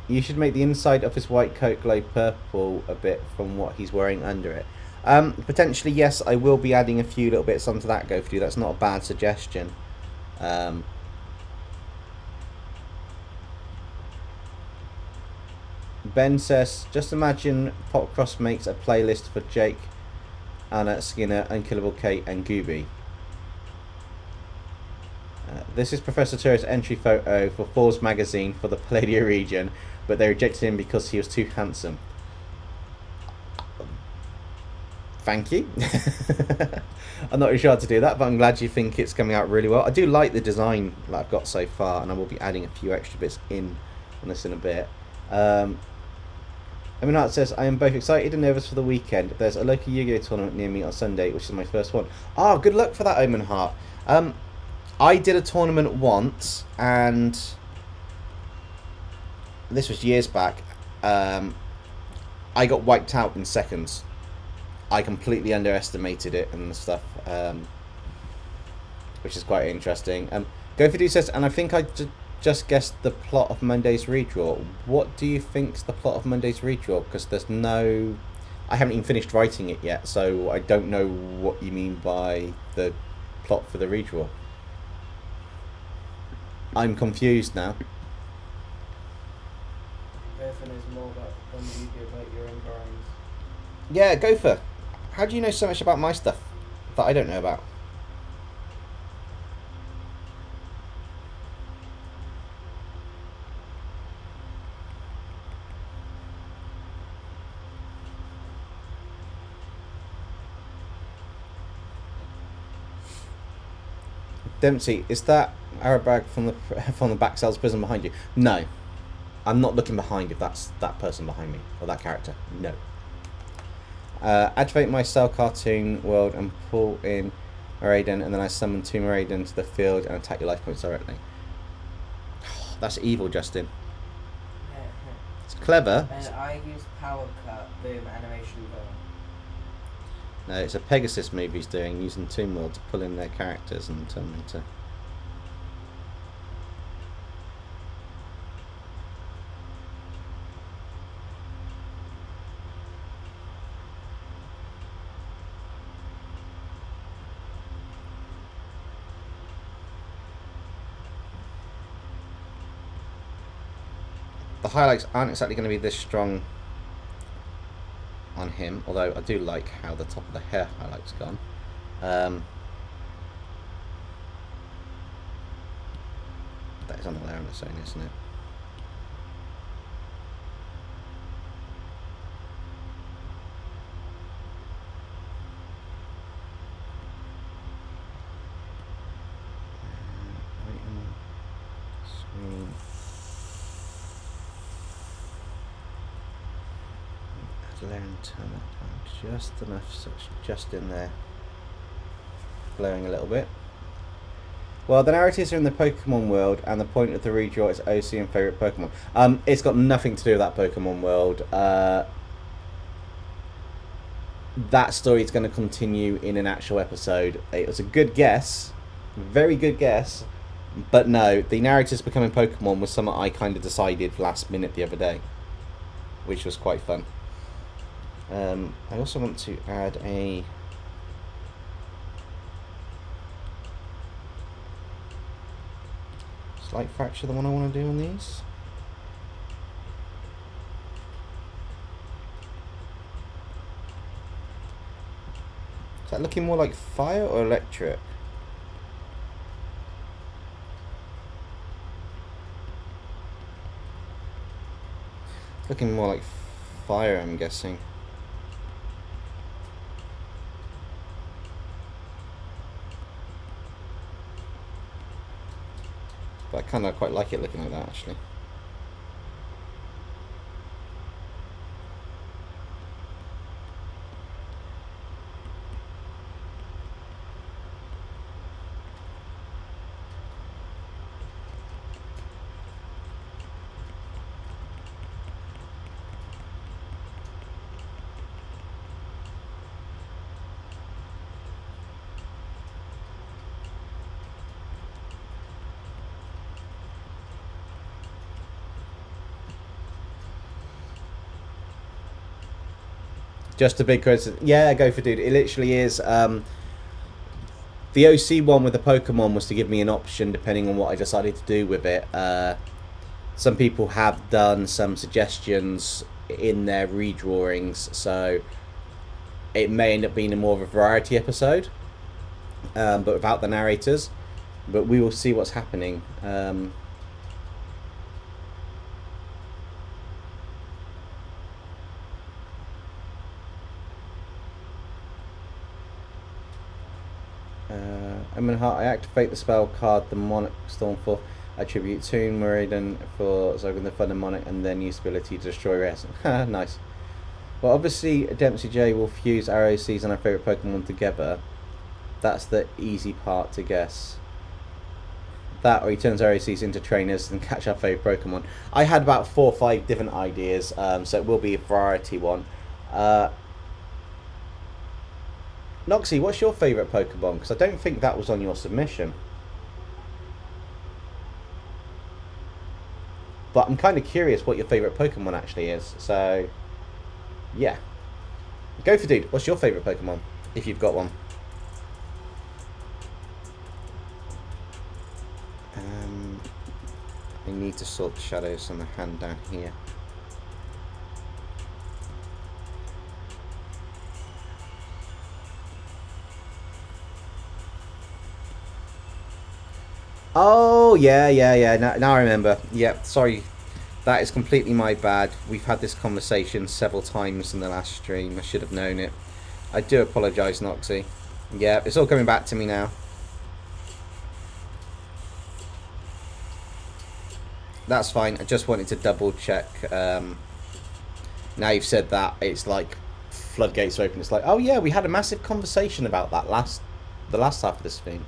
You should make the inside of his white coat glow purple a bit from what he's wearing under it. Potentially, yes, I will be adding a few little bits onto that, go for you. That's not a bad suggestion. Ben says, just imagine Popcross makes a playlist for Jake, Anna, Skinner, Unkillable Kate and Gooby. This is Professor Turo's entry photo for Forbes magazine for the Palladio region, but they rejected him because he was too handsome. Thank you. I'm not really sure how to do that, but I'm glad you think it's coming out really well. I do like the design that I've got so far, and I will be adding a few extra bits in on this in a bit. Eminat says, I am both excited and nervous for the weekend. There's a local Yu-Gi-Oh tournament near me on Sunday, which is my first one. Ah, good luck for that, Omen Heart. I did a tournament once, and this was years back. I got wiped out in seconds. I completely underestimated it and stuff, which is quite interesting. GoForDo says, and I think I just guessed the plot of Monday's redraw. What do you think's the plot of Monday's redraw? Because there's no... I haven't even finished writing it yet, so I don't know what you mean by the plot for the redraw. I'm confused now. Gopher knows more than you do about your own drawings. Yeah, Gopher. How do you know so much about my stuff that I don't know about? Dempsey, is that Arabag from the back cells prison behind you? No. I'm not looking behind if that's that person behind me, or that character. No. Activate my cell cartoon world and pull in Miraidon, and then I summon 2 Miraidon to the field and attack your life points directly. That's evil, Justin. It's clever. And I use power cut, boom, animation, boom. No, it's a Pegasus move he's doing, using Toon World to pull in their characters and turn them into... The highlights aren't exactly going to be this strong on him, although I do like how the top of the hair highlight's gone. That is on the layer on its own, isn't it? Layer and turn that down just enough so it's just in there, glowing a little bit. Well, the narratives are in the Pokemon world, and the point of the redraw is OC and favourite Pokemon. It's got nothing to do with that Pokemon world. That story is going to continue in an actual episode. It was a good guess, very good guess, but no, the narratives becoming Pokemon was something I kind of decided last minute the other day, which was quite fun. I also want to add a slight fracture, the one I want to do on these. Is that looking more like fire or electric? It's looking more like fire, I'm guessing. But I kind of quite like it looking like that, actually. Just a big coincidence. Yeah, go for dude. It literally is. The OC one with the Pokemon was to give me an option depending on what I decided to do with it. Some people have done some suggestions in their redrawings, so it may end up being a more of a variety episode, but without the narrators. But we will see what's happening. I activate the spell card, the Monarch Stormforth. I tribute Turo and Miraidon for Zogan the Thundermonic, and then use ability to destroy rest. Nice. Well, obviously, DempseyJ will fuse our OCs and our favourite Pokemon together. That's the easy part to guess. That, or he turns our OCs into trainers and catch our favourite Pokemon. I had about 4 or 5 different ideas, so it will be a variety one. Noxie, what's your favourite Pokemon? Because I don't think that was on your submission. But I'm kind of curious what your favourite Pokemon actually is. So, yeah. Go for dude. What's your favourite Pokemon? If you've got one. I need to sort the shadows on the hand down here. Oh, yeah. Now I remember. Yeah, sorry. That is completely my bad. We've had this conversation several times in the last stream. I should have known it. I do apologise, Noxie. Yeah, it's all coming back to me now. That's fine. I just wanted to double check. Now you've said that, it's like floodgates are open. It's like, oh yeah, we had a massive conversation about that the last half of the stream.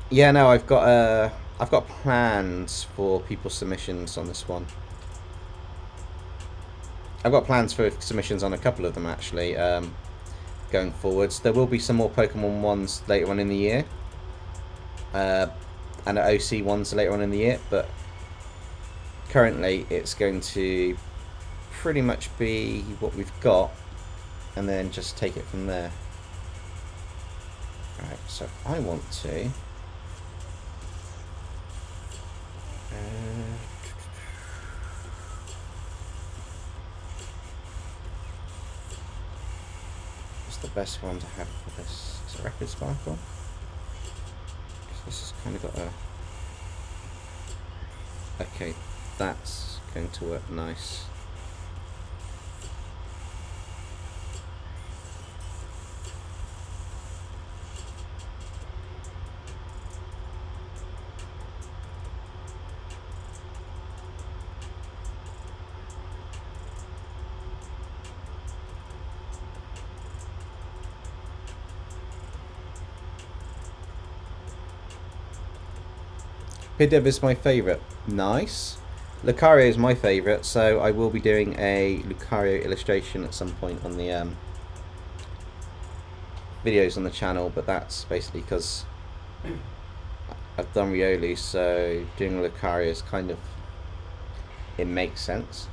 Yeah, no, I've got plans for people's submissions on this one. I've got plans for submissions on a couple of them actually, going forwards. There will be some more Pokemon ones later on in the year, and OC ones later on in the year, but currently it's going to pretty much be what we've got, and then just take it from there. Right, so I want to what's the best one to have for this? Is it Rapid Sparkle? This has kind of got a... Okay, that's going to work nice. Pidev is my favourite. Nice. Lucario is my favourite, so I will be doing a Lucario illustration at some point on the videos on the channel, but that's basically because I've done Riolu, so doing Lucario is kind of, it makes sense.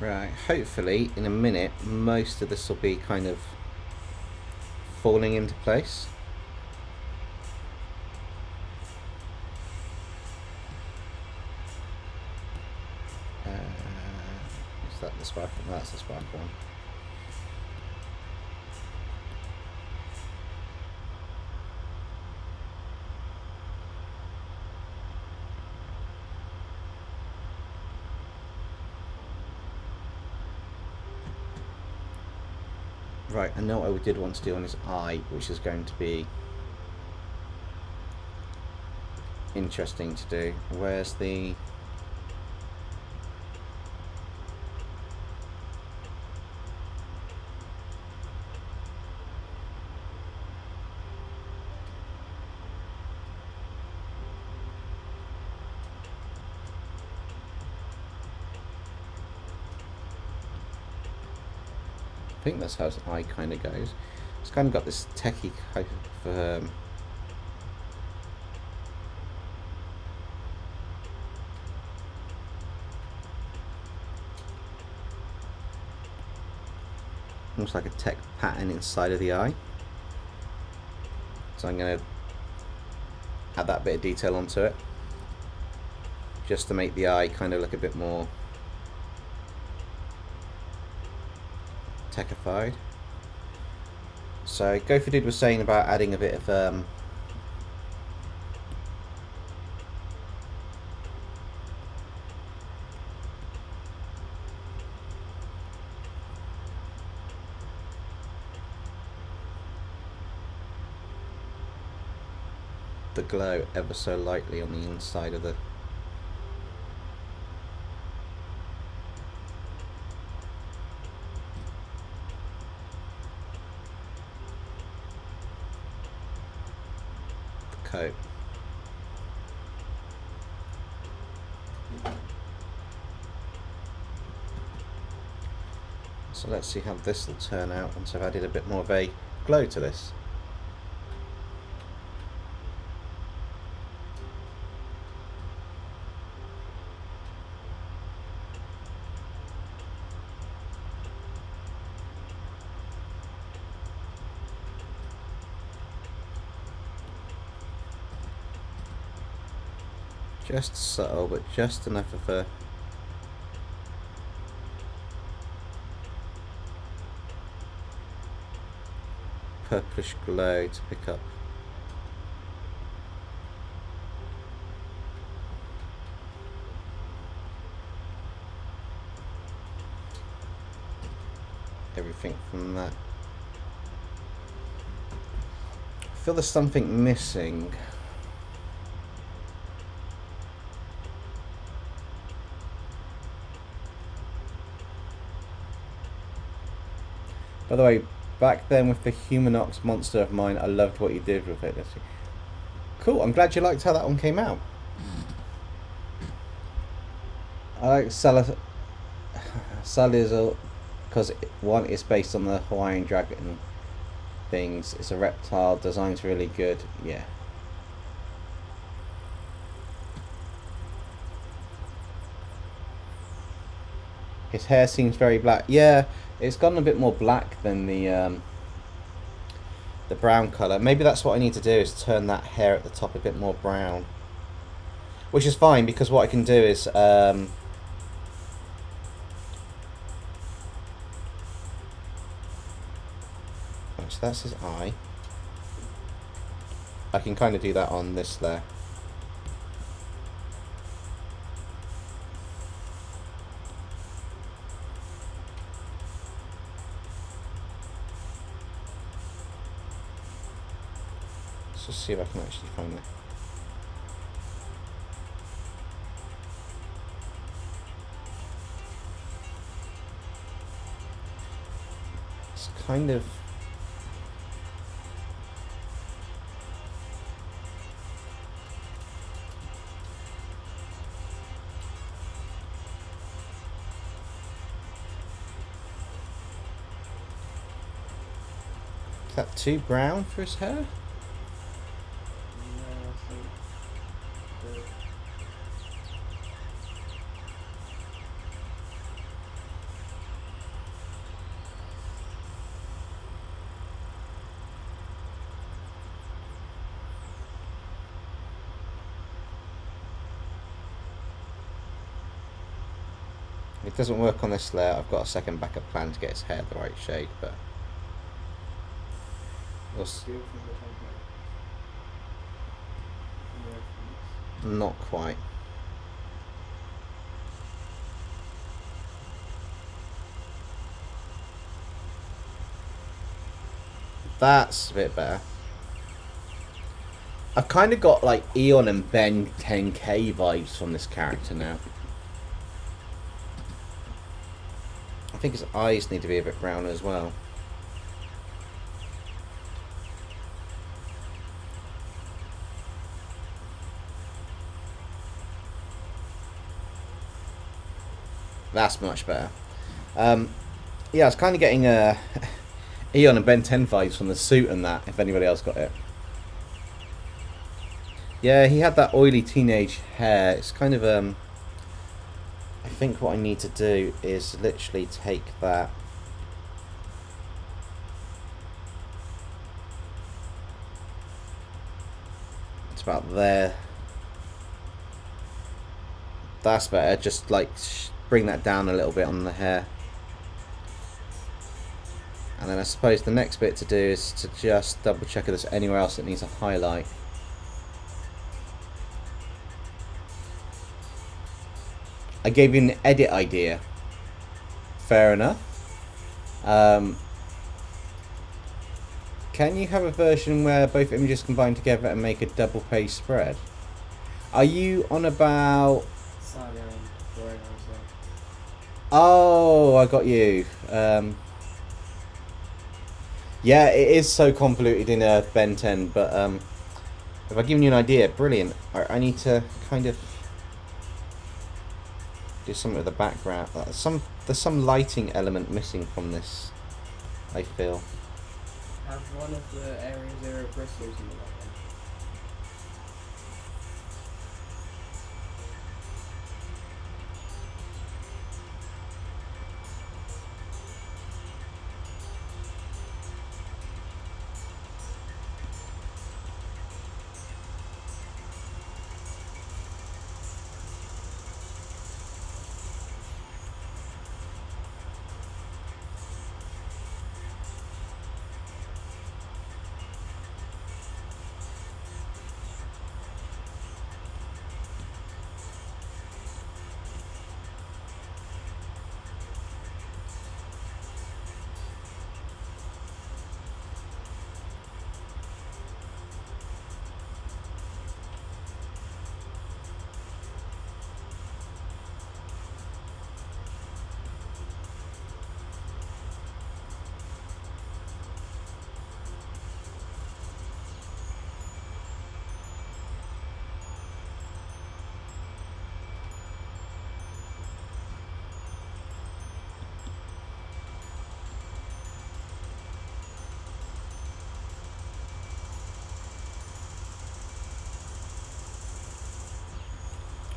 Right, hopefully in a minute most of this will be kind of falling into place. Is that the spark? That's the spark one. Right, I know what I did want to do on his eye, which is going to be interesting to do. Where's the... I think that's how his eye kind of goes. It's kind of got this techie type of almost like a tech pattern inside of the eye. So I'm going to add that bit of detail onto it, just to make the eye kind of look a bit more techified. So Gopher Dude was saying about adding a bit of the glow ever so lightly on the inside of the coat. So let's see how this will turn out once I've added a bit more of a glow to this. Just subtle, but just enough of a purplish glow to pick up. Everything from that. I feel there's something missing. By the way, back then with the Humanox monster of mine, I loved what you did with it. Cool, I'm glad you liked how that one came out. I like Salazar because one, it's based on the Hawaiian dragon things. It's a reptile, design's really good. Yeah. His hair seems very black. Yeah, it's gotten a bit more black than the brown colour. Maybe that's what I need to do, is turn that hair at the top a bit more brown. Which is fine, because what I can do is so that's his eye. I can kind of do that on this layer. Let's just see if I can actually find it. It's kind of... Is that too brown for his hair? It doesn't work on this layer. I've got a second backup plan to get his hair the right shade, but not quite. That's a bit better. I've kind of got like Eon and Ben 10K vibes from this character now. I think his eyes need to be a bit browner as well. That's much better. Yeah, I was kind of getting Eon and Ben 10 vibes from the suit and that, if anybody else got it. Yeah, he had that oily teenage hair. It's kind of I think what I need to do is literally take that. It's about there. That's better. Just like bring that down a little bit on the hair. And then I suppose the next bit to do is to just double check if there's anywhere else that needs a highlight. I gave you an edit idea. Fair enough. Can you have a version where both images combine together and make a double page spread? Are you on about... Oh, I got you. Yeah, it is so convoluted in Ben 10, but if I've given you an idea, brilliant. I need to kind of do something with the background. There's some lighting element missing from this, I feel. Have one of the Area Zero bristles in the background.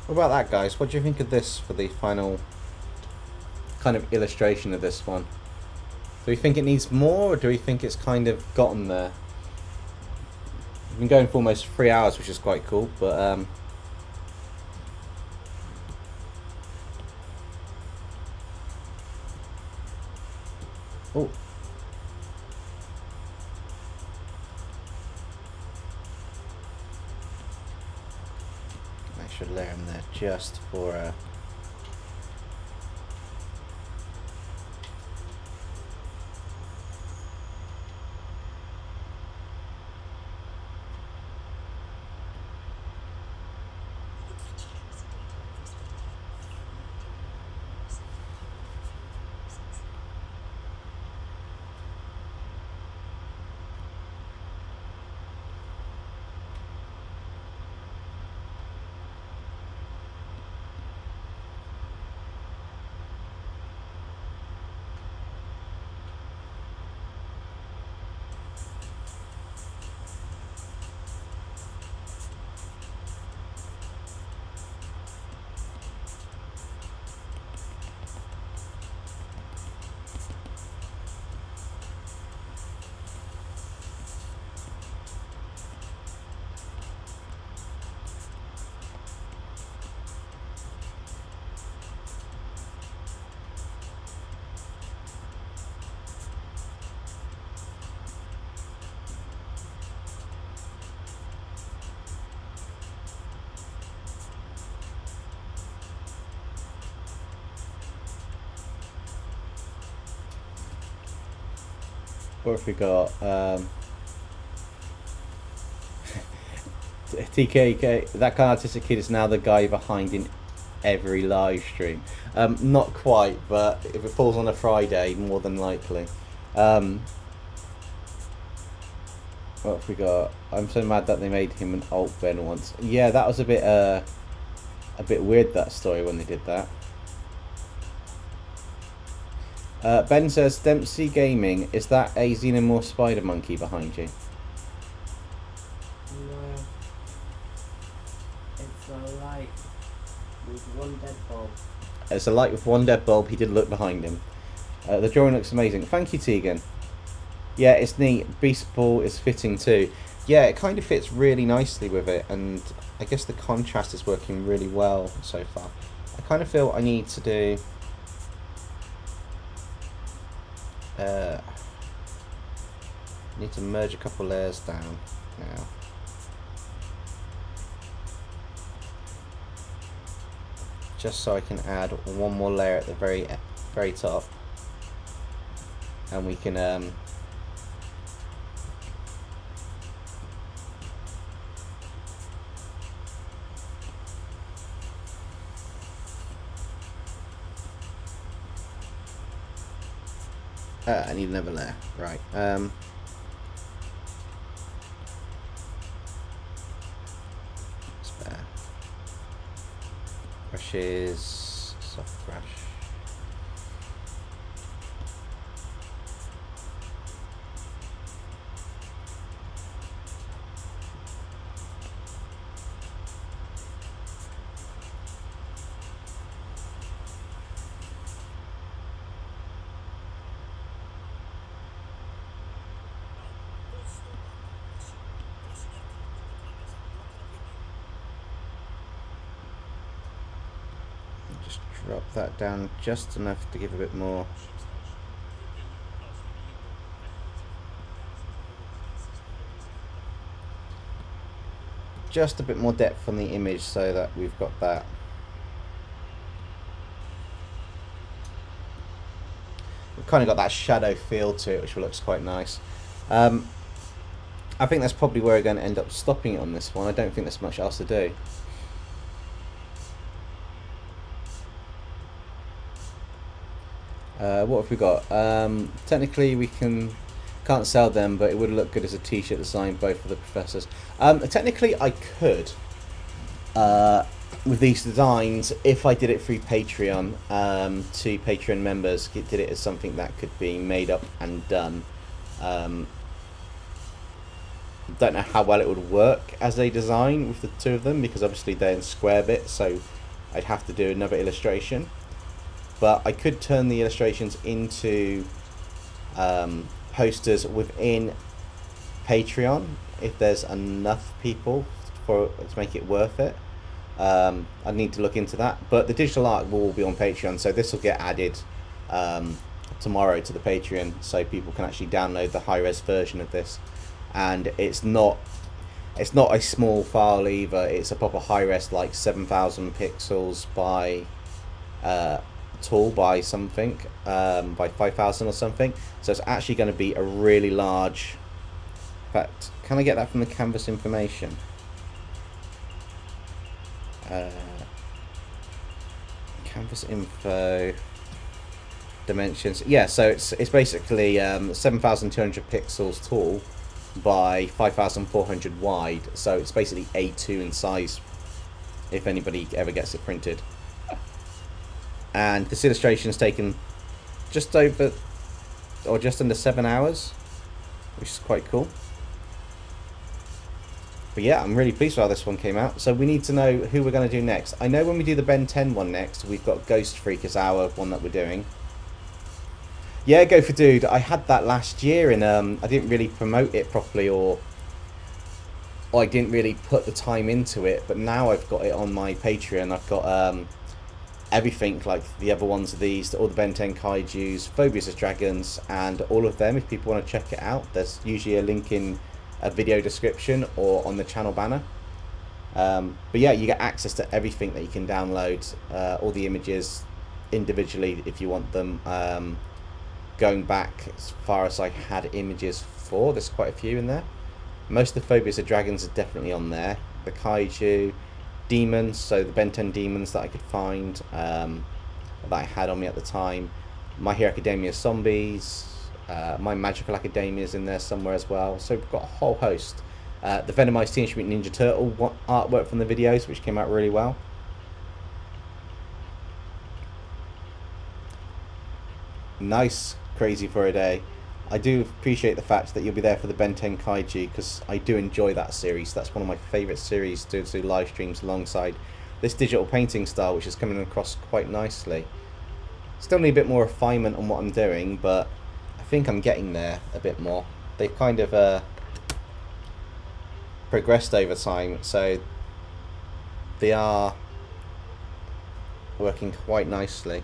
What about that, guys? What do you think of this for the final kind of illustration of this one? Do we think it needs more, or do we think it's kind of gotten there? We've been going for almost 3 hours, which is quite cool, but oh. I should layer them there just for what have we got? TKK, that kind of artistic kid is now the guy behind in every live stream. Not quite, but if it falls on a Friday, more than likely. What have we got? I'm so mad that they made him an alt Ben once. Yeah, that was a bit weird, that story, when they did that. Ben says, Dempsey Gaming, is that a Xenomorph spider monkey behind you? No. It's a light with one dead bulb. It's a light with one dead bulb. He did look behind him. The drawing looks amazing. Thank you, Tegan. Yeah, it's neat. Beast Ball is fitting too. Yeah, it kind of fits really nicely with it, and I guess the contrast is working really well so far. I kind of feel I need to do... need to merge a couple layers down now. Just so I can add one more layer at the very top, and we can and I need another layer, right? Spare brushes, soft brush. Just drop that down just enough to give a bit more. Just a bit more depth on the image so that we've got that. We've kind of got that shadow feel to it, which looks quite nice. I think that's probably where we're going to end up stopping it on this one. I don't think there's much else to do. What have we got? Technically we can't sell them, but it would look good as a t-shirt design, both for the professors. Technically I could, with these designs, if I did it through Patreon, to Patreon members, did it as something that could be made up and done. Don't know how well it would work as a design with the two of them, because obviously they're in square bits, so I'd have to do another illustration. But I could turn the illustrations into posters within Patreon if there's enough people to make it worth it. I need to look into that, but the digital art will all be on Patreon, so this will get added tomorrow to the Patreon, so people can actually download the high-res version of this. And it's not a small file either. It's a proper high-res, like 7,000 pixels by tall by something, by 5,000 or something. So it's actually going to be a really large. In fact, can I get that from the canvas information? Canvas info dimensions. Yeah, so it's basically 7,200 pixels tall by 5,400 wide. So it's basically A2 in size, if anybody ever gets it printed. And this illustration is taken just over or just under 7 hours, which is quite cool. But yeah, I'm really pleased with how this one came out. So we need to know who we're going to do next. I know when we do the Ben 10 one next, we've got Ghost Freak as our one that we're doing. Yeah, Go for Dude. I had that last year, and I didn't really promote it properly, or I didn't really put the time into it. But now I've got it on my Patreon. I've got everything, like the other ones of these, all the Ben 10 Kaijus, Phobias as Dragons, and all of them. If people want to check it out, there's usually a link in a video description or on the channel banner. But yeah, you get access to everything that you can download, all the images individually if you want them. Going back as far as I had images for, there's quite a few in there. Most of the Phobias of Dragons are definitely on there. The Kaiju, demons, so the Ben 10 demons that I could find, that I had on me at the time. My Hero Academia zombies, My Magical Academia is in there somewhere as well. So we've got a whole host. The Venomized Teenage Mutant Ninja Turtle artwork from the videos, which came out really well. Nice, Crazy for a Day. I do appreciate the fact that you'll be there for the Ben 10 Kaiju, because I do enjoy that series. That's one of my favourite series to do live streams alongside this digital painting style, which is coming across quite nicely. Still need a bit more refinement on what I'm doing, but I think I'm getting there a bit more. They've kind of progressed over time, so they are working quite nicely.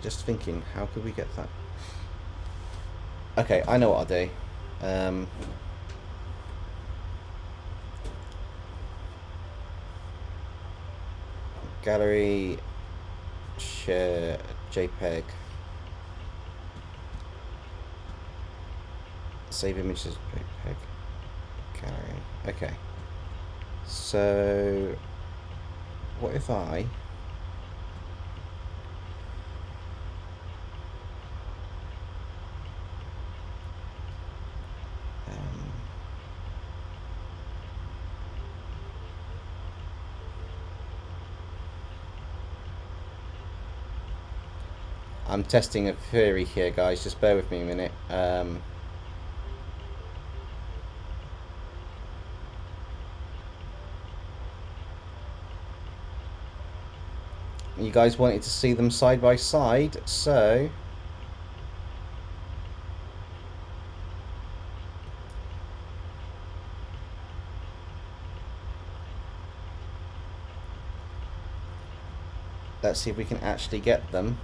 Just thinking, how could we get that? Okay, I know what I'll do. Gallery, share, JPEG, save images, JPEG, gallery. Okay. So, what if I? I'm testing a theory here, guys. Just bear with me a minute. You guys wanted to see them side by side, so let's see if we can actually get them.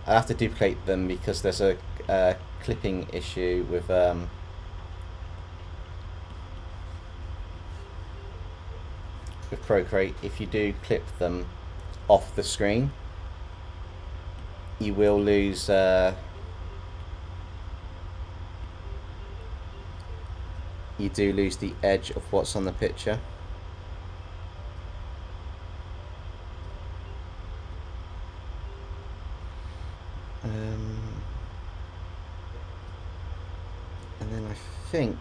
I have to duplicate them because there's a clipping issue with Procreate. If you do clip them off the screen, you will lose you do lose the edge of what's on the picture. And then I think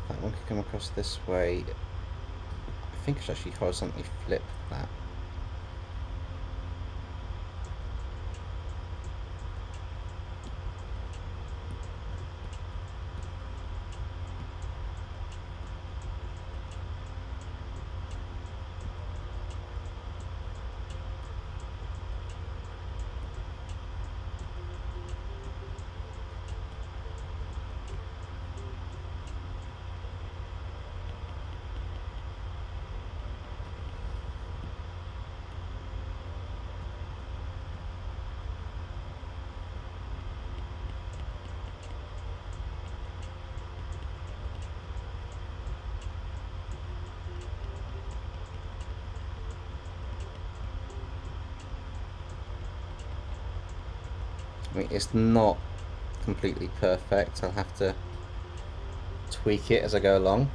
that one could come across this way. I think I should actually horizontally flip that. I mean, it's not completely perfect. I'll have to tweak it as I go along.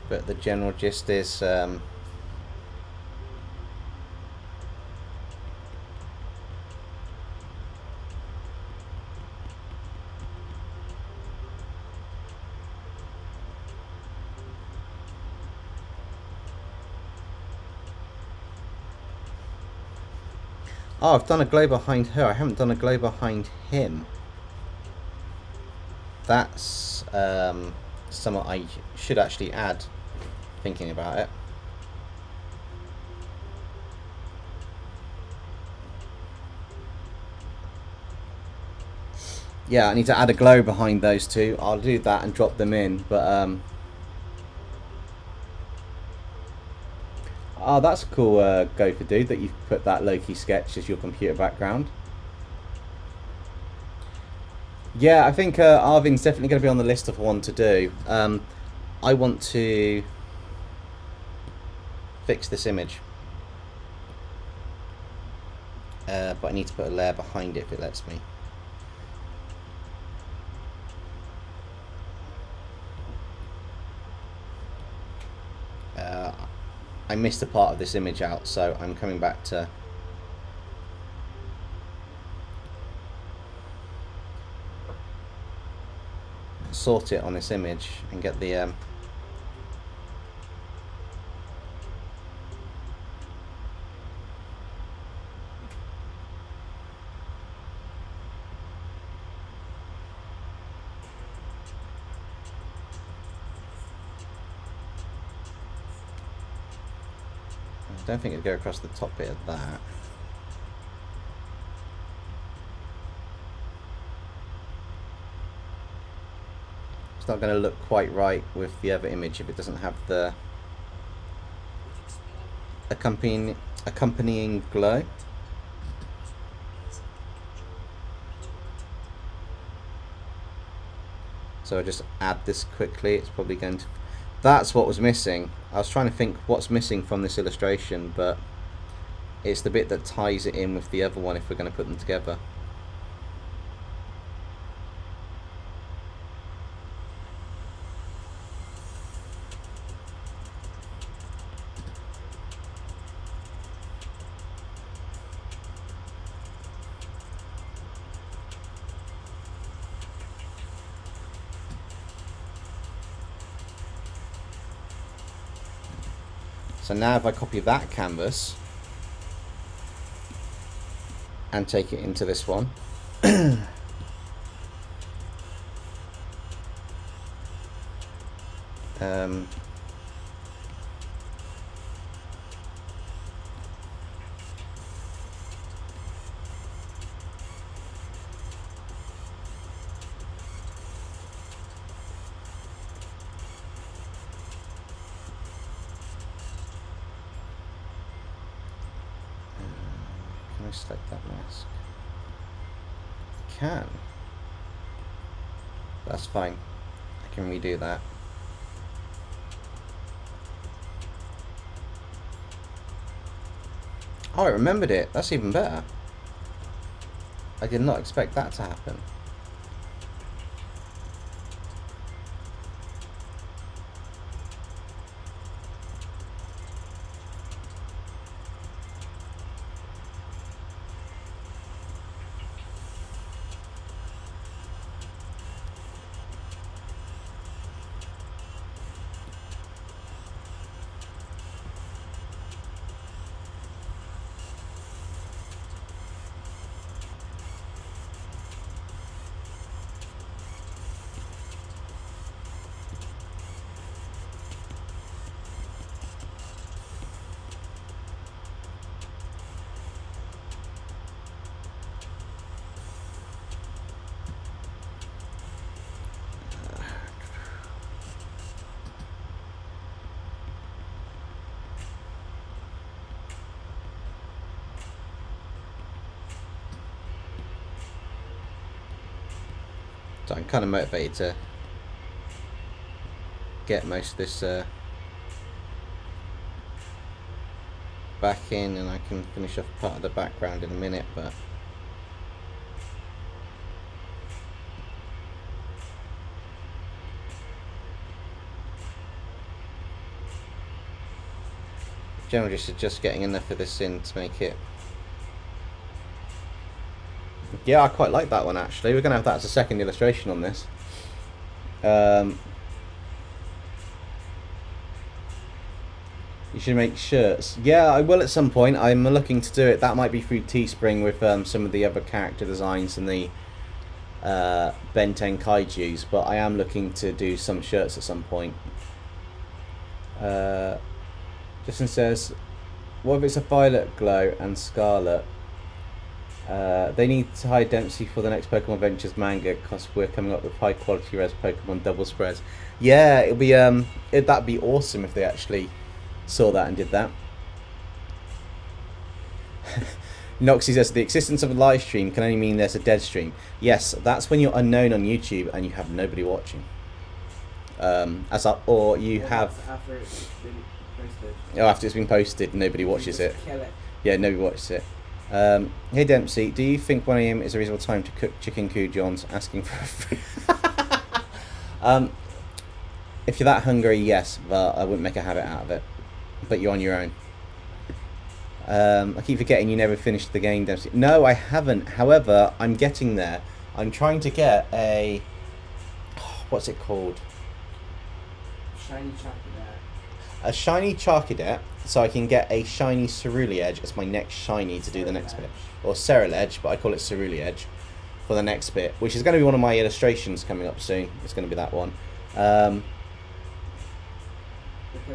But the general gist is oh, I've done a glow behind her. I haven't done a glow behind him. That's something I should actually add, thinking about it. Yeah, I need to add a glow behind those two. I'll do that and drop them in, but oh, that's a cool Gopher dude that you've put that Loki sketch as your computer background. Yeah, I think Arvin's definitely going to be on the list of one to do. I want to fix this image. But I need to put a layer behind it if it lets me. I missed a part of this image out, so I'm coming back to sort it on this image and get the I don't think it'd go across the top bit of that. It's not going to look quite right with the other image if it doesn't have the accompanying glow. So I just add this quickly. It's probably going to... That's what was missing. I was trying to think what's missing from this illustration, but it's the bit that ties it in with the other one if we're going to put them together. So now if I copy that canvas and take it into this one, select that mask. Can. That's fine. I can redo that. Oh, I remembered it. That's even better. I did not expect that to happen. So I'm kind of motivated to get most of this back in, and I can finish off part of the background in a minute, but generally just getting enough of this in to make it. Yeah, I quite like that one actually. We're going to have that as a second illustration on this. You should make shirts. Yeah, I will at some point. I'm looking to do it. That might be through Teespring with some of the other character designs and the Ben 10 Kaijus, but I am looking to do some shirts at some point. Justin says, what if it's a violet glow and scarlet? They need to hire Dempsey for the next Pokemon Adventures manga because we're coming up with high quality res Pokemon double spreads. Yeah, it'd be that'd be awesome if they actually saw that and did that. Noxy says the existence of a live stream can only mean there's a dead stream. Yes, that's when you're unknown on YouTube and you have nobody watching. Or you have After it's been posted. Oh, after it's been posted, nobody watches it. Kill it. Yeah, nobody watches it. Hey Dempsey, do you think 1 AM is a reasonable time to cook chicken coujons? Asking for a free. If you're that hungry, yes, but I wouldn't make a habit out of it. But you're on your own. I keep forgetting you never finished the game, Dempsey. No, I haven't. However, I'm getting there. I'm trying to get a... what's it called? Shiny chocolate. A shiny Charcadet, so I can get a shiny Cerulean as my next shiny to do the next bit. Or Cerulean, but I call it Cerulean for the next bit, which is going to be one of my illustrations coming up soon. It's going to be that one. Because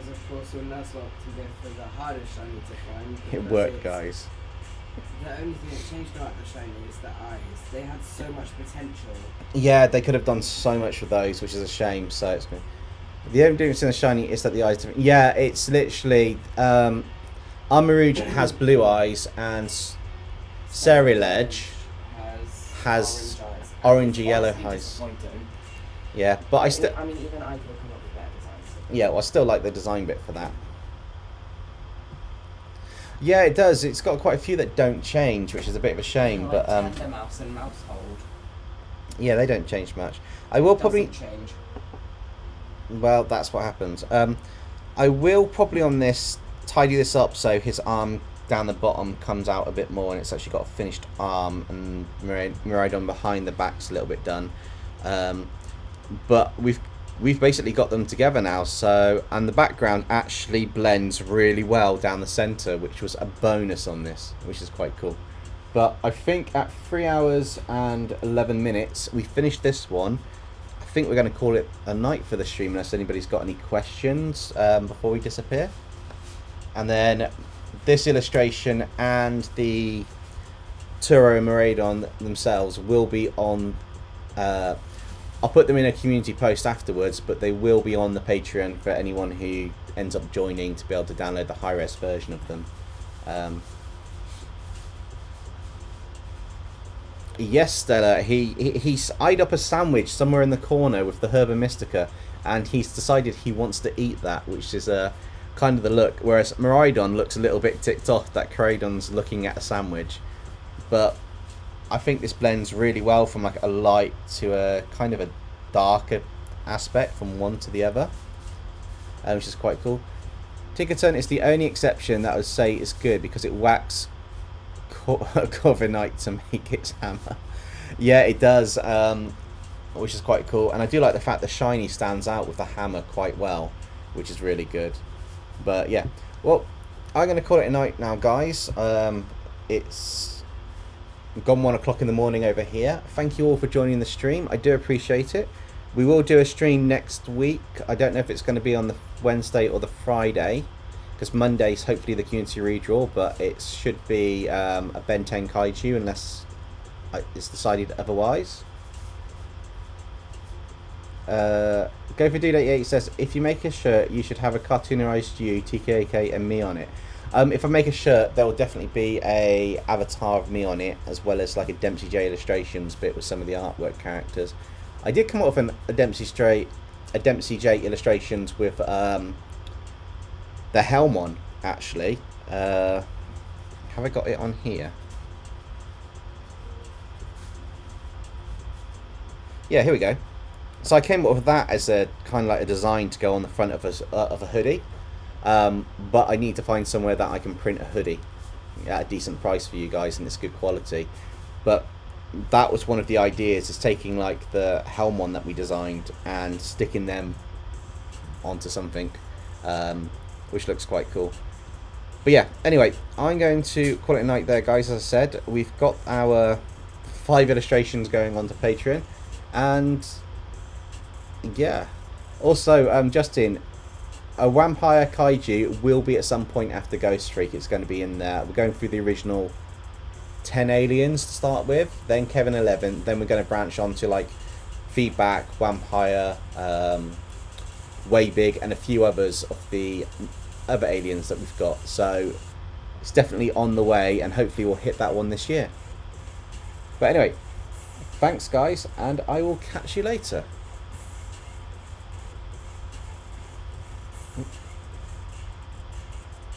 of course your Nuzlocke to go for the hardest shiny to find. It worked, guys. The only thing that changed about the shiny is the eyes. They had so much potential. Yeah, they could have done so much with those, which is a shame. So it's good. The only difference in the shiny is that the eyes different. Yeah, it's literally Armarouge has blue eyes and Cerulean has orangey yellow eyes. Yeah, but I still. I mean, even I could come up with better designs. Yeah, well, I still like the design bit for that. Yeah, it does. It's got quite a few that don't change, which is a bit of a shame. But Mouse and Mousehold. yeah, they don't change much. I will probably. Change. Well, that's what happens. I will probably on this tidy this up so his arm down the bottom comes out a bit more, and it's actually got a finished arm, and Miraidon behind the back's a little bit done. But we've basically got them together now. So, and the background actually blends really well down the center, which was a bonus on this, which is quite cool. But I think at 3 hours and 11 minutes we finished this one. I think we're going to call it a night for the stream unless anybody's got any questions before we disappear. And then this illustration and the Turo and Miraidon themselves will be on... I'll put them in a community post afterwards, but they will be on the Patreon for anyone who ends up joining to be able to download the high-res version of them. Yes, Stella, he's eyed up a sandwich somewhere in the corner with the Herba Mystica, and he's decided he wants to eat that, which is kind of the look. Whereas Miraidon looks a little bit ticked off that Miraidon's looking at a sandwich. But I think this blends really well from like a light to a kind of a darker aspect from one to the other, which is quite cool. Tickerton is the only exception that I would say is good because it whacks Corviknight to make its hammer. Yeah, it does, which is quite cool. And I do like the fact the shiny stands out with the hammer quite well, which is really good. But yeah, well, I'm going to call it a night now, guys. It's gone 1 o'clock in the morning over here. Thank you all for joining the stream. I do appreciate it. We will do a stream next week. I don't know if it's going to be on the Wednesday or the Friday, because Monday's hopefully the community redraw, but it should be a Ben 10 Kaiju unless it's decided otherwise. Go for Dude88 says, if you make a shirt, you should have a cartoonerized you, TKK, and me on it. If I make a shirt, there will definitely be a avatar of me on it, as well as like a DempseyJ illustrations bit with some of the artwork characters. I did come up with a DempseyJ illustrations with the helm on, actually. Have I got it on here? Yeah, here we go. So I came up with that as a kind of like a design to go on the front of a hoodie. But I need to find somewhere that I can print a hoodie at a decent price for you guys, and it's good quality. But that was one of the ideas, is taking like the helm one that we designed and sticking them onto something, which looks quite cool. But yeah, anyway, I'm going to call it a night there, guys. As I said, we've got our 5 illustrations going on to Patreon, and yeah. Also, Justin, a vampire kaiju will be at some point after Ghost Streak. It's going to be in there. We're going through the original 10 aliens to start with, then Kevin 11, then we're going to branch on to like Feedback, Vampire, Way Big, and a few others of the other aliens that we've got. So it's definitely on the way, and hopefully we'll hit that one this year. But anyway, thanks guys, and I will catch you later.